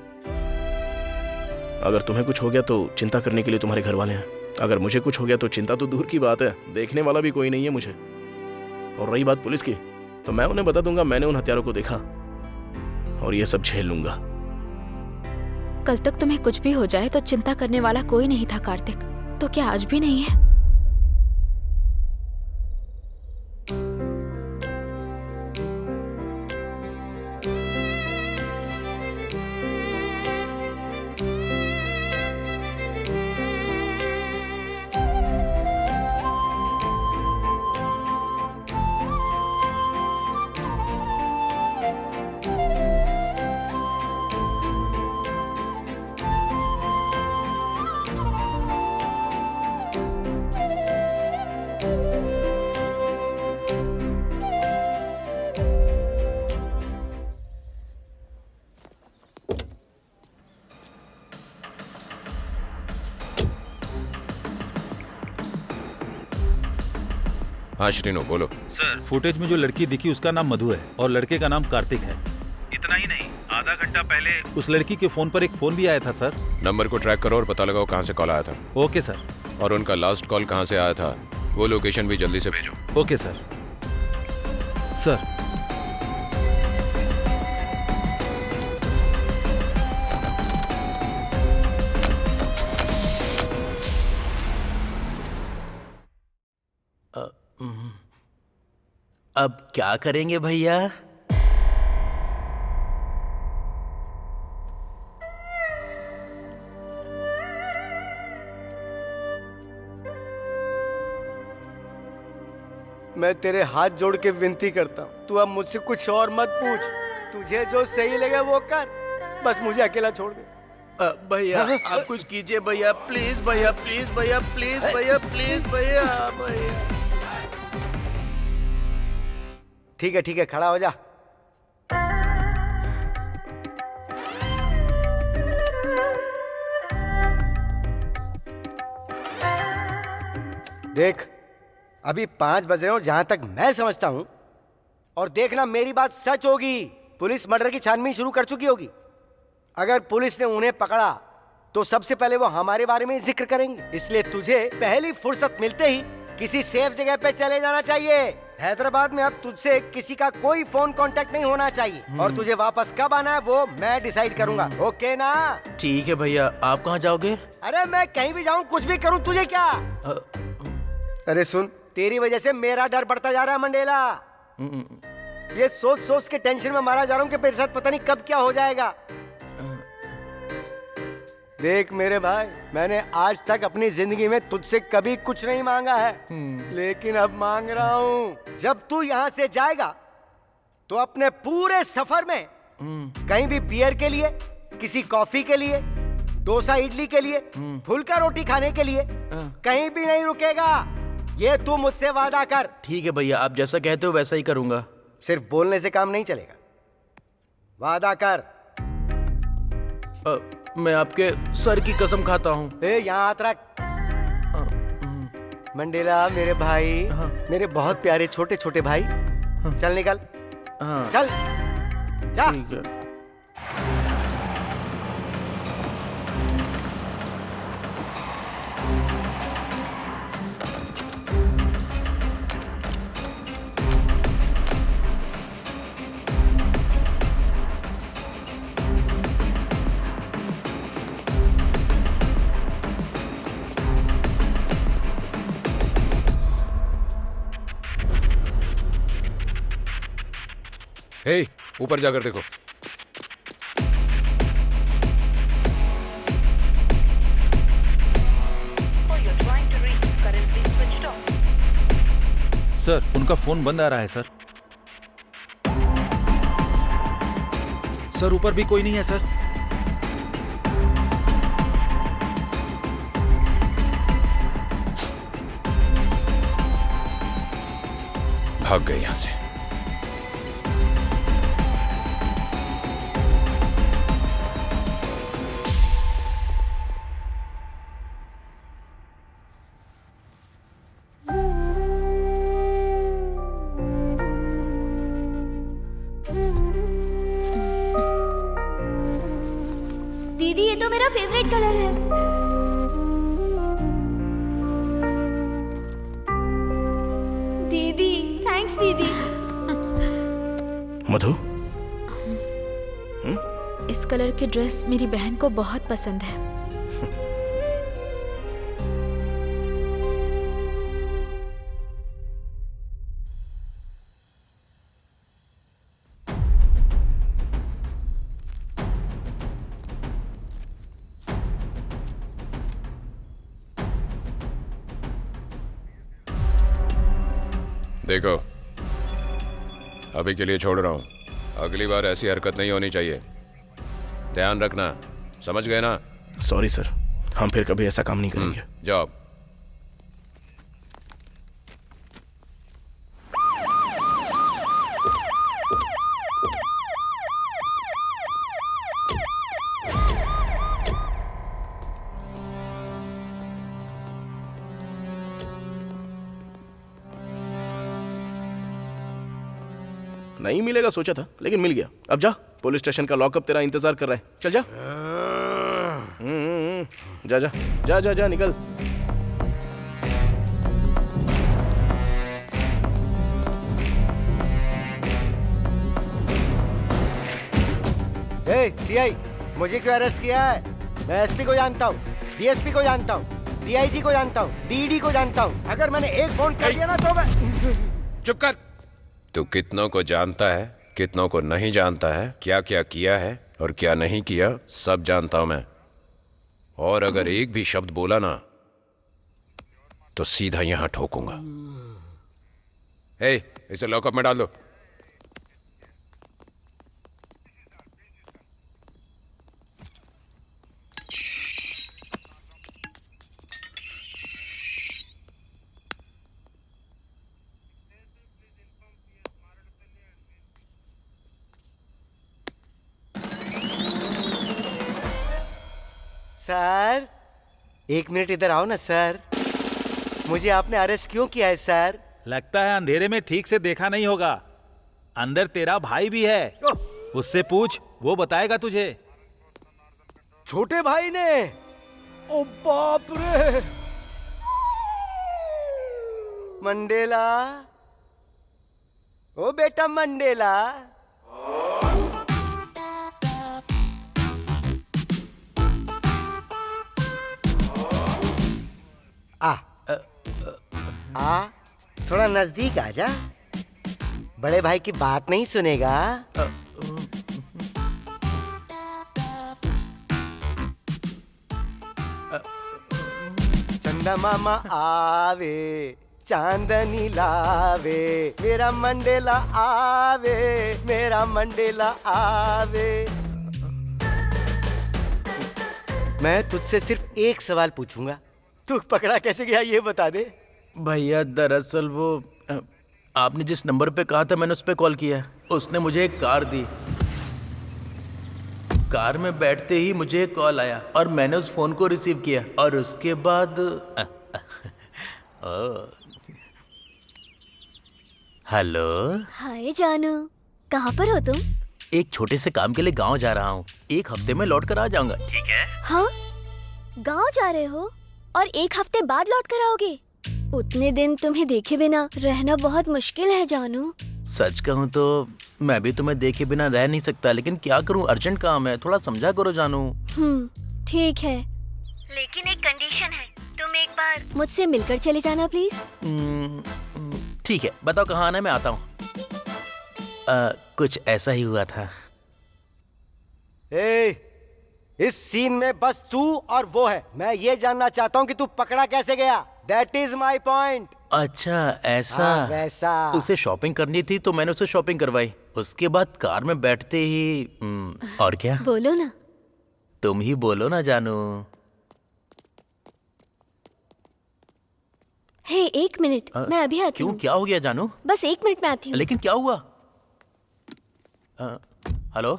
Speaker 1: अगर तुम्हें कुछ हो गया तो चिंता करने के लिए तुम्हारे घर वाले हैं, अगर मुझे कुछ हो गया तो चिंता तो दूर की बात है, देखने वाला भी कोई नहीं है मुझे। और रही बात पुलिस की, तो मैं उन्हें बता दूंगा मैंने उन हत्यारों को देखा और ये सब झेल लूंगा।
Speaker 2: कल तक तुम्हें कुछ भी हो जाए तो चिंता करने वाला कोई नहीं था कार्तिक, तो क्या आज भी नहीं है?
Speaker 7: हाँ श्रीनो, बोलो।
Speaker 8: सर, फुटेज में जो लड़की दिखी उसका नाम मधु है और लड़के का नाम कार्तिक है। इतना ही नहीं, आधा घंटा पहले उस लड़की के फोन पर एक फोन भी आया था सर।
Speaker 7: नंबर को ट्रैक करो और पता लगाओ कहाँ से कॉल आया था।
Speaker 8: Okay sir.
Speaker 7: और उनका लास्ट कॉल कहाँ से आया था वो लोकेशन भी जल्दी से भेजो।
Speaker 8: Okay sir. सर,
Speaker 4: अब क्या करेंगे भैया?
Speaker 3: मैं तेरे हाथ जोड़ के विनती करता हूँ, तू अब मुझसे कुछ और मत पूछ। तुझे जो सही लगे वो कर, बस मुझे अकेला छोड़ दे।
Speaker 4: भैया आप कुछ कीजिए भैया, प्लीज भैया, प्लीज भैया, प्लीज भैया, प्लीज भैया, भैया।
Speaker 3: ठीक है, खड़ा हो जा। देख, अभी 5 बज रहे हो जहां तक मैं समझता हूं, और देखना मेरी बात सच होगी। पुलिस मर्डर की छानबीन शुरू कर चुकी होगी। अगर पुलिस ने उन्हें पकड़ा तो सबसे पहले वो हमारे बारे में जिक्र करेंगे, इसलिए तुझे पहली फुर्सत मिलते ही किसी सेफ जगह पे चले जाना चाहिए। हैदराबाद में अब तुझसे किसी का कोई फोन कांटेक्ट नहीं होना चाहिए, और तुझे वापस कब आना है वो मैं डिसाइड करूंगा। ओके ना?
Speaker 4: ठीक है भैया, आप कहाँ जाओगे?
Speaker 3: अरे मैं कहीं भी जाऊं, कुछ भी करूं, तुझे क्या? अरे सुन, तेरी वजह से मेरा डर बढ़ता जा रहा है मंडेला। ये सोच सोच के टेंशन में मारा जा रहा हूं कि मेरे साथ पता नहीं कब क्या हो जाएगा। देख मेरे भाई, मैंने आज तक अपनी जिंदगी में तुझसे कभी कुछ नहीं मांगा है, लेकिन अब मांग रहा हूं। जब तू यहाँ से जाएगा तो अपने पूरे सफर में कहीं भी बियर के लिए, किसी कॉफी के लिए, डोसा इडली के लिए, फुल्का रोटी खाने के लिए कहीं भी नहीं रुकेगा। ये तू मुझसे वादा कर।
Speaker 4: ठीक है भैया, आप जैसा कहते हो वैसा ही करूंगा।
Speaker 3: सिर्फ बोलने से काम नहीं चलेगा, वादा कर।
Speaker 4: मैं आपके सर की कसम खाता हूँ।
Speaker 3: यहाँ हाथ रख। मंडेला मेरे भाई, मेरे बहुत प्यारे छोटे छोटे भाई, चल निकल। चल जा।
Speaker 4: ठीक है।
Speaker 7: हे, ऊपर जाकर देखो।
Speaker 8: सर उनका फोन बंद आ रहा है सर। सर ऊपर भी कोई नहीं है सर।
Speaker 7: भाग गए यहां से।
Speaker 6: दीदी ये तो मेरा फेवरेट कलर है। दीदी थैंक्स दीदी।
Speaker 1: मधु,
Speaker 2: इस कलर की ड्रेस मेरी बहन को बहुत पसंद है।
Speaker 7: देखो, अभी के लिए छोड़ रहा हूं। अगली बार ऐसी हरकत नहीं होनी चाहिए, ध्यान रखना, समझ गए ना?
Speaker 1: सॉरी सर, हम फिर कभी ऐसा काम नहीं करेंगे।
Speaker 7: जाओ।
Speaker 1: नहीं मिलेगा सोचा था, लेकिन मिल गया। अब जा, पुलिस स्टेशन का लॉकअप तेरा इंतजार कर रहा है। चल जा। जा जा जा जा जा, निकल।
Speaker 3: सीआई, मुझे क्यों अरेस्ट किया है? मैं एसपी को जानता हूँ, डीएसपी को जानता हूँ, डीआईजी को जानता हूँ, डीडी को जानता हूँ। अगर मैंने एक फोन कर दिया ना तो मैं...
Speaker 7: चुप कर। तू कितनों को जानता है, कितनों को नहीं जानता है, क्या क्या किया है और क्या नहीं किया, सब जानता हूं मैं। और अगर एक भी शब्द बोला ना तो सीधा यहां ठोकूंगा। इसे लॉकअप में डाल दो।
Speaker 3: सर, 1 मिनट इधर आओ ना सर। मुझे आपने अरेस्ट क्यों किया है सर?
Speaker 8: लगता है अंधेरे में ठीक से देखा नहीं होगा। अंदर तेरा भाई भी है, उससे पूछ, वो बताएगा तुझे।
Speaker 3: छोटे भाई ने? ओ बाप रे! मंडेला, ओ बेटा मंडेला। थोड़ा नजदीक आ जा। बड़े भाई की बात नहीं सुनेगा। चंदा मामा आवे, चांदनी लावे, मेरा मंडेला आवे, मेरा मंडेला आवे। मैं तुझसे सिर्फ एक सवाल पूछूंगा, तू पकड़ा कैसे गया ये बता दे।
Speaker 4: भैया दरअसल वो आपने जिस नंबर पे कहा था मैंने उस पे कॉल किया। उसने मुझे एक कार दी। कार में बैठते ही मुझे एक कॉल आया और मैंने उस फोन को रिसीव किया और उसके बाद हेलो।
Speaker 6: हाय जानू, कहाँ पर हो तुम?
Speaker 4: एक छोटे से काम के लिए गांव जा रहा हूँ। 1 हफ्ते में लौट कर आ जाऊंगा। ठीक है?
Speaker 6: हाँ, गांव जा रहे हो और 1 हफ्ते बाद लौट कर आओगे? उतने दिन तुम्हें देखे बिना रहना बहुत मुश्किल है जानू।
Speaker 4: सच कहूँ तो मैं भी तुम्हें देखे बिना रह नहीं सकता, लेकिन क्या करूँ, अर्जेंट काम है, थोड़ा समझा करो जानू।
Speaker 6: ठीक है, लेकिन एक कंडीशन है, तुम एक बार मुझसे मिलकर चले जाना प्लीज।
Speaker 4: ठीक है, बताओ कहाँ आना है, मैं आता हूँ। कुछ ऐसा ही हुआ था।
Speaker 3: इस सीन में बस तू और वो है। मैं ये जानना चाहता हूँ कि तू पकड़ा कैसे गया। That is my point.
Speaker 4: अच्छा ऐसा।
Speaker 3: वैसा।
Speaker 4: उसे शॉपिंग करनी थी तो मैंने उसे शॉपिंग करवाई। उसके बाद कार में बैठते ही और क्या?
Speaker 6: बोलो ना।
Speaker 4: तुम ही बोलो ना जानू।
Speaker 6: हे, 1 मिनट, मैं अभी आती
Speaker 4: क्यों,
Speaker 6: हूँ।
Speaker 4: क्या हो गया जानू?
Speaker 6: बस 1 मिनट में आती हूँ।
Speaker 4: लेकिन क्या हुआ? हेलो?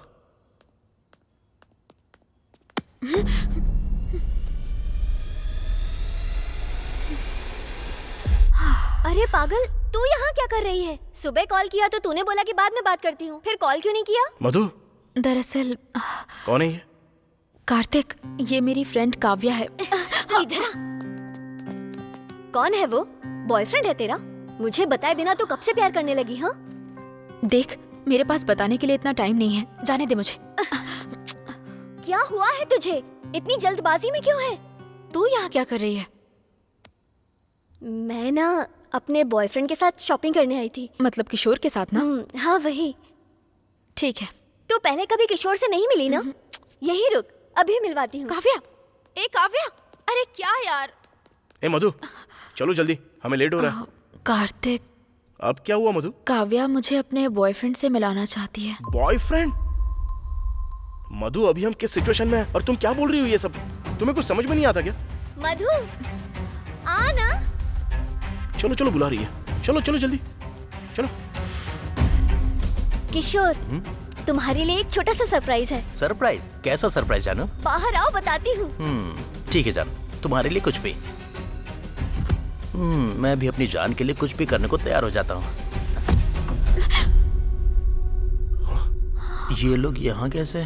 Speaker 6: अरे पागल, तू यहाँ क्या कर रही है? सुबह कॉल किया तो तूने बोला कि बाद में बात करती हूँ, फिर कॉल क्यों नहीं किया?
Speaker 1: मधु,
Speaker 2: दरअसल
Speaker 1: कौन है ये?
Speaker 2: कार्तिक, ये मेरी फ्रेंड काव्या है।
Speaker 6: तू इधर आ। कौन है वो? बॉयफ्रेंड है तेरा? मुझे बताए बिना तू कब से प्यार करने लगी? हाँ,
Speaker 2: देख, मेरे पास बताने के लिए इतना टाइम नहीं है, जाने दे मुझे।
Speaker 6: क्या हुआ है तुझे? इतनी जल्दबाजी में क्यों है?
Speaker 2: तू यहाँ क्या कर रही है?
Speaker 6: मैं ना अपने बॉयफ्रेंड के साथ शॉपिंग करने आई थी।
Speaker 2: मतलब किशोर के साथ ना?
Speaker 6: हाँ वही।
Speaker 2: ठीक है।
Speaker 6: तू पहले कभी किशोर से नहीं मिली ना? यही रुक, अभी मिलवाती हूँ।
Speaker 2: काव्या, ए काव्या, अरे क्या यार।
Speaker 1: ए मधु, चलो जल्दी, हमें लेट हो रहा है।
Speaker 2: कार्तिक,
Speaker 1: अब क्या हुआ मधु?
Speaker 2: काव्या मुझे अपने बॉयफ्रेंड से मिलाना चाहती है।
Speaker 1: बॉयफ्रेंड? मधु, अभी हम किस सिचुएशन में हैं और तुम क्या बोल रही हो ये सब? तुम्हें कुछ समझ में नहीं आता क्या?
Speaker 6: मधु, आ ना।
Speaker 1: चलो चलो, बुला रही है। चलो चलो जल्दी, चलो।
Speaker 6: किशोर, तुम्हारे लिए एक छोटा सा सरप्राइज है।
Speaker 4: सरप्राइज? कैसा सरप्राइज जानू?
Speaker 6: बाहर आओ, बताती हूँ।
Speaker 4: ठीक है जानू, तुम्हारे लिए कुछ भी। मैं भी अपनी जान के लिए कुछ भी करने को तैयार हो जाता हूँ। ये लोग यहाँ कैसे?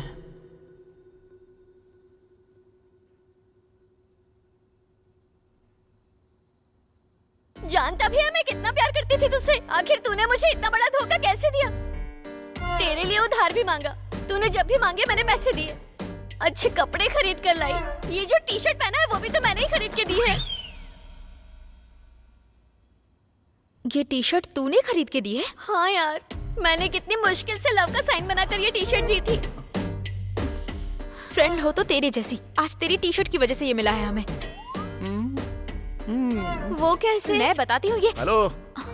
Speaker 6: जानता भी है मैं कितना प्यार करती थी तुझसे। आखिर तूने मुझे इतना बड़ा धोखा कैसे दिया? तेरे लिए उधार भी मांगा, तूने जब भी मांगे मैंने पैसे दिए। अच्छे कपड़े खरीद कर लाई। ये जो टी शर्ट पहना है वो भी तो मैंने ही खरीद के दी है।
Speaker 2: ये टी शर्ट तूने खरीद के दी है?
Speaker 6: हाँ यार, मैंने कितनी मुश्किल से लव का साइन बनाकर ये टी शर्ट दी थी।
Speaker 2: फ्रेंड हो तो तेरे जैसी। आज तेरी टी शर्ट की वजह से ये मिला है हमें।
Speaker 6: वो कैसे?
Speaker 2: मैं बताती हूँ ये।
Speaker 1: हेलो,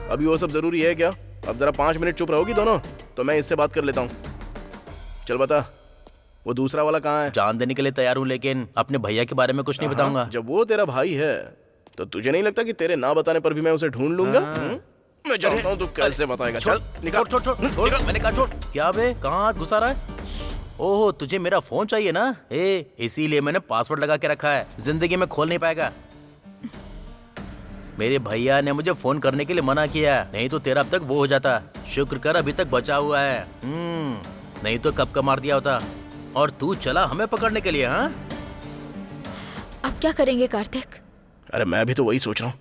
Speaker 1: अभी वो सब जरूरी है क्या? अब जरा 5 मिनट चुप रहोगी दोनों, तो मैं इससे बात कर लेता हूँ। चल बता, वो दूसरा वाला कहाँ है?
Speaker 4: जान देने के लिए तैयार हूँ, लेकिन अपने भैया के बारे में कुछ नहीं बताऊंगा।
Speaker 1: जब वो तेरा भाई है तो तुझे नहीं लगता कि तेरे ना बताने पर भी मैं उसे ढूंढ लूंगा? मैं जानता हूँ तू कैसे बताएगा। चल निकाल।
Speaker 4: छोड़, मैंने कहा छोड़। क्या बे, कहाँ हाथ घुसा रहा है? ओह, तुझे मेरा फोन चाहिए ना? इसीलिए मैंने पासवर्ड लगा के रखा है, जिंदगी में खोल नहीं पाएगा। मेरे भैया ने मुझे फोन करने के लिए मना किया, नहीं तो तेरा अब तक वो हो जाता। शुक्र कर अभी तक बचा हुआ है। नहीं तो कब का मार दिया होता। और तू चला हमें पकड़ने के लिए? हाँ,
Speaker 2: अब क्या करेंगे कार्तिक?
Speaker 1: अरे मैं भी तो वही सोच रहा हूँ,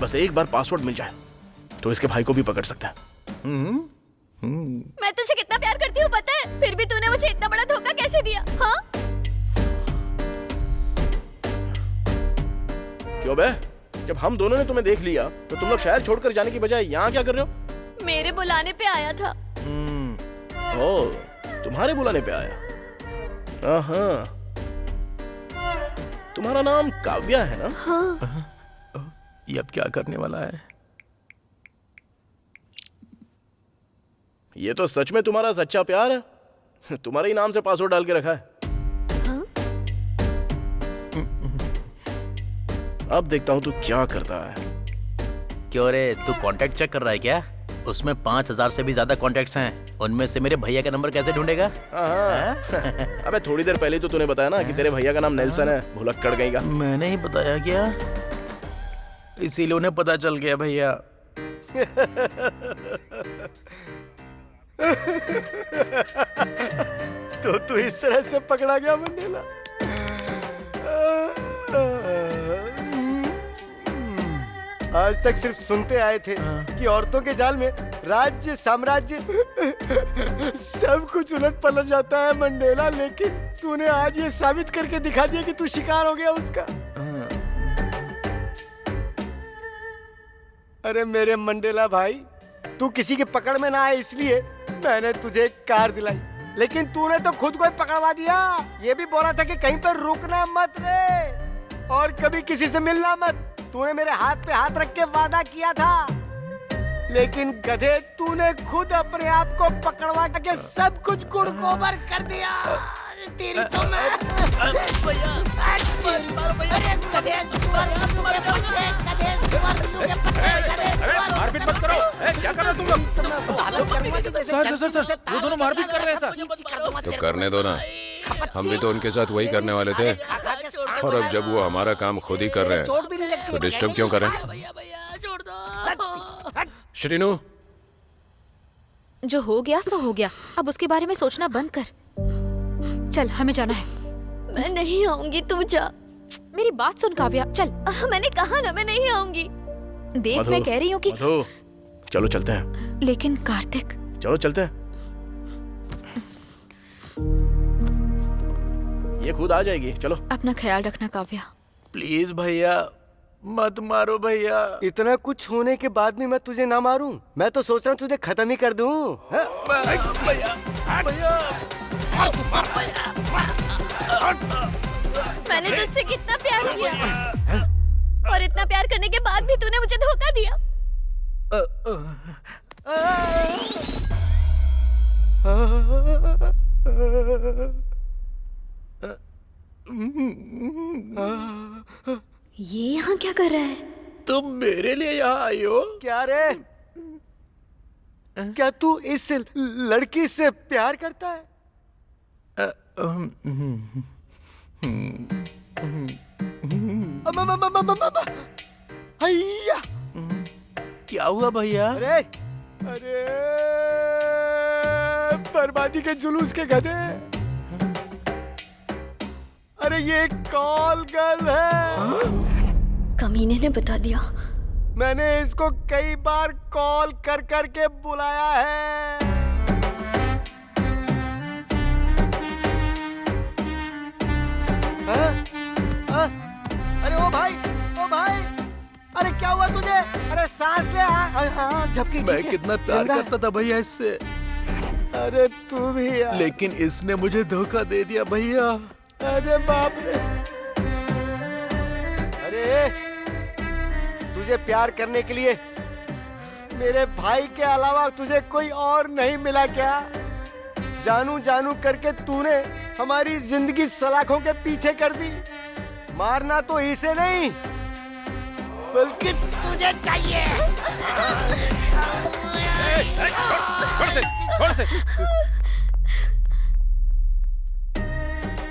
Speaker 1: बस एक बार पासवर्ड मिल जाए तो इसके भाई को भी पकड़ सकता है।
Speaker 6: मैं तुझे कितना प्यार करती हूँ पता है? फिर भी तूने मुझे इतना बड़ा धोखा कैसे दिया? हाँ?
Speaker 1: क्यों बे? जब हम दोनों ने तुम्हें देख लिया तो तुम लोग शहर छोड़कर जाने की बजाय यहाँ क्या कर रहे हो?
Speaker 6: मेरे बुलाने पे आया था।
Speaker 1: ओह, तुम्हारे बुलाने पे आया? हाँ, तुम्हारा नाम काव्या है ना?
Speaker 6: हाँ।
Speaker 4: ये अब क्या करने वाला है?
Speaker 1: ये तो सच में तुम्हारा सच्चा प्यार है। तुम्हारे ही नाम से पासवर्ड डाल के रखा है। अब देखता हूँ तू क्या करता है।
Speaker 4: क्यों रे, तू कांटेक्ट चेक कर रहा है क्या? उसमें 5000 से भी ज्यादा कॉन्टेक्ट्स हैं। उनमें से मेरे भैया का नंबर कैसे ढूंढेगा?
Speaker 1: अबे थोड़ी देर पहले तो तूने बताया ना कि तेरे भैया का नाम नेल्सन है। भुलक्कड़ गई का।
Speaker 4: मैंने ही बताया क्या? इसीलिए उन्हें पता चल गया भैया।
Speaker 3: तो तू इस तरह से पकड़ा गया मंडेला? आज तक सिर्फ सुनते आए थे कि औरतों के जाल में राज्य साम्राज्य सब कुछ उलट पलट जाता है मंडेला, लेकिन तूने आज ये साबित करके दिखा दिया कि तू शिकार हो गया उसका। अरे मेरे मंडेला भाई, तू किसी के पकड़ में ना आए इसलिए मैंने तुझे एक कार दिलाई, लेकिन तूने तो खुद को ही पकड़वा दिया। ये भी बोला था कि कहीं पर रुकना मत रे और कभी किसी से मिलना मत। तूने मेरे हाथ पे हाथ रख के वादा किया था, लेकिन गधे तूने खुद अपने आप को पकड़वा के सब कुछ गुड़गोबर कर दिया। तेरी तो मैं
Speaker 8: मारपीट मत करो। क्या कर रहे हो तुम लोग? सर, वो दोनों मारपीट कर रहे हैं सर।
Speaker 7: तो करने दो ना, हम भी तो उनके साथ वही करने वाले थे। और अब जब वो हमारा काम खुद ही कर रहे हैं तो डिस्टर्ब क्यों करें? श्रीनू,
Speaker 2: जो हो गया सो हो गया, अब उसके बारे में सोचना बंद कर। चल, हमें जाना है।
Speaker 6: मैं नहीं आऊंगी, तू जा।
Speaker 2: मेरी बात सुन काव्या, चल।
Speaker 6: मैंने कहा ना मैं नहीं आऊंगी।
Speaker 2: देख,
Speaker 1: मधु,
Speaker 2: मैं कह रही हूँ कि
Speaker 1: मधु, चलो चलते हैं।
Speaker 2: लेकिन कार्तिक,
Speaker 1: चलो चलते हैं। ये खुद आ जाएगी, चलो।
Speaker 2: अपना ख्याल रखना काव्या।
Speaker 4: प्लीज भैया मत मारो भैया।
Speaker 3: इतना कुछ होने के बाद भी मैं तुझे ना मारूं? मैं तो सोच रहा हूँ तुझे खत्म ही कर दूं।
Speaker 4: भैया भैया
Speaker 6: मैंने तुझसे कितना प्यार किया और इतना प्यार करने के बाद भी तूने मुझे धोखा दिया। ये यहाँ क्या कर रहा है?
Speaker 4: तुम मेरे लिए यहाँ आई हो?
Speaker 3: क्या रे? क्या तू इस लड़की से प्यार करता है? हैया!
Speaker 4: क्या हुआ भैया?
Speaker 3: अरे अरे बर्बादी के जुलूस के गधे! अरे ये कॉल गर्ल है।
Speaker 6: कमीने ने बता दिया।
Speaker 3: मैंने इसको कई बार कॉल कर कर के बुलाया है। हाँ? हाँ? अरे ओ भाई, ओ भाई, अरे क्या हुआ तुझे? अरे सांस ले। हाँ, झपकी।
Speaker 4: मैं कितना प्यार करता था भैया इससे।
Speaker 3: अरे तू भी यार।
Speaker 4: लेकिन इसने मुझे धोखा दे दिया भैया।
Speaker 3: अरे बाप रे! अरे तुझे प्यार करने के लिए मेरे भाई के अलावा तुझे कोई और नहीं मिला क्या? जानू जानू करके तूने हमारी जिंदगी सलाखों के पीछे कर दी। मारना तो इसे नहीं बल्कि तुझे चाहिए।
Speaker 8: छोड़ से।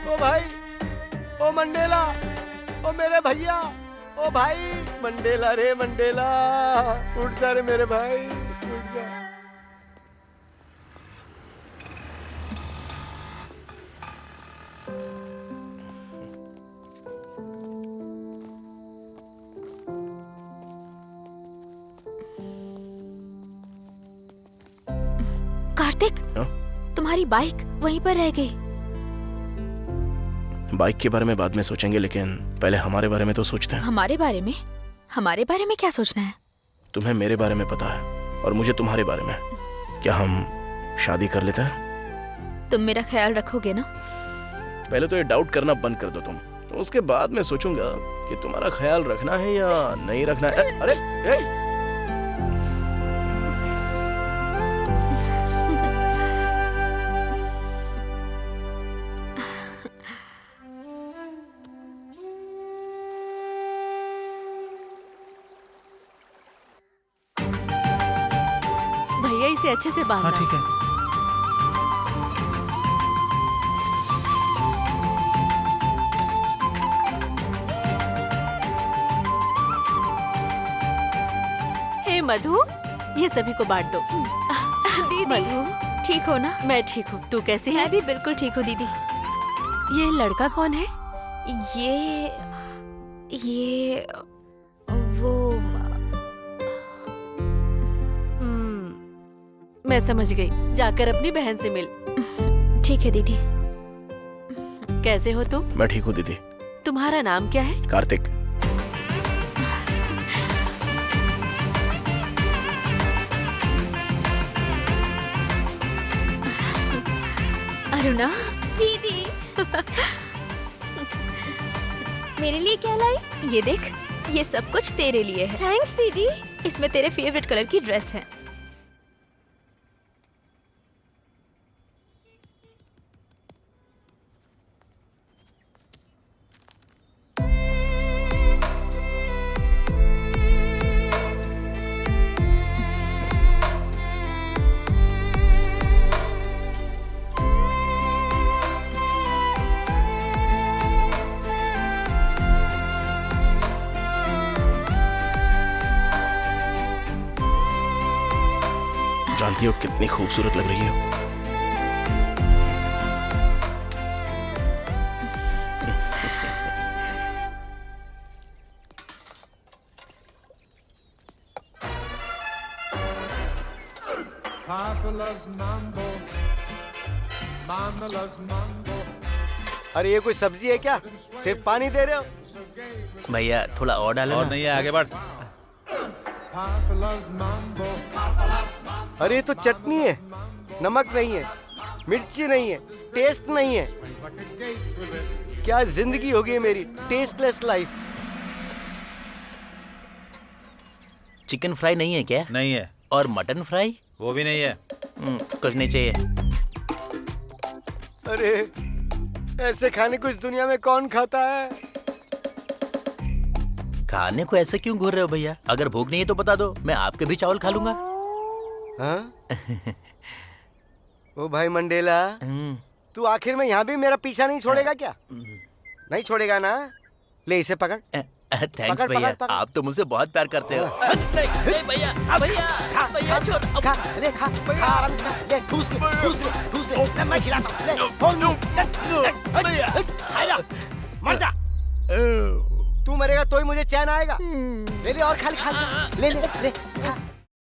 Speaker 3: ओ भाई, ओ मंडेला, ओ मेरे भैया, ओ भाई मंडेला रे मंडेला, उठ जा रे मेरे भाई, उठ जा।
Speaker 2: कार्तिक,
Speaker 1: हाँ?
Speaker 2: तुम्हारी बाइक वहीं पर रह गई।
Speaker 1: बाइक के बारे में बाद में सोचेंगे, लेकिन पहले हमारे बारे में तो सोचते हैं।
Speaker 2: हमारे बारे में? हमारे बारे में क्या सोचना है?
Speaker 1: तुम्हें मेरे बारे में पता है और मुझे तुम्हारे बारे में। क्या हम शादी कर लेते हैं?
Speaker 2: तुम मेरा ख्याल रखोगे ना?
Speaker 1: पहले तो ये डाउट करना बंद कर दो तुम, तो उसके बाद मैं सोचूंगा कि तुम्हारा ख्याल रखना है या नहीं रखना है। अरे
Speaker 5: भैया इसे अच्छे से बांधना।
Speaker 10: हाँ ठीक है।
Speaker 5: हे मधु, ये सभी को बांट दो।
Speaker 2: दीदी,
Speaker 5: मधु,
Speaker 2: ठीक हो ना?
Speaker 5: मैं ठीक हूँ, तू कैसी है?
Speaker 2: मैं भी बिल्कुल ठीक हूँ दीदी।
Speaker 5: ये लड़का कौन है?
Speaker 2: ये वो
Speaker 5: मैं समझ गई, जाकर अपनी बहन से मिल।
Speaker 2: ठीक है दीदी।
Speaker 5: कैसे हो तुम?
Speaker 1: मैं ठीक हूँ दीदी।
Speaker 5: तुम्हारा नाम क्या है?
Speaker 1: कार्तिक।
Speaker 2: अरुणा,
Speaker 6: दीदी मेरे लिए क्या लाई?
Speaker 2: ये देख, ये सब कुछ तेरे लिए है।
Speaker 6: थैंक्स दीदी।
Speaker 2: इसमें तेरे फेवरेट कलर की ड्रेस है।
Speaker 1: जानती हो कितनी खूबसूरत लग रही है।
Speaker 9: Papa loves mambo. Mama loves mambo.
Speaker 3: अरे ये कोई सब्जी है क्या? सिर्फ पानी दे रहे हो?
Speaker 4: भैया थोड़ा और डालो
Speaker 8: और
Speaker 4: ना।
Speaker 8: नहीं है, आगे बढ़।
Speaker 9: Papa loves mambo.
Speaker 3: अरे ये तो चटनी है, नमक नहीं है, मिर्ची नहीं है, टेस्ट नहीं है।
Speaker 9: Like a gate with it.
Speaker 3: क्या जिंदगी होगी मेरी, टेस्टलेस लाइफ।
Speaker 4: चिकन फ्राई नहीं है क्या?
Speaker 8: नहीं है,
Speaker 4: और मटन फ्राई?
Speaker 8: वो भी नहीं है।
Speaker 4: कुछ नहीं चाहिए।
Speaker 3: अरे ऐसे खाने को इस दुनिया में कौन खाता है?
Speaker 4: खाने को ऐसे क्यों घूर रहे हो भैया? अगर भूख नहीं है तो बता दो, मैं आपके भी चावल खा लूंगा।
Speaker 3: हाँ? ओ भाई मंडेला,
Speaker 4: हम्म,
Speaker 3: तू आखिर में यहाँ भी मेरा पीछा नहीं छोड़ेगा क्या? नहीं छोड़ेगा ना? ले इसे पकड़।
Speaker 4: थैंक्स
Speaker 3: पकड़,
Speaker 4: भैया,
Speaker 3: पकड़, पकड़।
Speaker 4: आप तो मुझसे बहुत प्यार करते हो। नहीं नहीं भैया, भैया भैया छोड़।
Speaker 3: खा, ले खा, खा आराम से खा। ले ठूस ले, ठूस ले, ठूस ले। ले मैं खिलाता हूँ। ले, बोल दू।
Speaker 4: भैया
Speaker 3: खा जा, मर जा। तू मरेगा तो ही मुझे चैन आएगा। ले ले और खा ले, खा ले, ले ले, ले। खा।